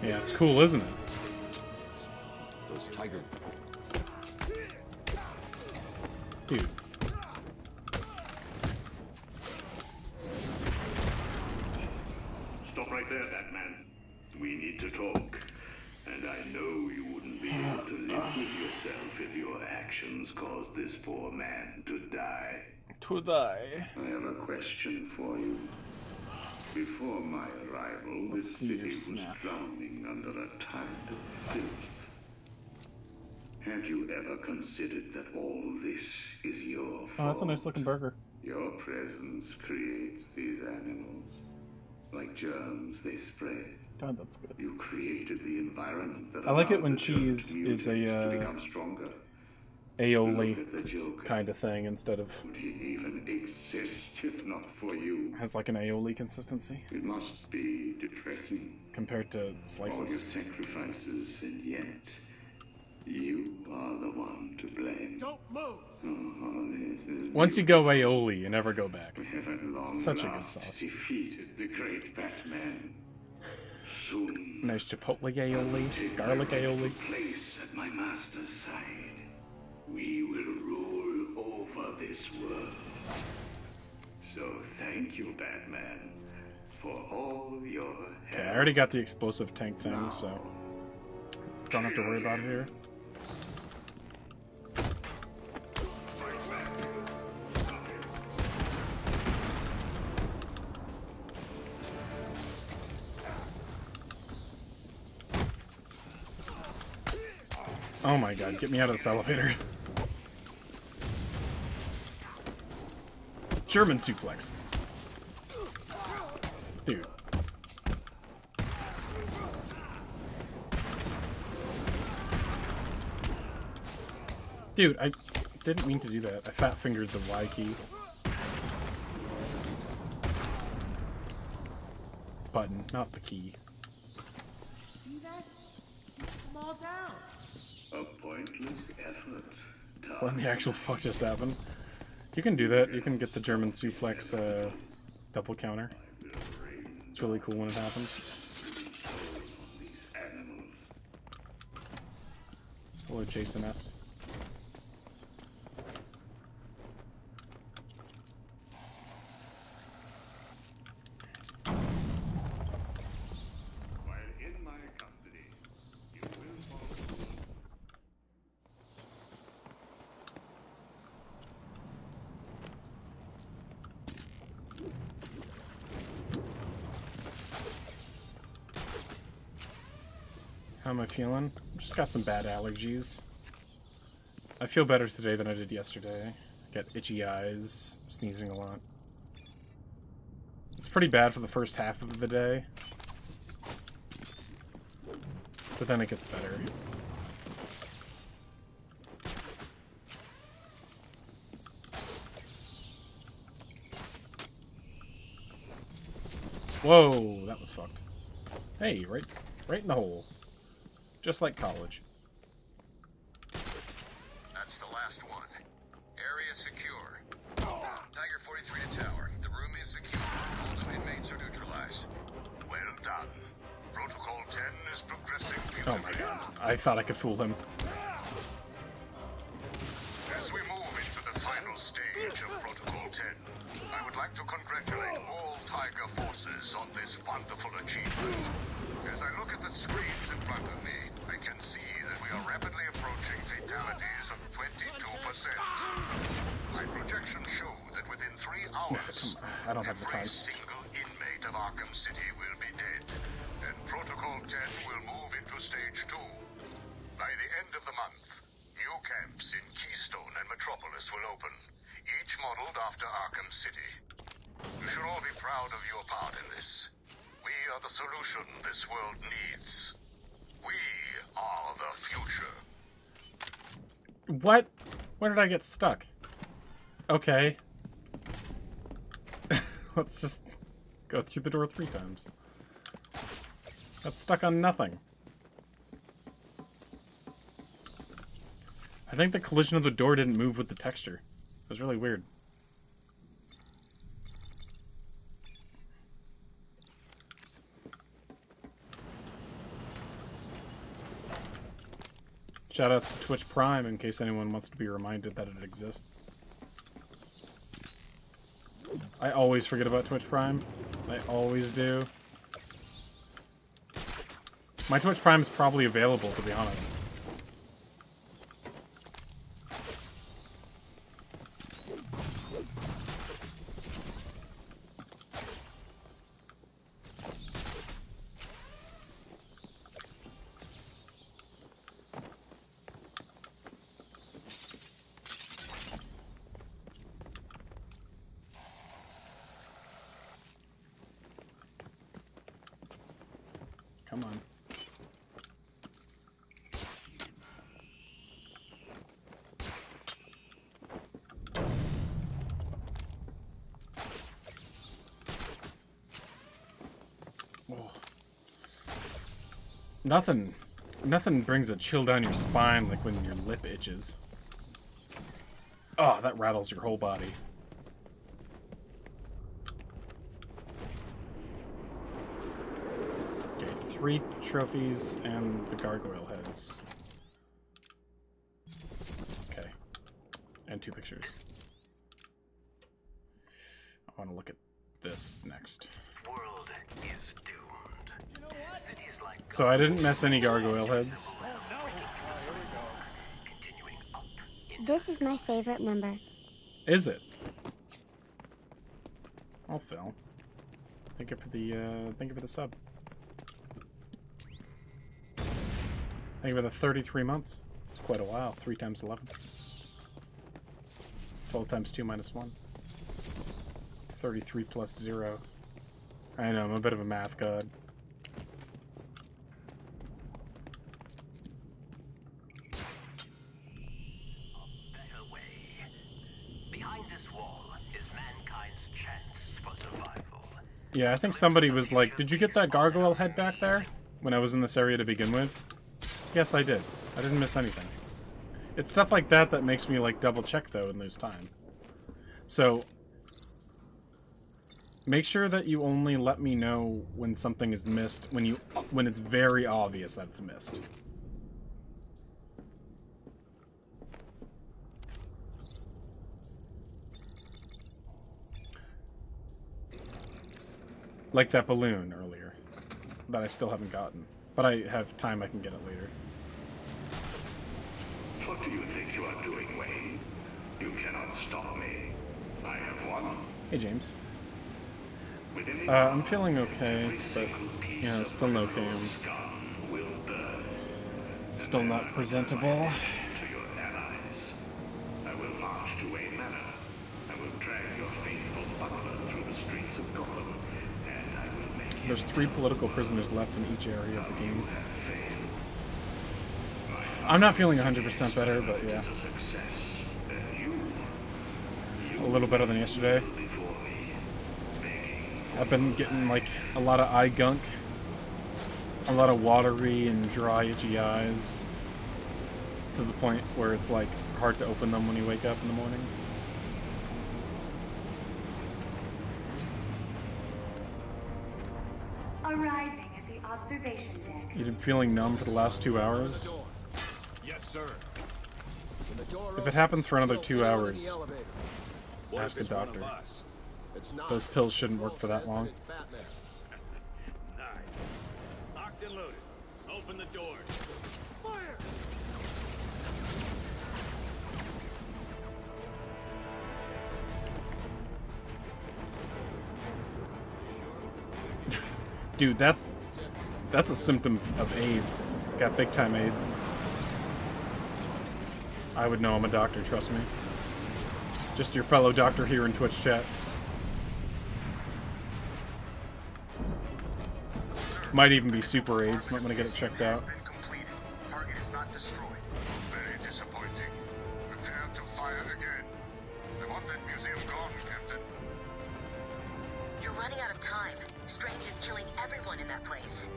Yeah, it's cool, isn't it? Those tiger... Dude. Stop right there, Batman. We need to talk. And I know you wouldn't be able to live with yourself if your actions caused this poor man to die. To die. I have a question for you. Before my arrival, this city was drowning under a tide of filth. Have you ever considered that all this is your fault? Oh, that's a nice looking burger. Your presence creates these animals. Like germs, they spread. God, that's good. You created the environment that I like it allowed when the cheese germs is to a become stronger. aioli kind of thing instead of Would he even exist if not for you? has like an aioli consistency It must be depressing. compared to All slices. your sacrifices, and yet you are the one to blame. Don't move. Oh, this is Once you go aioli, you never go back. We have at long Such a good last sauce. defeated the great Batman. Soon, Nice chipotle aioli, garlic aioli. place at my master's side. We will rule over this world. So thank you, Batman, for all your help. Okay, I already got the explosive tank thing, so Don't have to worry about it here. Oh my god, get me out of this elevator. German suplex. Dude. Dude, I didn't mean to do that. I fat fingered the Y key. Button, not the key. See that? Keep them all down. A pointless effort. What in the actual fuck just happened? You can do that. You can get the German suplex double counter. It's really cool when it happens. Hello, Jason S. How am I feeling? Just got some bad allergies. I feel better today than I did yesterday. I got itchy eyes, sneezing a lot. It's pretty bad for the first half of the day. But then it gets better. Whoa, that was fucked. Hey, right in the hole. Just like college. That's the last one. Area secure. Tiger 43 to tower. The room is secure. All new inmates are neutralized. Well done. Protocol 10 is progressing Oh my god. I thought I could fool him. As we move into the final stage of Protocol 10, I would like to congratulate all Tiger forces on this wonderful achievement. As I look at the screens in front of me, I can see that we are rapidly approaching fatalities of 22%. My projections show that within 3 hours, I don't have the every time. single inmate of Arkham City will be dead, and Protocol 10 will move into Stage 2. By the end of the month, new camps in Keystone and Metropolis will open, each modeled after Arkham City. You should all be proud of your part in this. We are the solution this world needs. We are the future. What? Where did I get stuck? Okay. Let's just go through the door 3 times. Got stuck on nothing. I think the collision of the door didn't move with the texture. It was really weird. Shoutouts to Twitch Prime in case anyone wants to be reminded that it exists. I always forget about Twitch Prime. I always do. My Twitch Prime is probably available, to be honest. Come on. Oh. Nothing brings a chill down your spine like when your lip itches. Oh, that rattles your whole body. Okay, 3 trophies and the gargoyle heads. Okay. And 2 pictures. I want to look at this next. World is doomed. So I didn't miss any gargoyle heads. This is my favorite number. Is it? Oh, Phil. Thank you for the sub. Thank you for the 33 months. It's quite a while. 3 times 11. 12 times 2 minus 1. 33 plus 0. I know, I'm a bit of a math god. Yeah, I think somebody was like, did you get that gargoyle head back there? When I was in this area to begin with? Yes, I did. I didn't miss anything. It's stuff like that that makes me, like, double check, though, and lose time. So, make sure that you only let me know when something is missed, when it's very obvious that it's missed. Like that balloon earlier, that I still haven't gotten. But I have time, I can get it later. What do you think you are doing, Wayne? You cannot stop me. I have won. Hey, James. I'm feeling okay, but, you know, still no cam. Still not presentable. I will march to Wayne Manor. I will drag your faithful buckler through the streets of Gotham. There's 3 political prisoners left in each area of the game. I'm not feeling 100% better, but yeah. A little better than yesterday. I've been getting, like, a lot of eye gunk. A lot of watery and dry, itchy eyes. To the point where it's, like, hard to open them when you wake up in the morning. Arriving at the observation deck. You've been feeling numb for the last 2 hours? Yes, sir. If it happens for another 2 hours, ask a doctor. Those pills shouldn't work for that long. Nice. Locked and loaded. Open the doors. Fire! Dude, that's a symptom of AIDS. Got big time AIDS. I would know, I'm a doctor, trust me. Just your fellow doctor here in Twitch chat. Might even be super AIDS, might want to get it checked out. Target is not destroyed. Very disappointing. Prepare to fire again. I want that museum gone, Captain. You're running out of time. Strange is killing everyone in that place.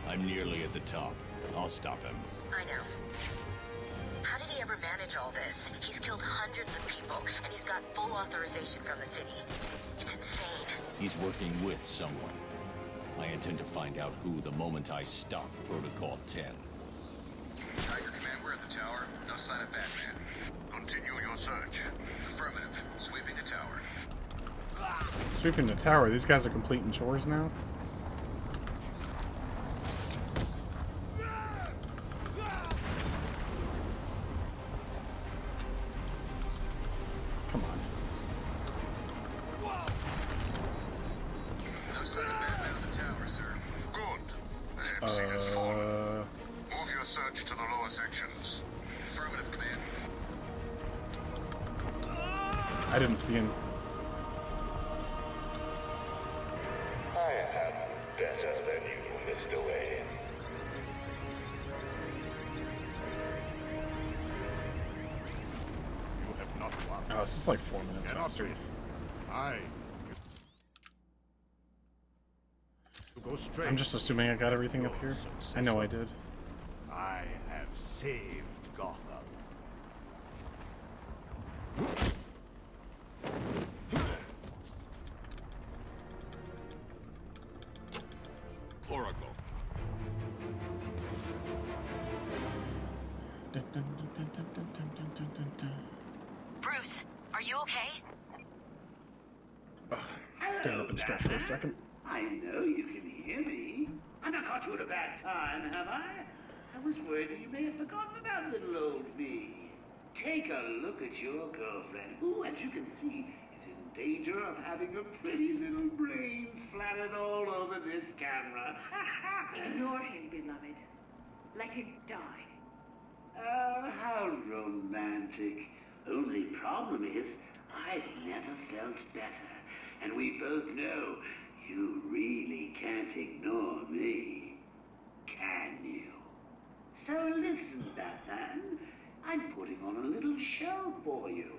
I'm nearly at the top. I'll stop him. I know. How did he ever manage all this? He's killed hundreds of people, and he's got full authorization from the city. It's insane. He's working with someone. I intend to find out who the moment I stop Protocol 10. Tiger Command, we're at the tower. No sign of Batman. Continue your search. Affirmative. Sweeping the tower. Sweeping the tower, these guys are completing chores now? Come on. No sign of Batman on the tower, sir. Good. The MC has fallen. Move your search to the lower sections. Affirmative, Command. I didn't see him. I am better than you, Mr. Wayne. You have not won. Oh, this is like 4 minutes faster. Go straight. I'm just assuming I got everything up here. I know I did. I have saved Gotham. Oracle. Bruce, are you okay? Stand up and stretch for a second. I know you can hear me. I've not caught you at a bad time, have I? I was worried that you may have forgotten about little old me. Take a look at your girlfriend, who, as you can see, is in danger of having a pretty little brain splattered all over this camera. Ignore him, beloved. Let him die. Oh, how romantic. Only problem is, I've never felt better. And we both know you really can't ignore me. Can you? So listen, Batman. I'm putting on a little show for you.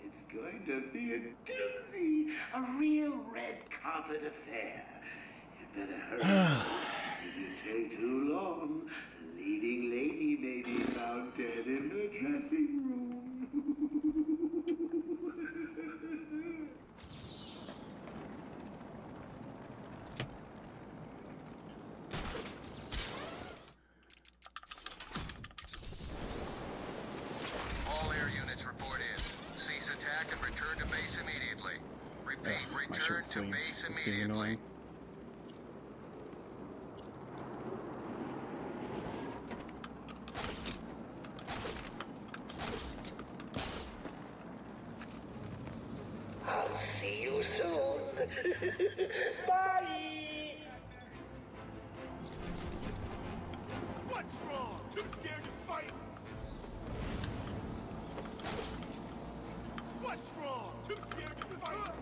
It's going to be a doozy, a real red carpet affair. You better hurry. If you take too long, the leading lady may be found dead in her dressing room. All air units report in. Cease attack and return to base immediately. Repeat, My return shirt to sleeve base is being immediately. annoying. I'll see you soon. Bye! What's wrong? Too scared to fight? What's wrong? Too scared to fight?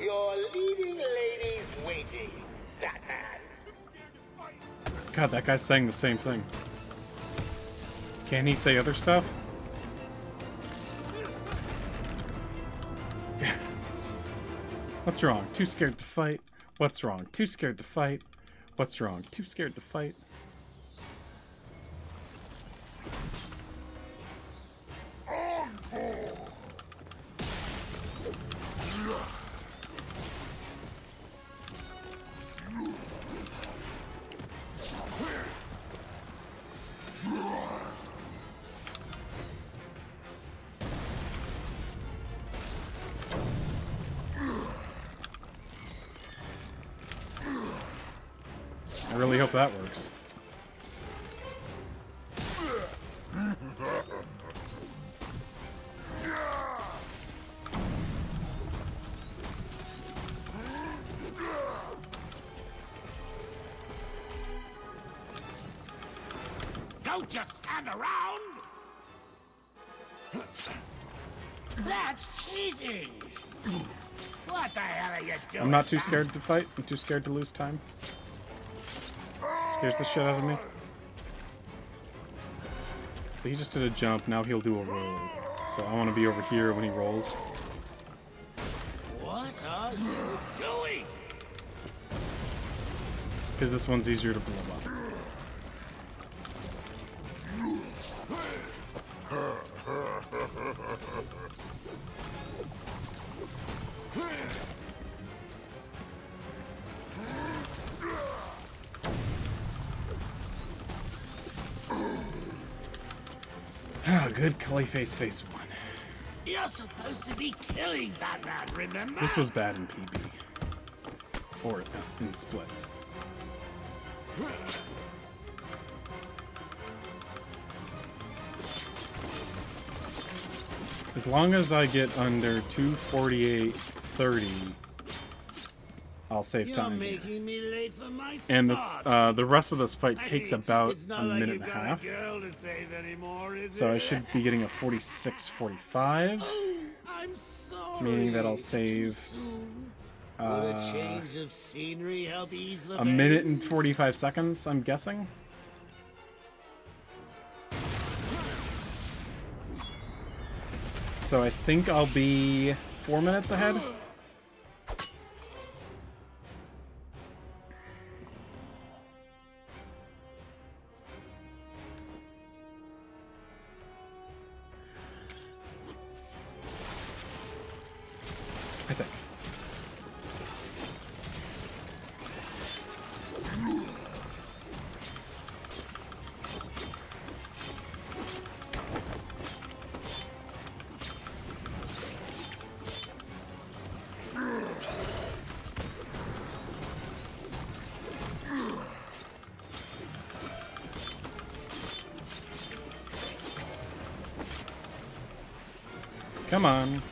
Your leading lady's waiting, Batman. God, that guy's saying the same thing. Can he say other stuff? What's wrong? Too scared to fight? What's wrong? Too scared to fight? What's wrong? Too scared to fight? I really hope that works. Don't just stand around! That's cheating! What the hell are you doing? I'm not too scared to fight. I'm too scared to lose time. Scares the shit out of me. So he just did a jump, now he'll do a roll. So I want to be over here when he rolls. What are you doing? Because this one's easier to blow up. Ah, good Clayface face one. You're supposed to be killing Batman, remember? This was bad in PB. Or in splits. As long as I get under 248.30, I'll save You're time. making me late for my And this, spot. the rest of this fight takes about It's not a like minute you've and a got half. girl to save anymore, is So I it? should be getting a 46.45, I'm sorry. meaning that I'll save Would a change of scenery help ease the a minute and 45 seconds, I'm guessing. So I think I'll be 4 minutes ahead. I think. Come on.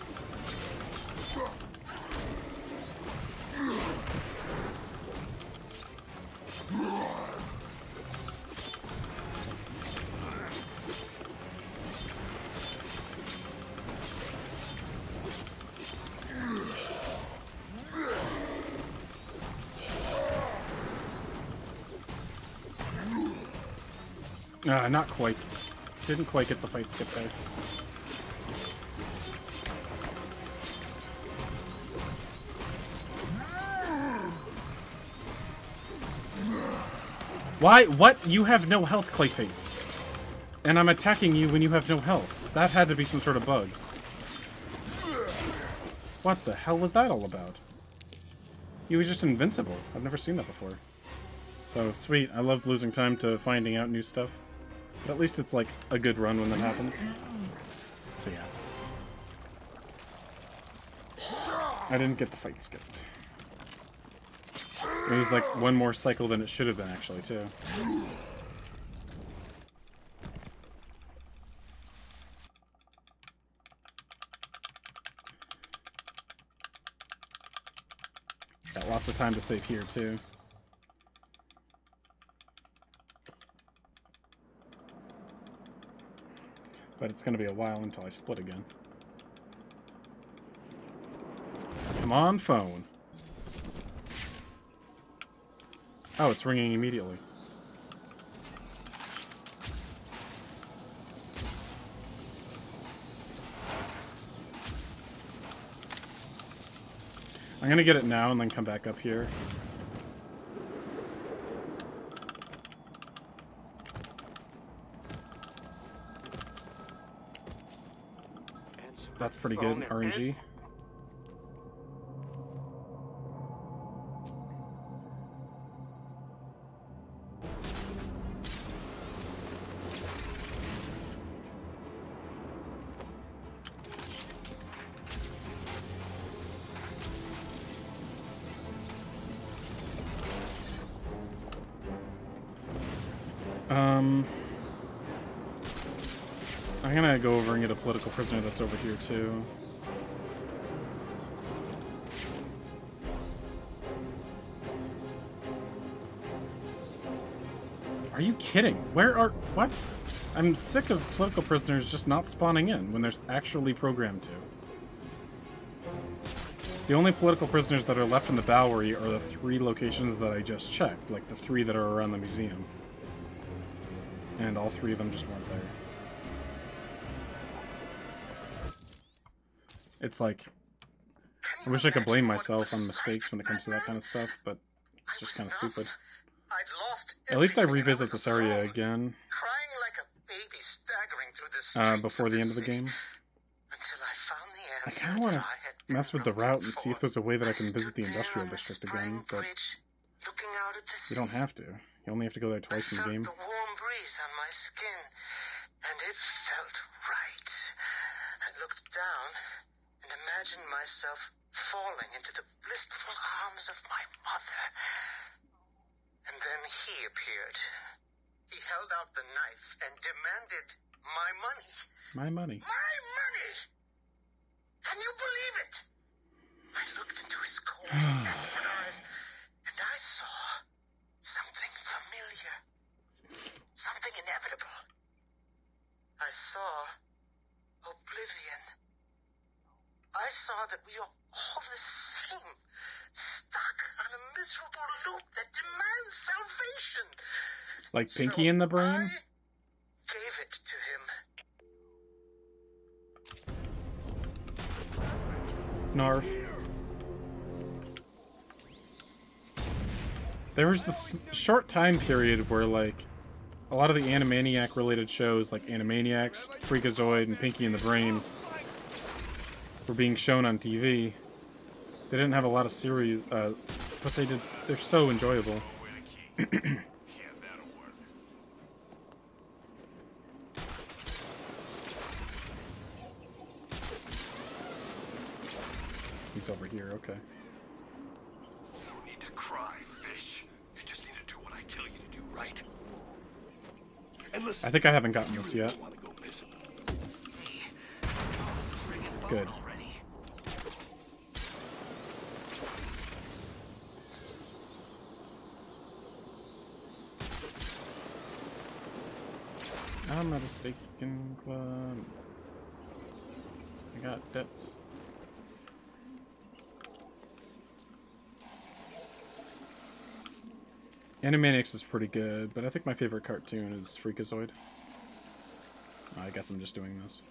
Not quite. Didn't quite get the fight skip there. Why? What? You have no health, Clayface. And I'm attacking you when you have no health. That had to be some sort of bug. What the hell was that all about? He was just invincible. I've never seen that before. So, sweet. I love losing time to finding out new stuff. But at least it's like a good run when that happens. So yeah. I didn't get the fight skipped. It was like one more cycle than it should have been, actually, too. Got lots of time to save here, too. But it's going to be a while until I split again. Come on, phone. Oh, it's ringing immediately. I'm going to get it now and then come back up here. That's pretty good, RNG. I'm gonna go over and get a political prisoner that's over here too. Are you kidding? Where are... what? I'm sick of political prisoners just not spawning in when they're actually programmed to. The only political prisoners that are left in the Bowery are the 3 locations that I just checked, like the 3 that are around the museum. And all 3 of them just weren't there. It's like, I wish I could blame myself on mistakes when it comes to that kind of stuff, but it's just kind of stupid. At least I revisit this area again before the end of the game. I kind of want to mess with the route and see if there's a way that I can visit the industrial district again, but you don't have to. You only have to go there twice in the game. On my skin, and it felt right. I looked down and imagined myself falling into the blissful arms of my mother. And then he appeared. He held out the knife and demanded my money. My money. My money! Can you believe it? I looked into his cold, desperate eyes, and I saw something familiar. Something inevitable. I saw oblivion. I saw that we are all the same, stuck on a miserable loop that demands salvation. Like Pinky in the Brain? I gave it to him. Narf. There was this short time period where, like, a lot of the Animaniac-related shows, like Animaniacs, Freakazoid, and Pinky in the Brain, were being shown on TV. They didn't have a lot of series, but they're so enjoyable. He's over here, okay. You don't need to cry, fish. You just need to do what I tell you to do, right? I think I haven't gotten this yet. I was a friggin' Good. I'm at a staking club. I got debts. Animaniacs is pretty good, but I think my favorite cartoon is Freakazoid. I guess I'm just doing this.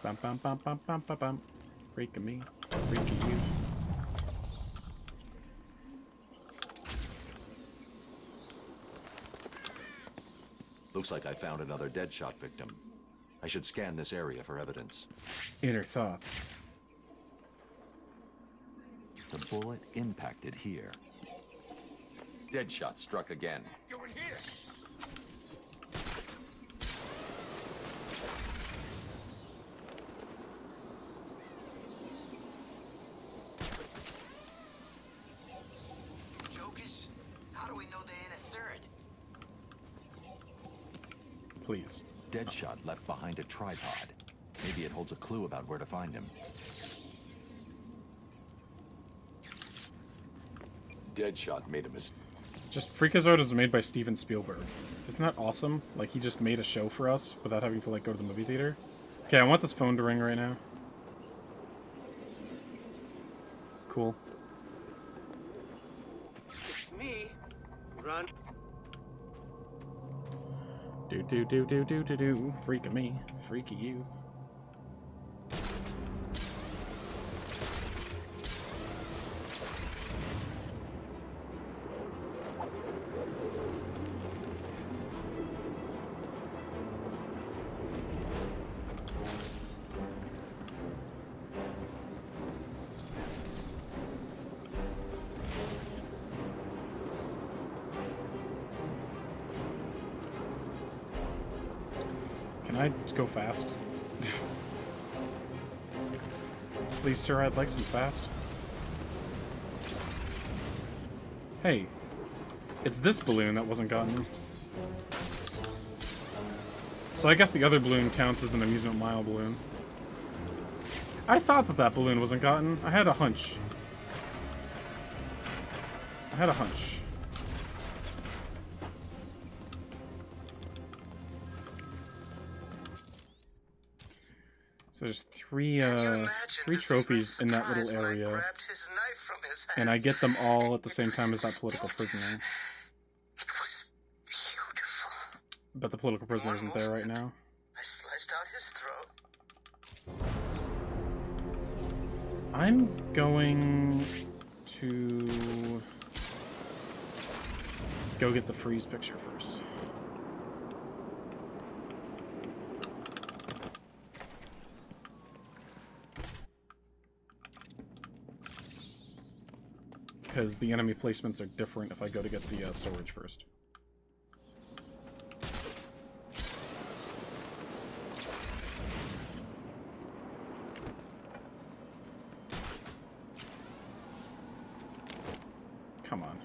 Bum bum bum bum bum bum bum. Freaking me, freaking you. Looks like I found another Deadshot victim. I should scan this area for evidence. Inner thoughts. The bullet impacted here. Deadshot struck again. Doing here. Jokers? How do we know they ain't a third? Please. Deadshot left behind a tripod. Maybe it holds a clue about where to find him. Deadshot made a mistake. Just Freakazoid was made by Steven Spielberg. Isn't that awesome? Like, he just made a show for us without having to, like, go to the movie theater. Okay, I want this phone to ring right now. Cool. It's me, Run. Do do do do do do do. Freak of me, freak of you. Can I go fast? Please, sir, I'd like some fast. Hey, it's this balloon that wasn't gotten. So I guess the other balloon counts as an amusement mile balloon. I thought that that balloon wasn't gotten. I had a hunch. I had a hunch. So there's three trophies in that little area, and I get them all at the same time as that political prisoner. It was beautiful. But the political prisoner isn't there right now. I sliced out his throat. I'm going to go get the freeze picture first. Because the enemy placements are different if I go to get the storage first. Come on.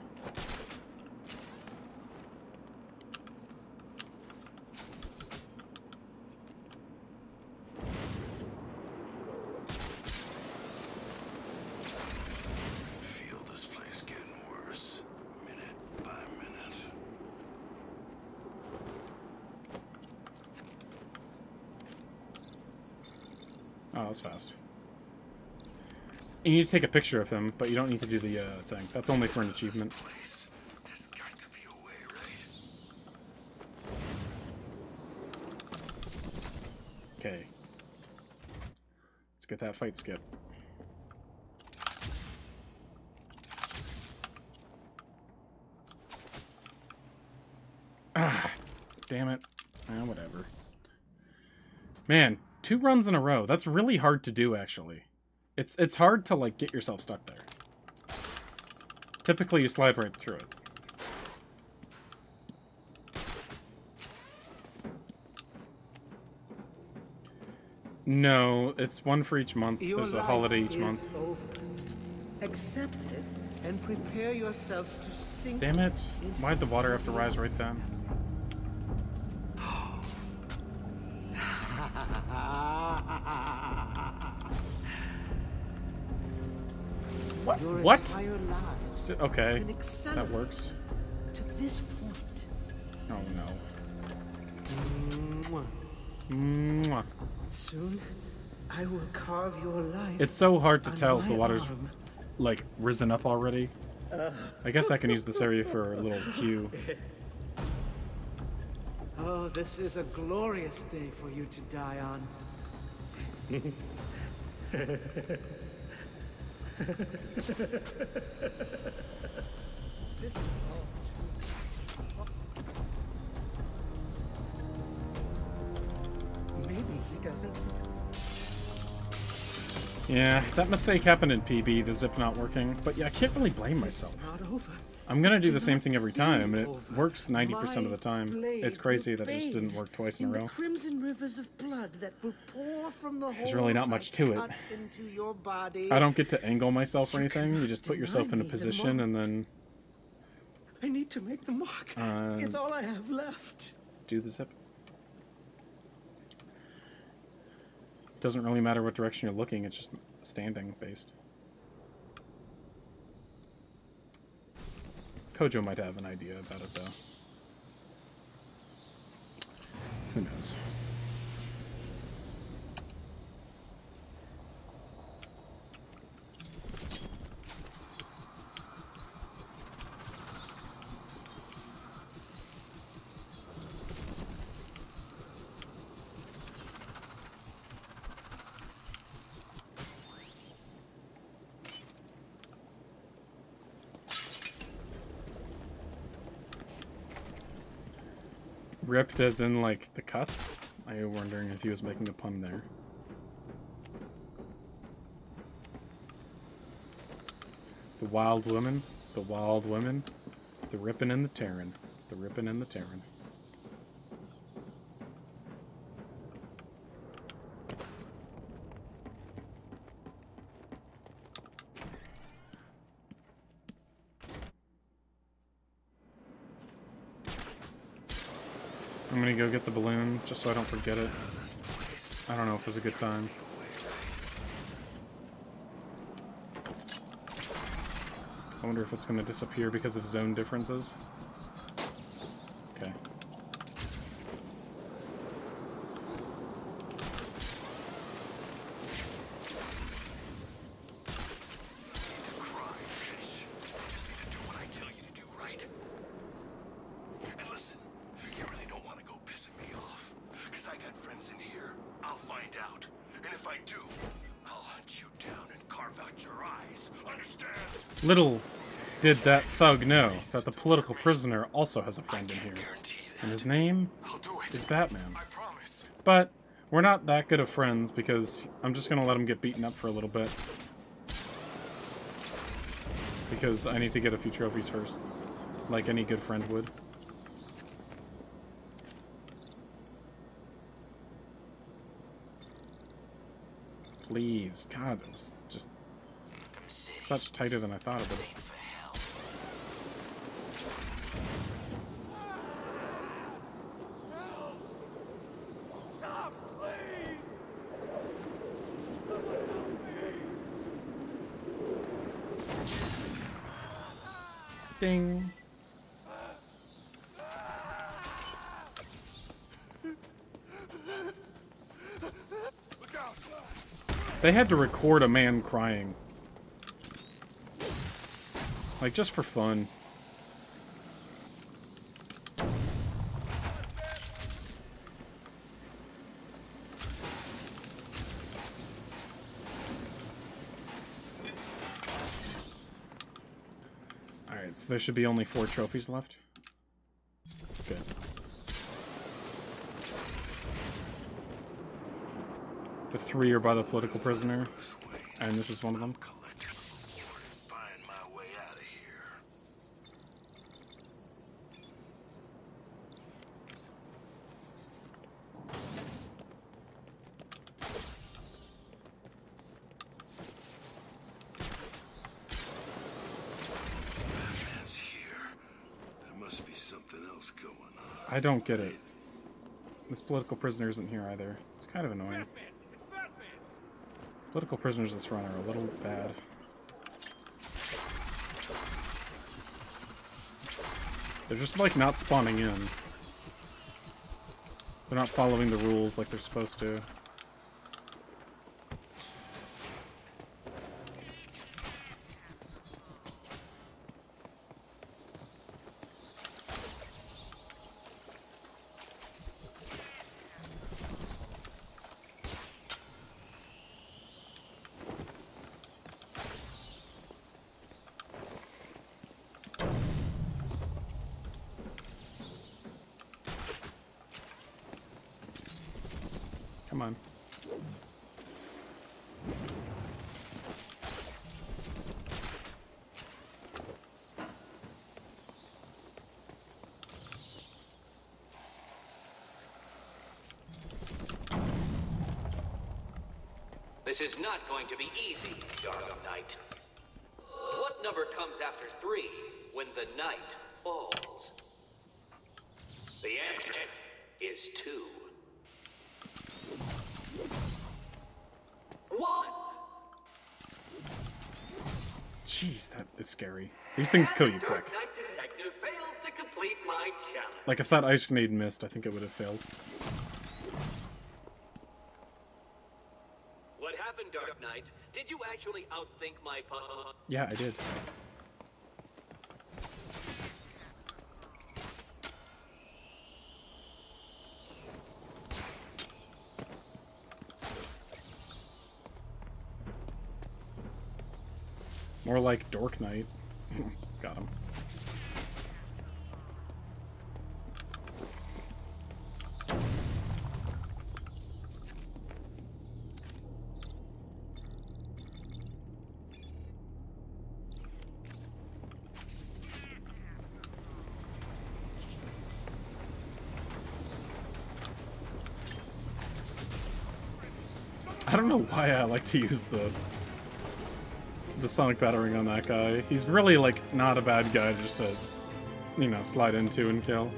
Oh, that's fast. You need to take a picture of him, but you don't need to do the thing. That's only for an achievement. There's got to be a way, right? Okay. Let's get that fight skip. Ah, damn it. Ah, whatever. Man, 2 runs in a row. That's really hard to do, actually. It's hard to, like, get yourself stuck there. Typically, you slide right through it. No, it's one for each month. There's a holiday each month. Over. Accept it and prepare yourselves to sink. Damn it. Why'd the water have to rise right then? What? Your What? entire lives Okay, been that accelerated works. to this point. Oh no. Mwah. Mwah. Soon, I will carve your life. It's so hard to on tell if my the water's arm. like risen up already. I guess I can use this area for a little cue. Oh, this is a glorious day for you to die on. This is all true. Maybe he doesn't. Yeah, that mistake happened in PB, the zip not working. But yeah, I can't really blame myself. Not over. I'm gonna do the same thing every time, and it works 90% of the time. It's crazy that it just didn't work twice in a the row. crimson rivers of blood that will pour from the There's really not holes much I to it. cut into your body. I don't get to angle myself or anything. You just put yourself in a position and then I need to make the mark. It's all I have left. do the zip. Doesn't really matter what direction you're looking, it's just standing based. Kojo might have an idea about it though. Who knows? Ripped as in, like, the cuts? I was wondering if he was making a pun there. The wild women, the wild women, the rippin' and the tearin', the rippin' and the tearin'. I'm gonna go get the balloon, just so I don't forget it. I don't know if it's a good time. I wonder if it's gonna disappear because of zone differences. Okay. Little did that thug know that the political prisoner also has a friend in here. And his name is Batman. But we're not that good of friends because I'm just going to let him get beaten up for a little bit. Because I need to get a few trophies first. Like any good friend would. Please. God, it was just such tighter than I thought it would. Stop, please! Someone help me! Ding. They had to record a man crying. Like, just for fun. Alright, so there should be only 4 trophies left. Good. The 3 are by the political prisoner, and this is one of them. I don't get it. This political prisoner isn't here either. It's kind of annoying. Political prisoners this run are a little bad. They're just like not spawning in. They're not following the rules like they're supposed to. Come on. This is not going to be easy, Dark Knight. What number comes after 3 when the night falls? The answer is 2. 1. Jeez, that is scary. These things kill you quick. Dark Knight Detective fails to complete my challenge. Like, if that ice grenade missed, I think it would have failed. What happened, Dark Knight? Did you actually outthink my puzzle? Yeah, I did. More like Dork Knight. Got him. I don't know why I like to use the sonic battering on that guy. He's really, like, not a bad guy just to, you know, slide into and kill.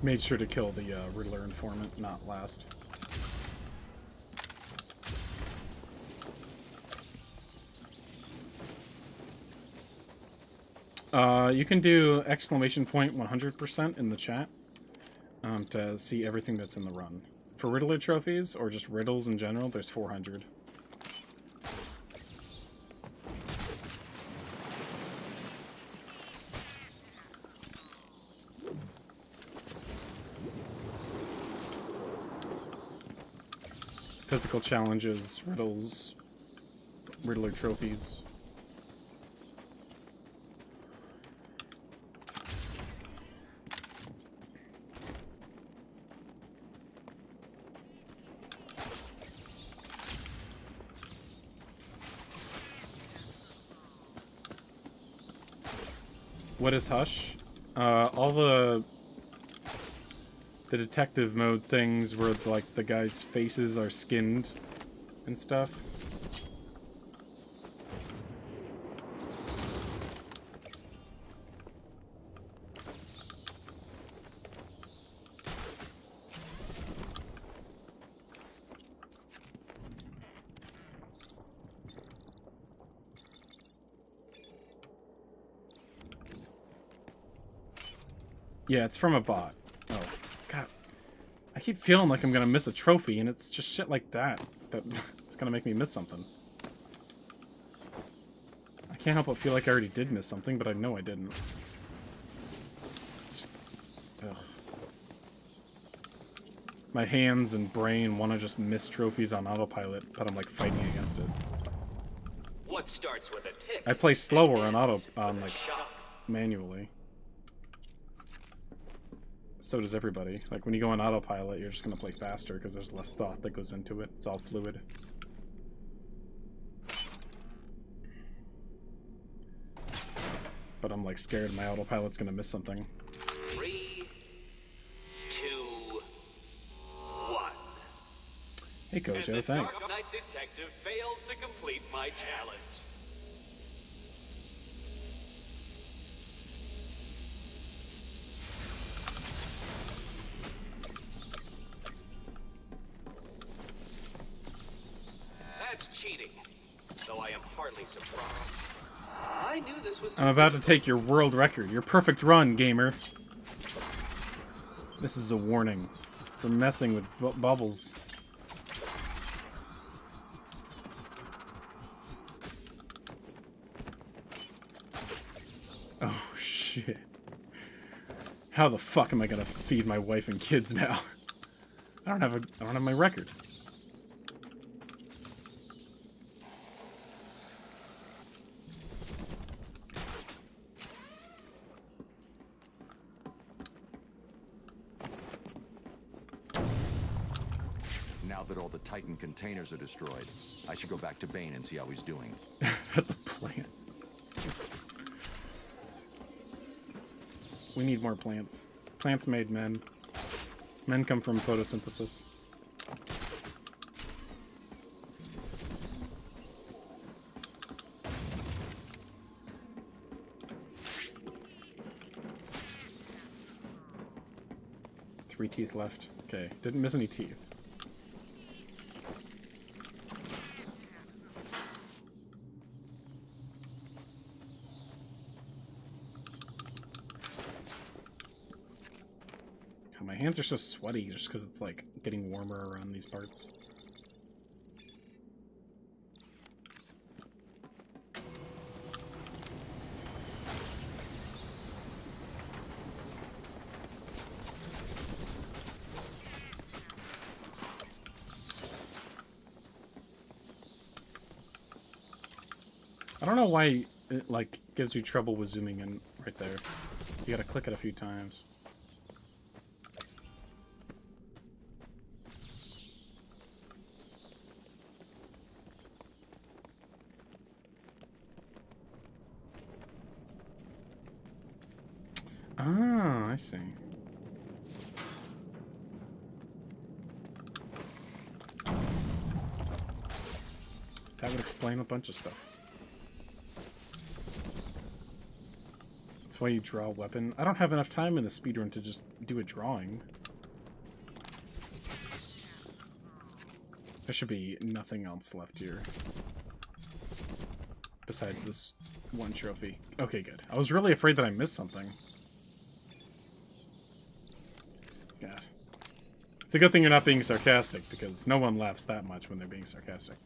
Made sure to kill the Riddler informant, not last. You can do exclamation point 100% in the chat to see everything that's in the run. For Riddler trophies, or just riddles in general, there's 400. Physical challenges, riddles, Riddler trophies. What is Hush? All the detective mode things where, like, the guys' faces are skinned and stuff. Yeah, it's from a bot. Oh, God. I keep feeling like I'm gonna miss a trophy, and it's just shit like that it's gonna make me miss something. I can't help but feel like I already did miss something, but I know I didn't. Ugh. My hands and brain want to just miss trophies on autopilot, but I'm like fighting against it. What starts with a tick? I play slower on like manually. So does everybody. Like, when you go on autopilot, you're just gonna play faster because there's less thought that goes into it. It's all fluid. But I'm like scared my autopilot's gonna miss something. 3, 2, 1. Hey Gojo, and the thanks. Dark Knight Detective fails to complete my challenge. That's cheating. Though I am hardly surprised. I knew this was I'm about to take your world record. Your perfect run, gamer. This is a warning for messing with Bubbles. Oh shit. How the fuck am I gonna feed my wife and kids now? I don't have my record. Now that all the Titan containers are destroyed, I should go back to Bane and see how he's doing. At the plant. We need more plants. Plants made men. Men come from photosynthesis. Three teeth left. Okay, didn't miss any teeth. My hands are so sweaty just because it's like getting warmer around these parts. I don't know why it like gives you trouble with zooming in right there. You gotta click it a few times. Ah, I see. That would explain a bunch of stuff. That's why you draw a weapon. I don't have enough time in the speedrun to just do a drawing. There should be nothing else left here. Besides this one trophy. Okay, good. I was really afraid that I missed something. God. It's a good thing you're not being sarcastic, because no one laughs that much when they're being sarcastic.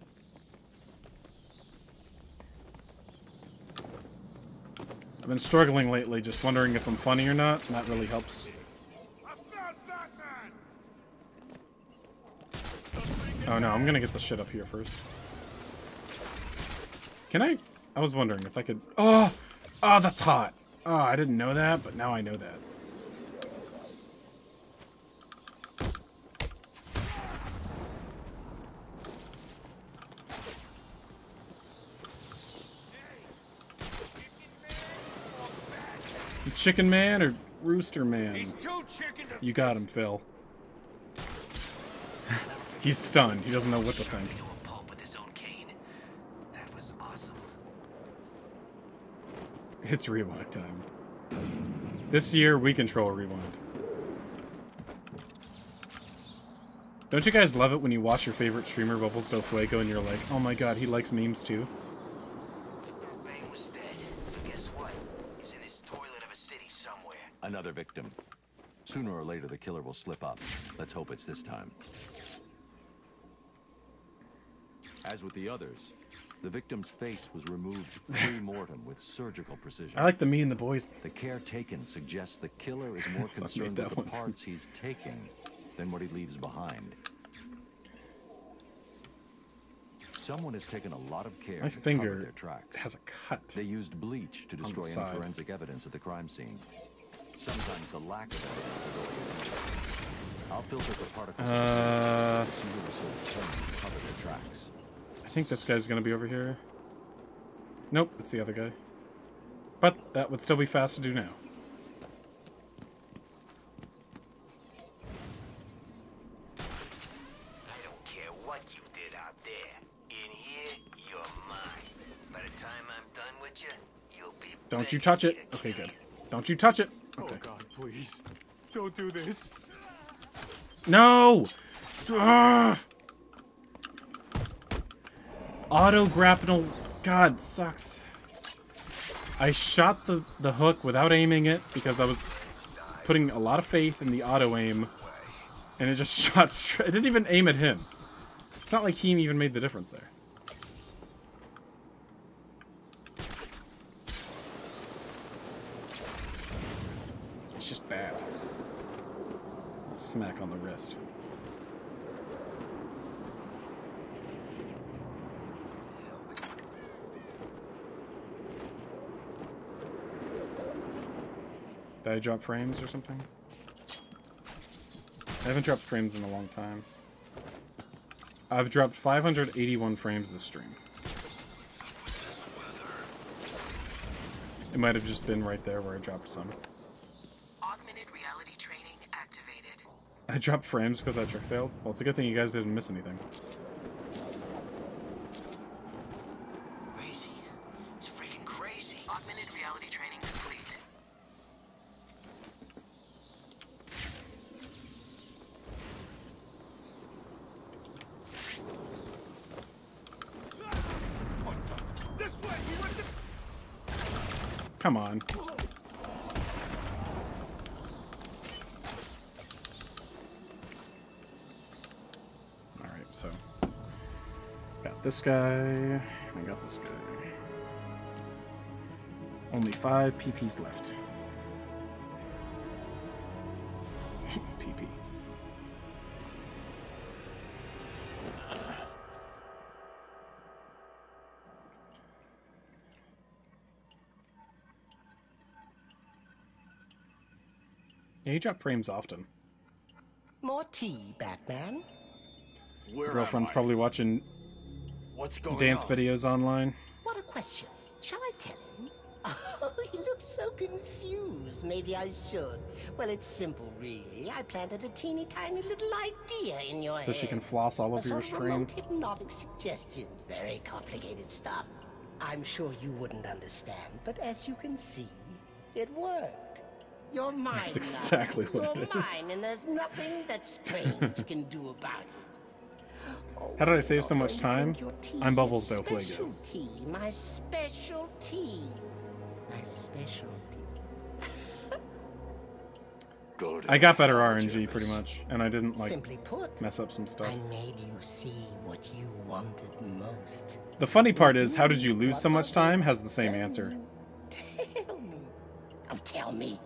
I've been struggling lately, just wondering if I'm funny or not, and that really helps. Oh no, I'm gonna get the shit up here first. Can I? I was wondering if I could... Oh! Oh, that's hot! Oh, I didn't know that, but now I know that. You chicken man or rooster man? He's too chicken to... You got him, Phil. He's stunned. He doesn't know what to think. It's rewind time. This year, we control rewind. Don't you guys love it when you watch your favorite streamer, BubblesDelFuego, and you're like, oh my god, he likes memes too? Bane was dead. Guess what? He's in his toilet of a city somewhere. Another victim. Sooner or later, the killer will slip up. Let's hope it's this time. As with the others, the victim's face was removed pre-mortem with surgical precision. I like the me and the boys. The care taken suggests the killer is more concerned with the parts he's taking than what he leaves behind. Someone has taken a lot of care My to finger cover their tracks. has a cut. They used bleach to destroy any forensic evidence at the crime scene. Sometimes the lack of evidence is all you need. I'll filter for particles and see who was so determined to cover their tracks. I think this guy's gonna be over here. Nope, it's the other guy. But that would still be fast to do now. I don't care what you did out there. In here, you're mine. By the time I'm done with you, you'll be... Don't you touch it. Okay, good. Don't you touch it. Okay. Oh god, please. Don't do this. No! Ugh! Auto grapnel, God, sucks. I shot the hook without aiming it because I was putting a lot of faith in the auto aim, and it just shot straight. It didn't even aim at him. It's not like he even made the difference there. It's just bad. Smack on the wrist. Did I drop frames or something? I haven't dropped frames in a long time. I've dropped 581 frames this stream. It might have just been right there where I dropped some. Augmented reality training activated. I dropped frames because that trick failed. Well, it's a good thing you guys didn't miss anything. Crazy. It's freaking crazy. Augmented reality training complete. This way! He went to... Come on. Alright, so. Got this guy. I got this guy. Only 5 PPs left. PP. Yeah, you drop frames often. More tea, Batman? Girlfriend's probably watching What's going dance on? videos online. What a question. Shall I tell him? Oh, he looks so confused. Maybe I should. Well, it's simple, really. I planted a teeny tiny little idea in your head. So she can floss all A over your sort of stream. remote hypnotic suggestion. Very complicated stuff. I'm sure you wouldn't understand, but as you can see, it worked. You're mine. That's exactly now. what You're it is. mine, and there's nothing that strange can do about it. How did I save so much time? I'm BubblesDelFuego. Special tea, my special tea. My special tea. I got better RNG pretty much, and I didn't like Simply put, mess up some stuff. I made you see what you wanted most. The funny part is, how did you lose so much time? Has the same answer. Tell me. Oh, tell me.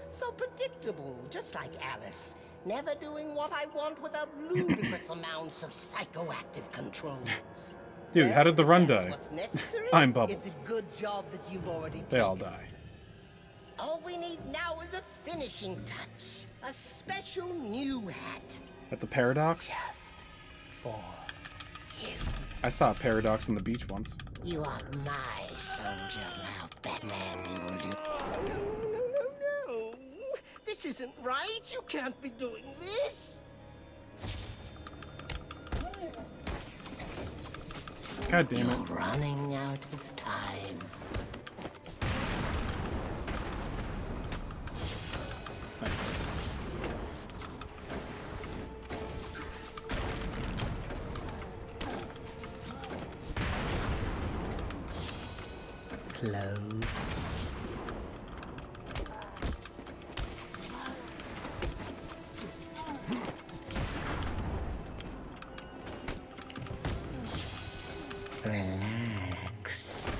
So predictable, just like Alice. Never doing what I want without ludicrous amounts of psychoactive controls. Dude, how did the run die? What's necessary? I'm Bubbles. It's a good job that you've already They all taken. die. All we need now is a finishing touch. A special new hat. That's a paradox? Just for you. I saw a paradox on the beach once. You are my soldier now, Batman. You will do. No. This isn't right. You can't be doing this. God damn it. You're running out of time. Nice. Close. Relax.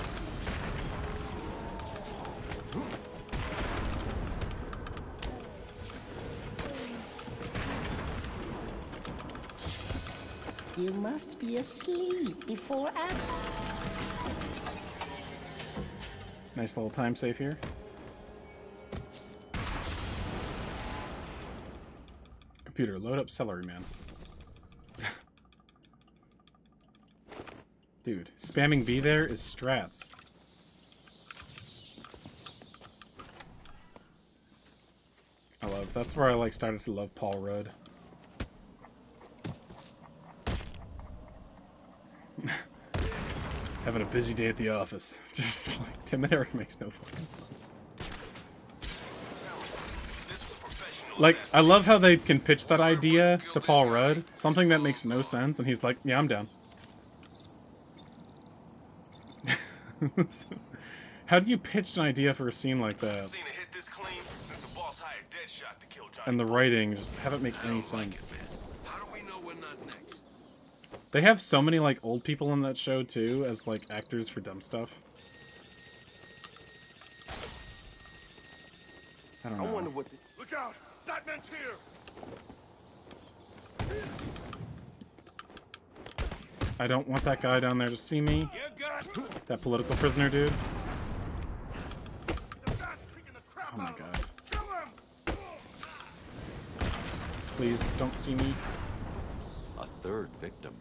You must be asleep before Nice little time save here. Computer, load up Celery Man. Dude, spamming B there is strats. That's where I like started to love Paul Rudd. Having a busy day at the office. Just like Tim and Eric makes no fucking sense. Like, I love how they can pitch that idea to Paul Rudd, something that makes no sense, and he's like, yeah, I'm down. How do you pitch an idea for a scene like that? Seen it hit this clean since the boss hired Deadshot to kill Johnny. And the writing, just have it make any sense. How do we know we're not next? They have so many like old people in that show too, as like actors for dumb stuff. I don't know. I wonder what. Look out! That man's here. I don't want that guy down there to see me. That political prisoner dude. Oh my god. Please don't see me. A third victim.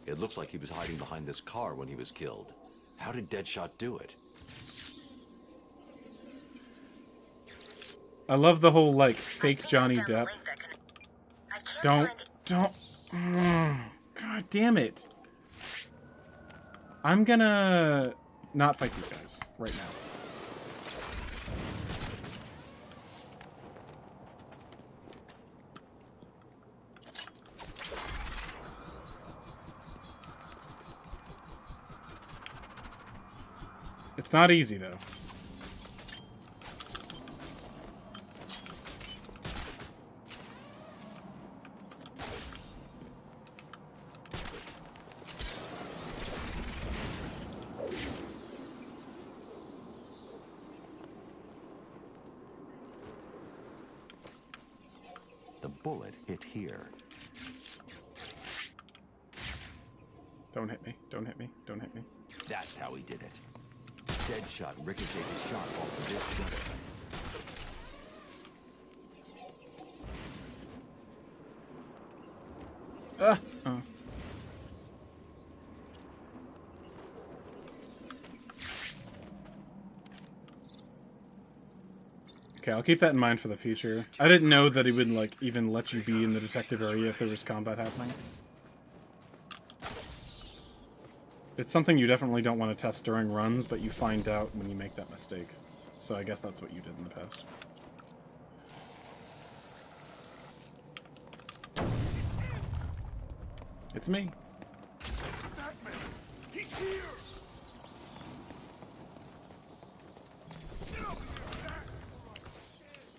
It looks like he was hiding behind this car when he was killed. How did Deadshot do it? I love the whole like fake Johnny Depp. Don't. God damn it. I'm gonna not fight these guys right now. It's not easy though. The bullet hit here. Don't hit me. Don't hit me. Don't hit me. That's how he did it. Deadshot ricocheted his shot off of this shutter. Oh. Okay, I'll keep that in mind for the future. I didn't know that he would like even let you be in the detective area if there was combat happening. It's something you definitely don't want to test during runs, but you find out when you make that mistake. So I guess that's what you did in the past. It's me. He's here.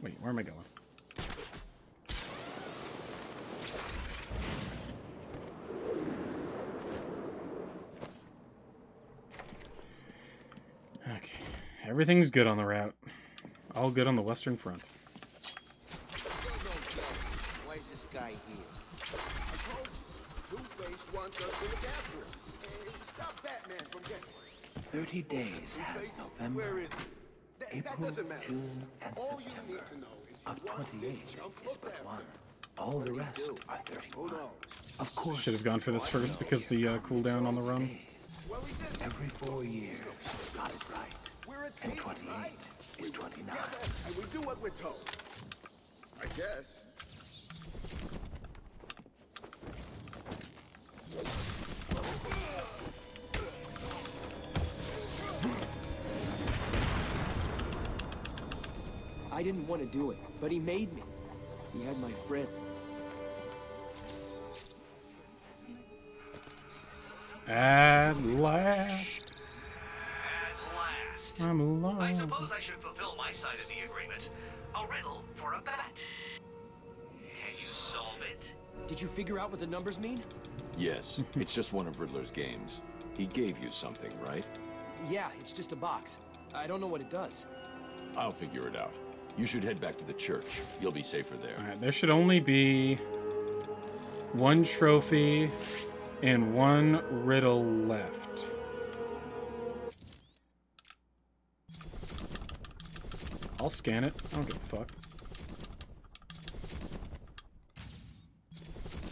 Wait, where am I going? Okay, everything's good on the route. All good on the Western Front. Why is this guy here? I told you, Two-Face wants us to look after him. Stop Batman from getting 30 days has November, Where is he? That April, doesn't matter. June, and All you September. need to know is Of he wants 28 this is chump looked but after. one. All the rest are 31. Of course, Should have gone for this first because the cooldown on the run. every 4 years, got it right. We're a And team, 28 right? is 29. And we do what we're told. I guess. I didn't want to do it, but he made me. He had my friend. At last. At last. I'm alone. I suppose I should fulfill my side of the agreement. A riddle for a bat. Can you solve it? Did you figure out what the numbers mean? Yes, it's just one of Riddler's games. He gave you something, right? Yeah, it's just a box. I don't know what it does. I'll figure it out. You should head back to the church. You'll be safer there. Alright, there should only be one trophy and one riddle left. I'll scan it. I don't give a fuck.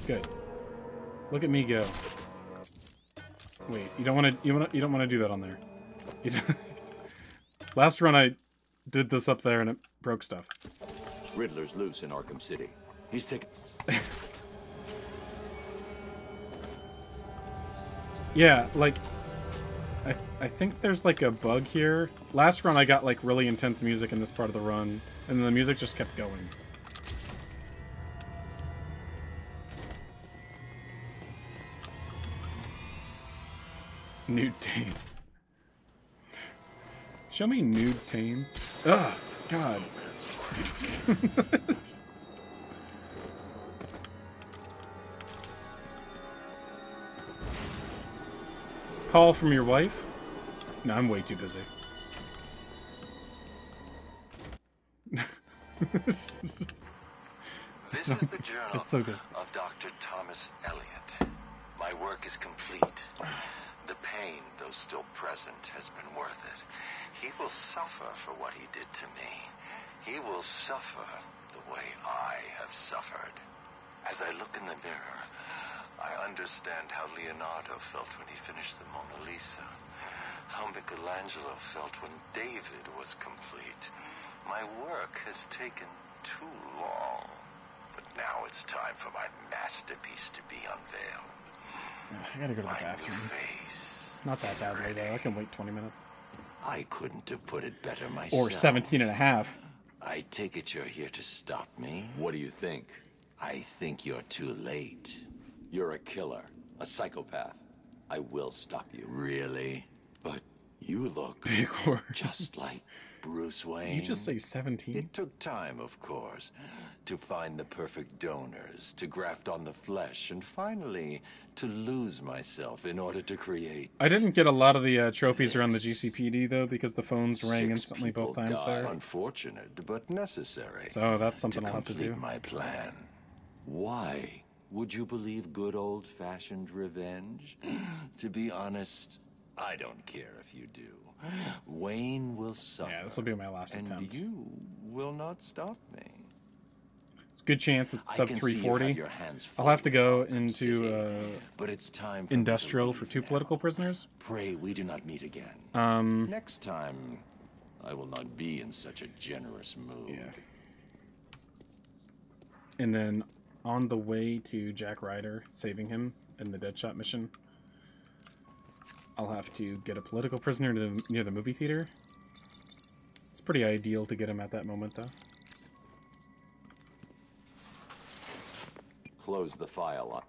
Good. Look at me go. Wait, you don't want to. You don't want to do that on there. Last run I did this up there and it broke stuff. Riddler's loose in Arkham City. He's taking. Yeah, like I think there's like a bug here. Last run I got like really intense music in this part of the run, and then the music just kept going. New date. Show me nude tame. Ugh, God. Call from your wife? No, I'm way too busy. This is the journal It's so good. of Dr. Thomas Elliot. My work is complete. The pain, though still present, has been worth it. He will suffer for what he did to me. He will suffer the way I have suffered. As I look in the mirror, I understand how Leonardo felt when he finished the Mona Lisa. How Michelangelo felt when David was complete. My work has taken too long. But now it's time for my masterpiece to be unveiled. I gotta go to the bathroom. Not that badly, though. I can wait 20 minutes. I couldn't have put it better myself. Or 17 and a half. I take it you're here to stop me? What do you think? I think you're too late. You're a killer, a psychopath. I will stop you. Really? But you look big word. Just like Bruce Wayne. You just say 17? It took time, of course, to find the perfect donors, to graft on the flesh, and finally to lose myself in order to create. I didn't get a lot of the trophies around the GCPD, though, because the phones rang instantly both times there. Unfortunate, but necessary. So that's something I'll have to do. complete my plan. Why would you believe good old-fashioned revenge? To be honest, I don't care if you do. Wayne will suffer. Yeah, this will be my last attempt. And you will not stop me. It's a good chance it's sub 340. I'll have to go into but it's time for industrial for 2 political prisoners. Pray we do not meet again. Next time, I will not be in such a generous mood. Yeah. And then on the way to Jack Ryder, saving him in the Deadshot mission, I'll have to get a political prisoner near the movie theater. It's pretty ideal to get him at that moment, though. Close the file up.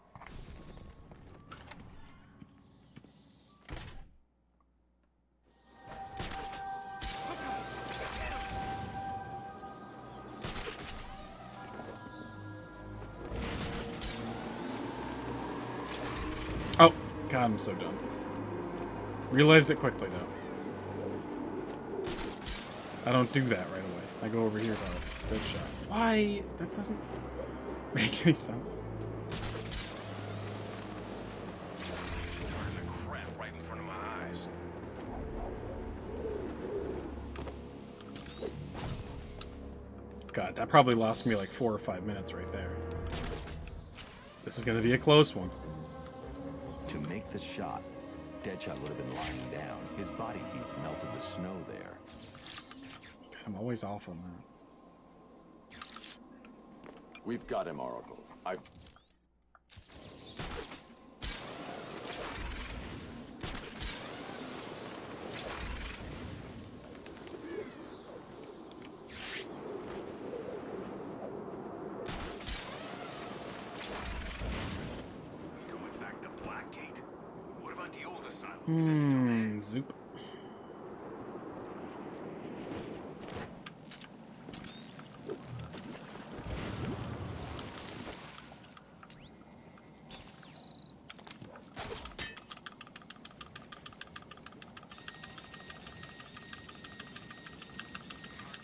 Oh, God, I'm so dumb. Realized it quickly, though. I don't do that right away. I go over here, though. Deadshot. Why? That doesn't make any sense. This is starting to crap right in front of my eyes. God, that probably lost me like 4 or 5 minutes right there. This is going to be a close one. To make the shot, Deadshot would have been lying down. His body heat melted the snow there. God, I'm always off on that. We've got him, Oracle. I've... Going back to Blackgate? What about the old asylum? Is it still there? Zoop.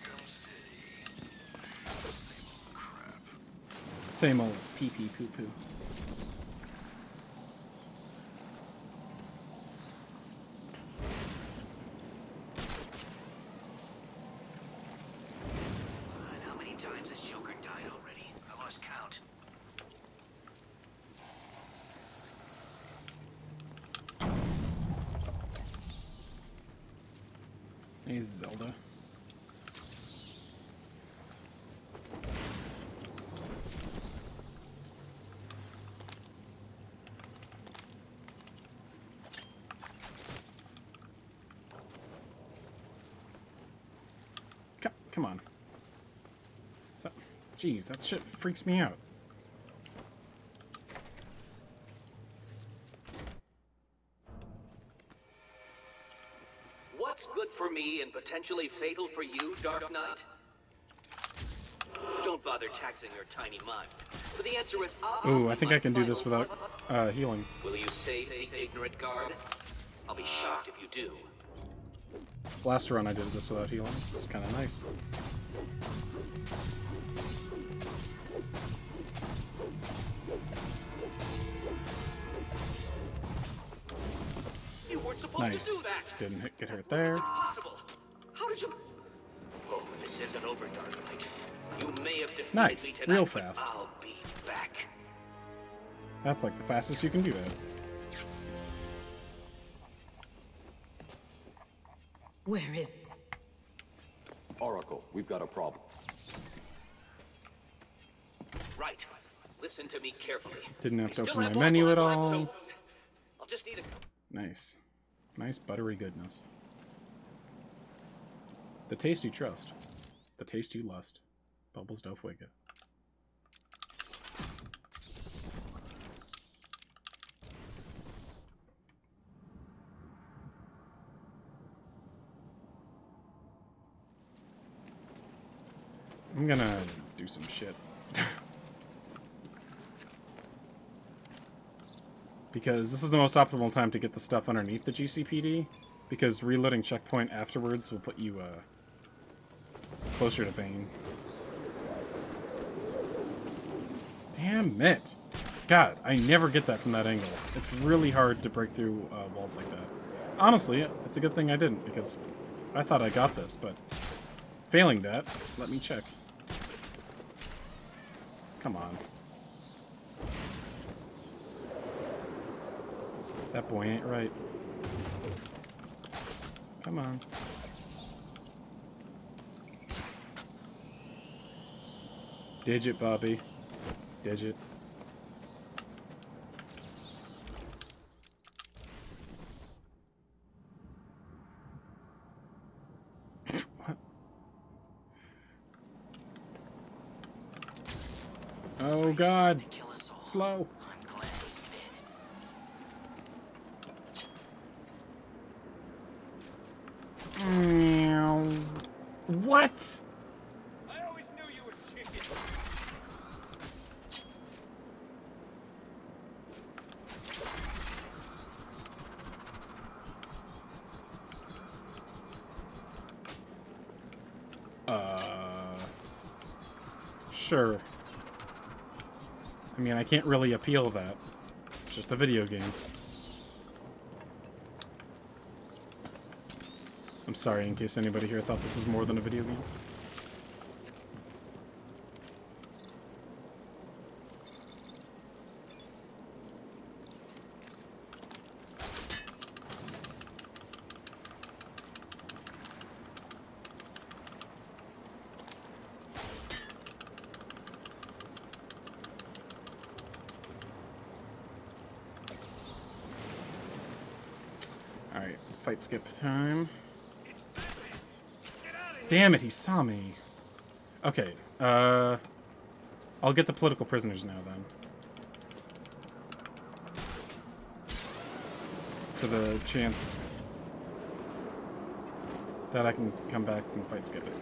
Arkham City. Same old crap. Same old pee-pee poo-poo. And how many times has Joker died already? I lost count. Hey, Zelda. Come on. So, jeez, that shit freaks me out. What What's good for me and potentially fatal for you, Dark Knight? Don't bother taxing your tiny mind. But the answer is Ooh, I think I can do this without healing. Will you save the ignorant guard? I'll be shocked if you do. Last run I did this without healing. It's kind of nice. You weren't supposed to do that. Didn't get hurt there. Impossible. How did you? Oh, this isn't over, Dark Knight. You may have defeated Nice, me tonight, real but fast. I'll be back. That's like the fastest you can do that. Where is... Oracle, we've got a problem. Right. Listen to me carefully. Didn't have to Still open my have more menu at blood, all. so I'll just need a... Nice. Nice buttery goodness. The taste you trust. The taste you lust. BubblesDelFuego. I'm gonna do some shit. Because this is the most optimal time to get the stuff underneath the GCPD, because reloading checkpoint afterwards will put you closer to Bane. Damn it! God, I never get that from that angle. It's really hard to break through walls like that. Honestly, it's a good thing I didn't, because I thought I got this, but failing that, let me check. Come on. That boy ain't right. Come on. Digit, Bobby. Digit. What? Oh God. Slow. What? I always knew you were chicken. Sure. I mean, I can't really appeal that. It's just a video game. I'm sorry in case anybody here thought this was more than a video game. Alright, fight skip time. Damn it, he saw me. Okay, I'll get the political prisoners now, then. For the chance that I can come back and fight skip it.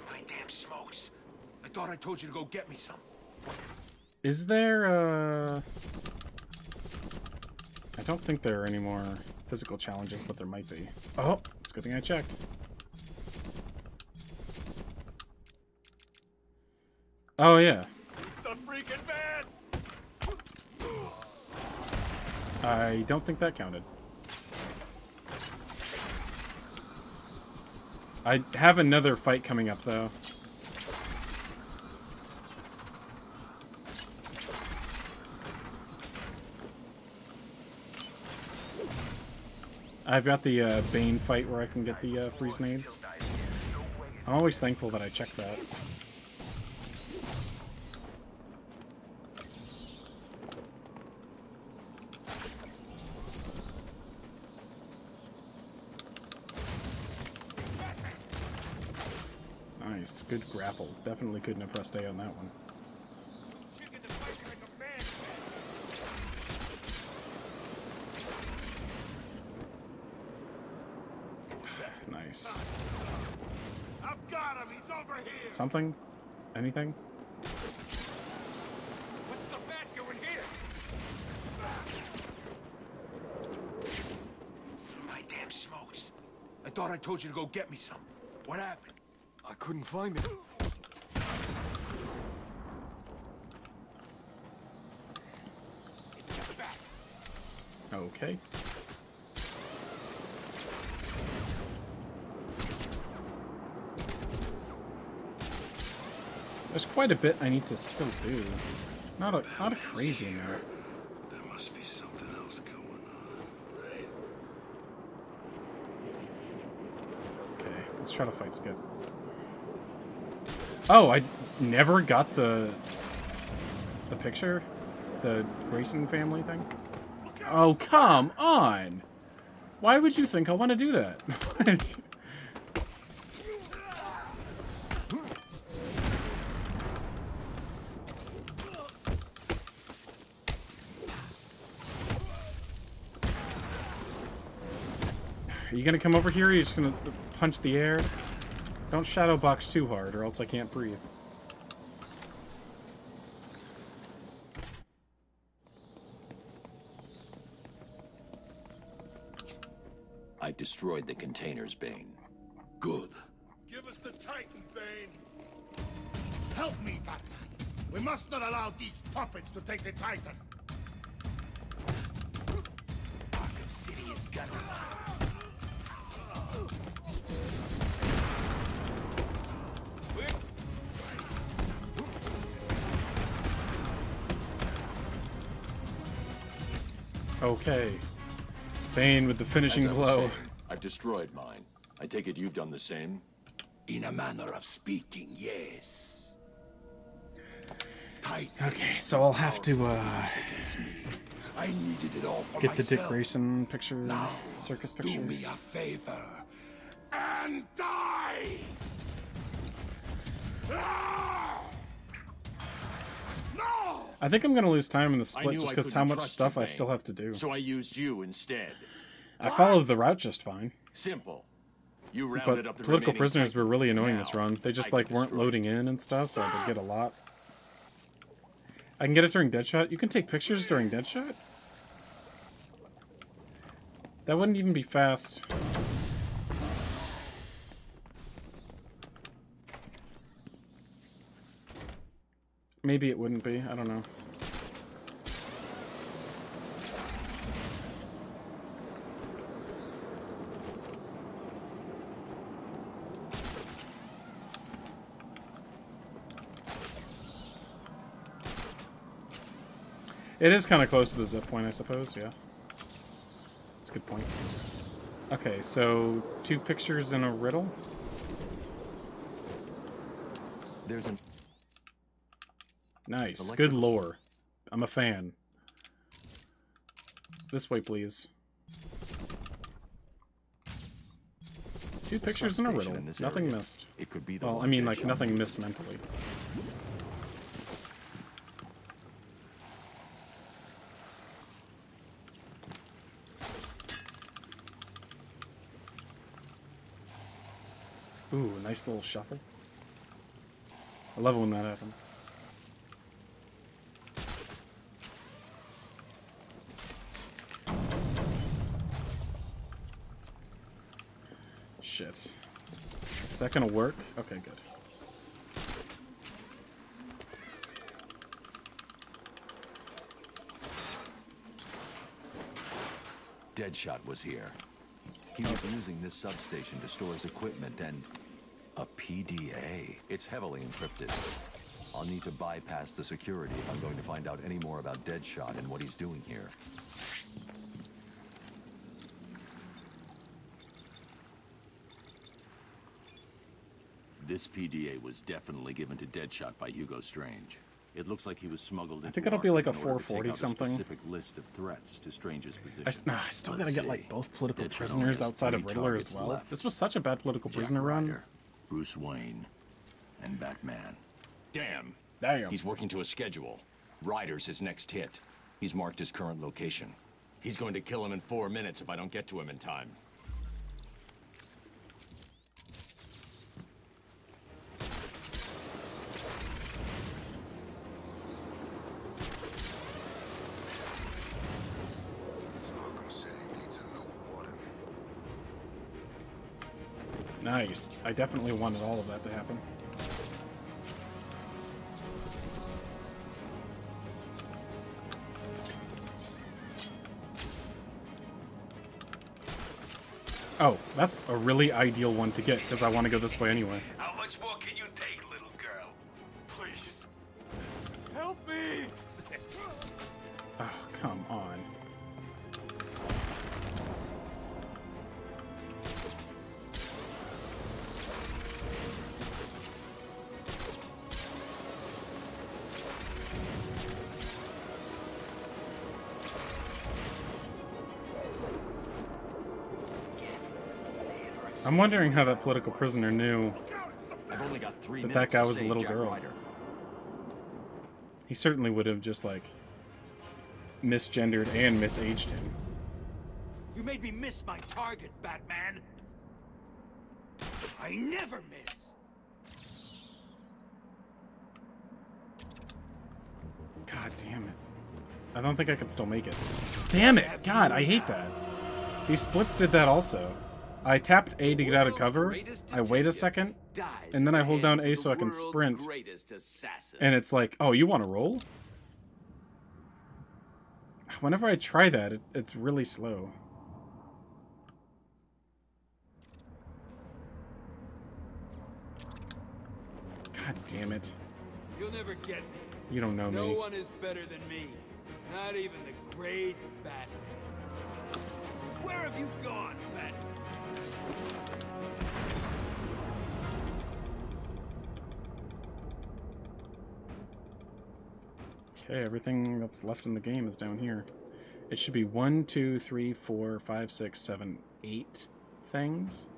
My damn smokes. I thought I told you to go get me some. Is there, I don't think there are any more physical challenges, but there might be. Oh, it's a good thing I checked. Oh, yeah. The freaking man! I don't think that counted. I have another fight coming up, though. I've got the Bane fight where I can get the freeze nades. I'm always thankful that I checked that. Nice, good grapple. Definitely couldn't have pressed A on that one. Nice. I've got him. He's over here. Something? Anything? What's the bat doing here? My damn smokes. I thought I told you to go get me some. What happened? I couldn't find it. It's the bat. Okay. There's quite a bit I need to still do. Not a crazy amount. There must be something else going on, right? Okay, let's try to fight Skip. Oh, I never got the picture? The Grayson family thing? Oh, come on! Why would you think I want to do that? Are you gonna come over here or are you just gonna punch the air? Don't shadow box too hard or else I can't breathe. I've destroyed the containers, Bane. Good. Give us the Titan, Bane. Help me, Batman. We must not allow these puppets to take the Titan. Arkham City is gonna. Okay. Bane with the finishing blow. I've destroyed mine. I take it you've done the same? In a manner of speaking, yes. Okay, so I'll have to I needed it all for get the myself. Dick Grayson picture, Now, circus picture. do me a favor and die. No! I think I'm gonna lose time in the I split knew just I because how couldn't much trust stuff you, I still Bane. have to do. So I used you instead. I followed the route just fine. Simple. You rounded But up the political remaining prisoners Titan. were really annoying Now, this run. They just I like can weren't destroy loading in and stuff, so I could get a lot. I can get it during Deadshot. You can take pictures during Deadshot? That wouldn't even be fast. Maybe it wouldn't be. I don't know. It is kind of close to the zip point, I suppose, yeah. That's a good point. Okay, so 2 pictures in a riddle? There's an... Nice. Good lore. I'm a fan. This way, please. 2 pictures in a riddle. Nothing missed. It could be the well, I one mean, Deadshot like, nothing used. missed mentally. Ooh, a nice little shuffle. I love it when that happens. Shit. Is that gonna work? Okay, good. Deadshot was here. He was using this substation to store his equipment and... a PDA. It's heavily encrypted. I'll need to bypass the security if I'm going to find out any more about Deadshot and what he's doing here. This PDA was definitely given to Deadshot by Hugo Strange. It looks like he was smuggled into think it'll be like a Arkham in order to take 440 out something. A specific list of threats to Strange's position. I still gotta Let's get, like, see. both political Deadshot prisoners only has outside of 3 Riddler as targets well. left. This was such a bad political Jack prisoner run. Ryder, Bruce Wayne, and Batman. Damn. Damn. He's working to a schedule. Ryder's his next hit. He's marked his current location. He's going to kill him in 4 minutes if I don't get to him in time. Nice. I definitely wanted all of that to happen. Oh, that's a really ideal one to get, because I want to go this way anyway. How much more can you take, little girl? Please. Help me! Oh, come on. I'm wondering how that political prisoner knew I've only got 3 that minutes that guy to was a save little Jack girl. Ryder. He certainly would have just, like, misgendered and misaged him. You made me miss my target, Batman. I never miss. God damn it. I don't think I can still make it. Damn it! God, I hate that. These splits did that also. I tapped A to get out of cover, I wait a second, and then I hold down A so I can sprint, and it's like, oh, you want to roll? Whenever I try that, it's really slow. God damn it. You'll never get me. You don't know me. No one is better than me. Not even the great Batman. Where have you gone, Batman? Okay, everything that's left in the game is down here. It should be 1, 2, 3, 4, 5, 6, 7, 8 things.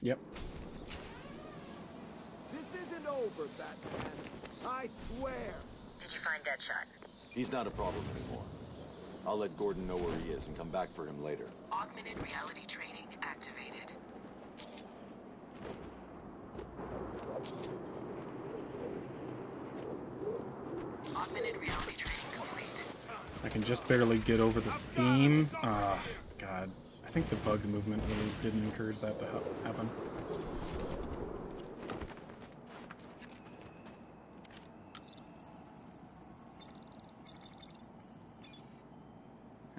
Yep. This isn't over, Batman. I swear. Did you find Deadshot? He's not a problem anymore. I'll let Gordon know where he is and come back for him later. Augmented reality training activated. Augmented reality training complete. I can just barely get over this beam. Ah, God. I think the bug movement really didn't encourage that to happen.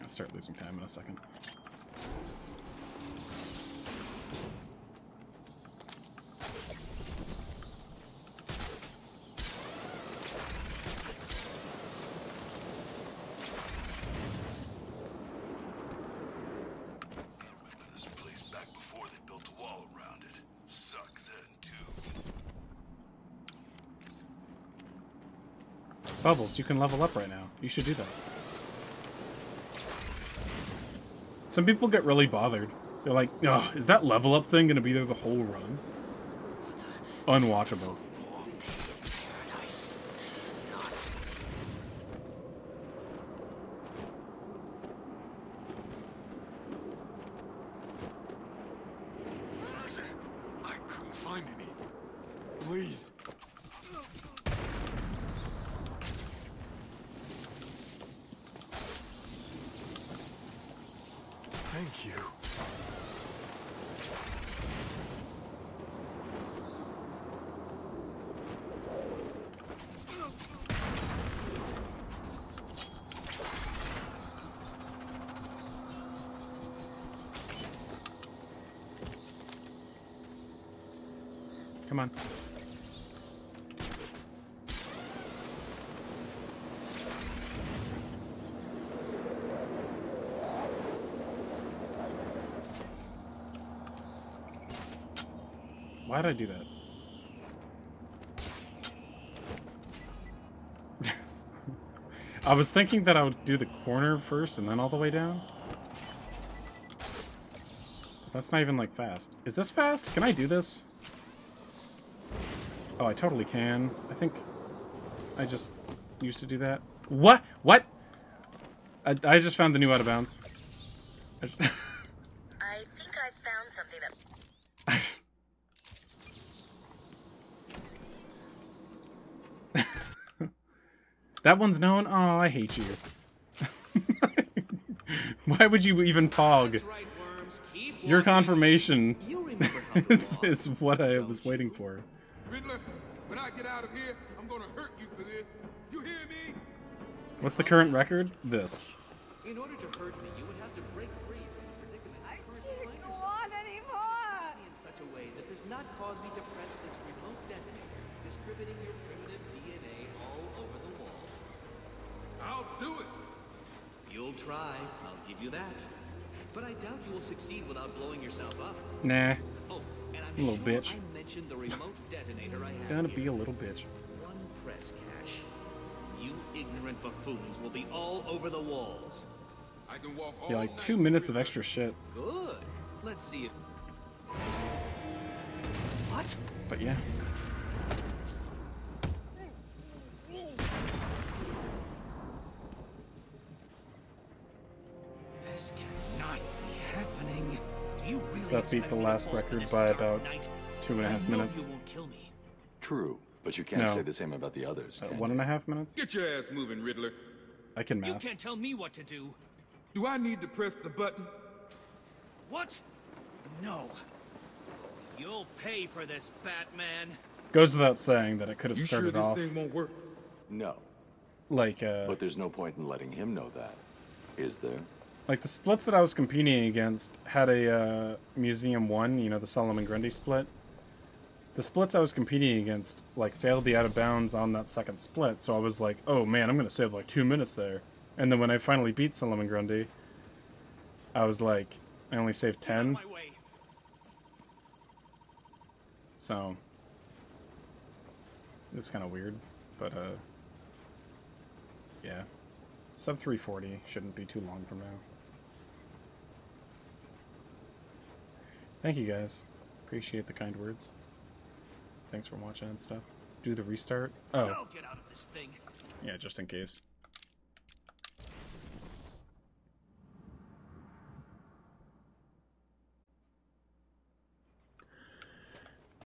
I'll start losing time in a second. Bubbles, you can level up right now. You should do that. Some people get really bothered. They're like, oh, is that level up thing going to be there the whole run? Unwatchable. I couldn't find any. Please. Thank you. Come on. Why did I do that? I was thinking that I would do the corner first and then all the way down. That's not even, like, fast. Is this fast? Can I do this? Oh, I totally can. I think I just used to do that. What? What? I just found the new out of bounds. I think I found something that... That one's known? Oh, I hate you. Why would you even pog? Your confirmation is what I was waiting for. Riddler, when I get out of here, I'm gonna hurt you for this. You hear me? What's the current record? This. In order to hurt me, you would have to break free from the predicament you currently find Go yourself on anymore! in such a way that does not cause me to press this remote detonator, distributing your primitive DNA all over the walls. I'll do it. You'll try, I'll give you that. But I doubt you will succeed without blowing yourself up. Nah. Oh, and I'm A little sure bitch. I mentioned the remote detonator I have Gonna here. be a little bitch. One press cache. You ignorant buffoons will be all over the walls. I can walk all Yeah, like 2 minutes of extra shit. Good. Let's see if... What? But yeah. This cannot be happening. Do you really That beat the last record by about 2.5 minutes. You won't kill me. True, but you can't No. say the same about the others. Can you? 1.5 minutes? Get your ass moving, Riddler. I can You math. can't tell me what to do. Do I need to press the button? What? No. You'll pay for this, Batman. Goes without saying that it could have You sure started this off thing won't work? No, like but there's no point in letting him know that, is there? like the splits that I was competing against had a Museum 1, you know, the Solomon Grundy split. The splits I was competing against like failed the out of bounds on that second split, so I was like, oh man, I'm gonna save like 2 minutes there. And then when I finally beat Solomon Grundy, I was like, I only saved 10. So it's kind of weird, but yeah, sub 340 shouldn't be too long from now. Thank you guys, appreciate the kind words. Thanks for watching and stuff. Do the restart. Oh, Now get out of this thing. yeah, just in case.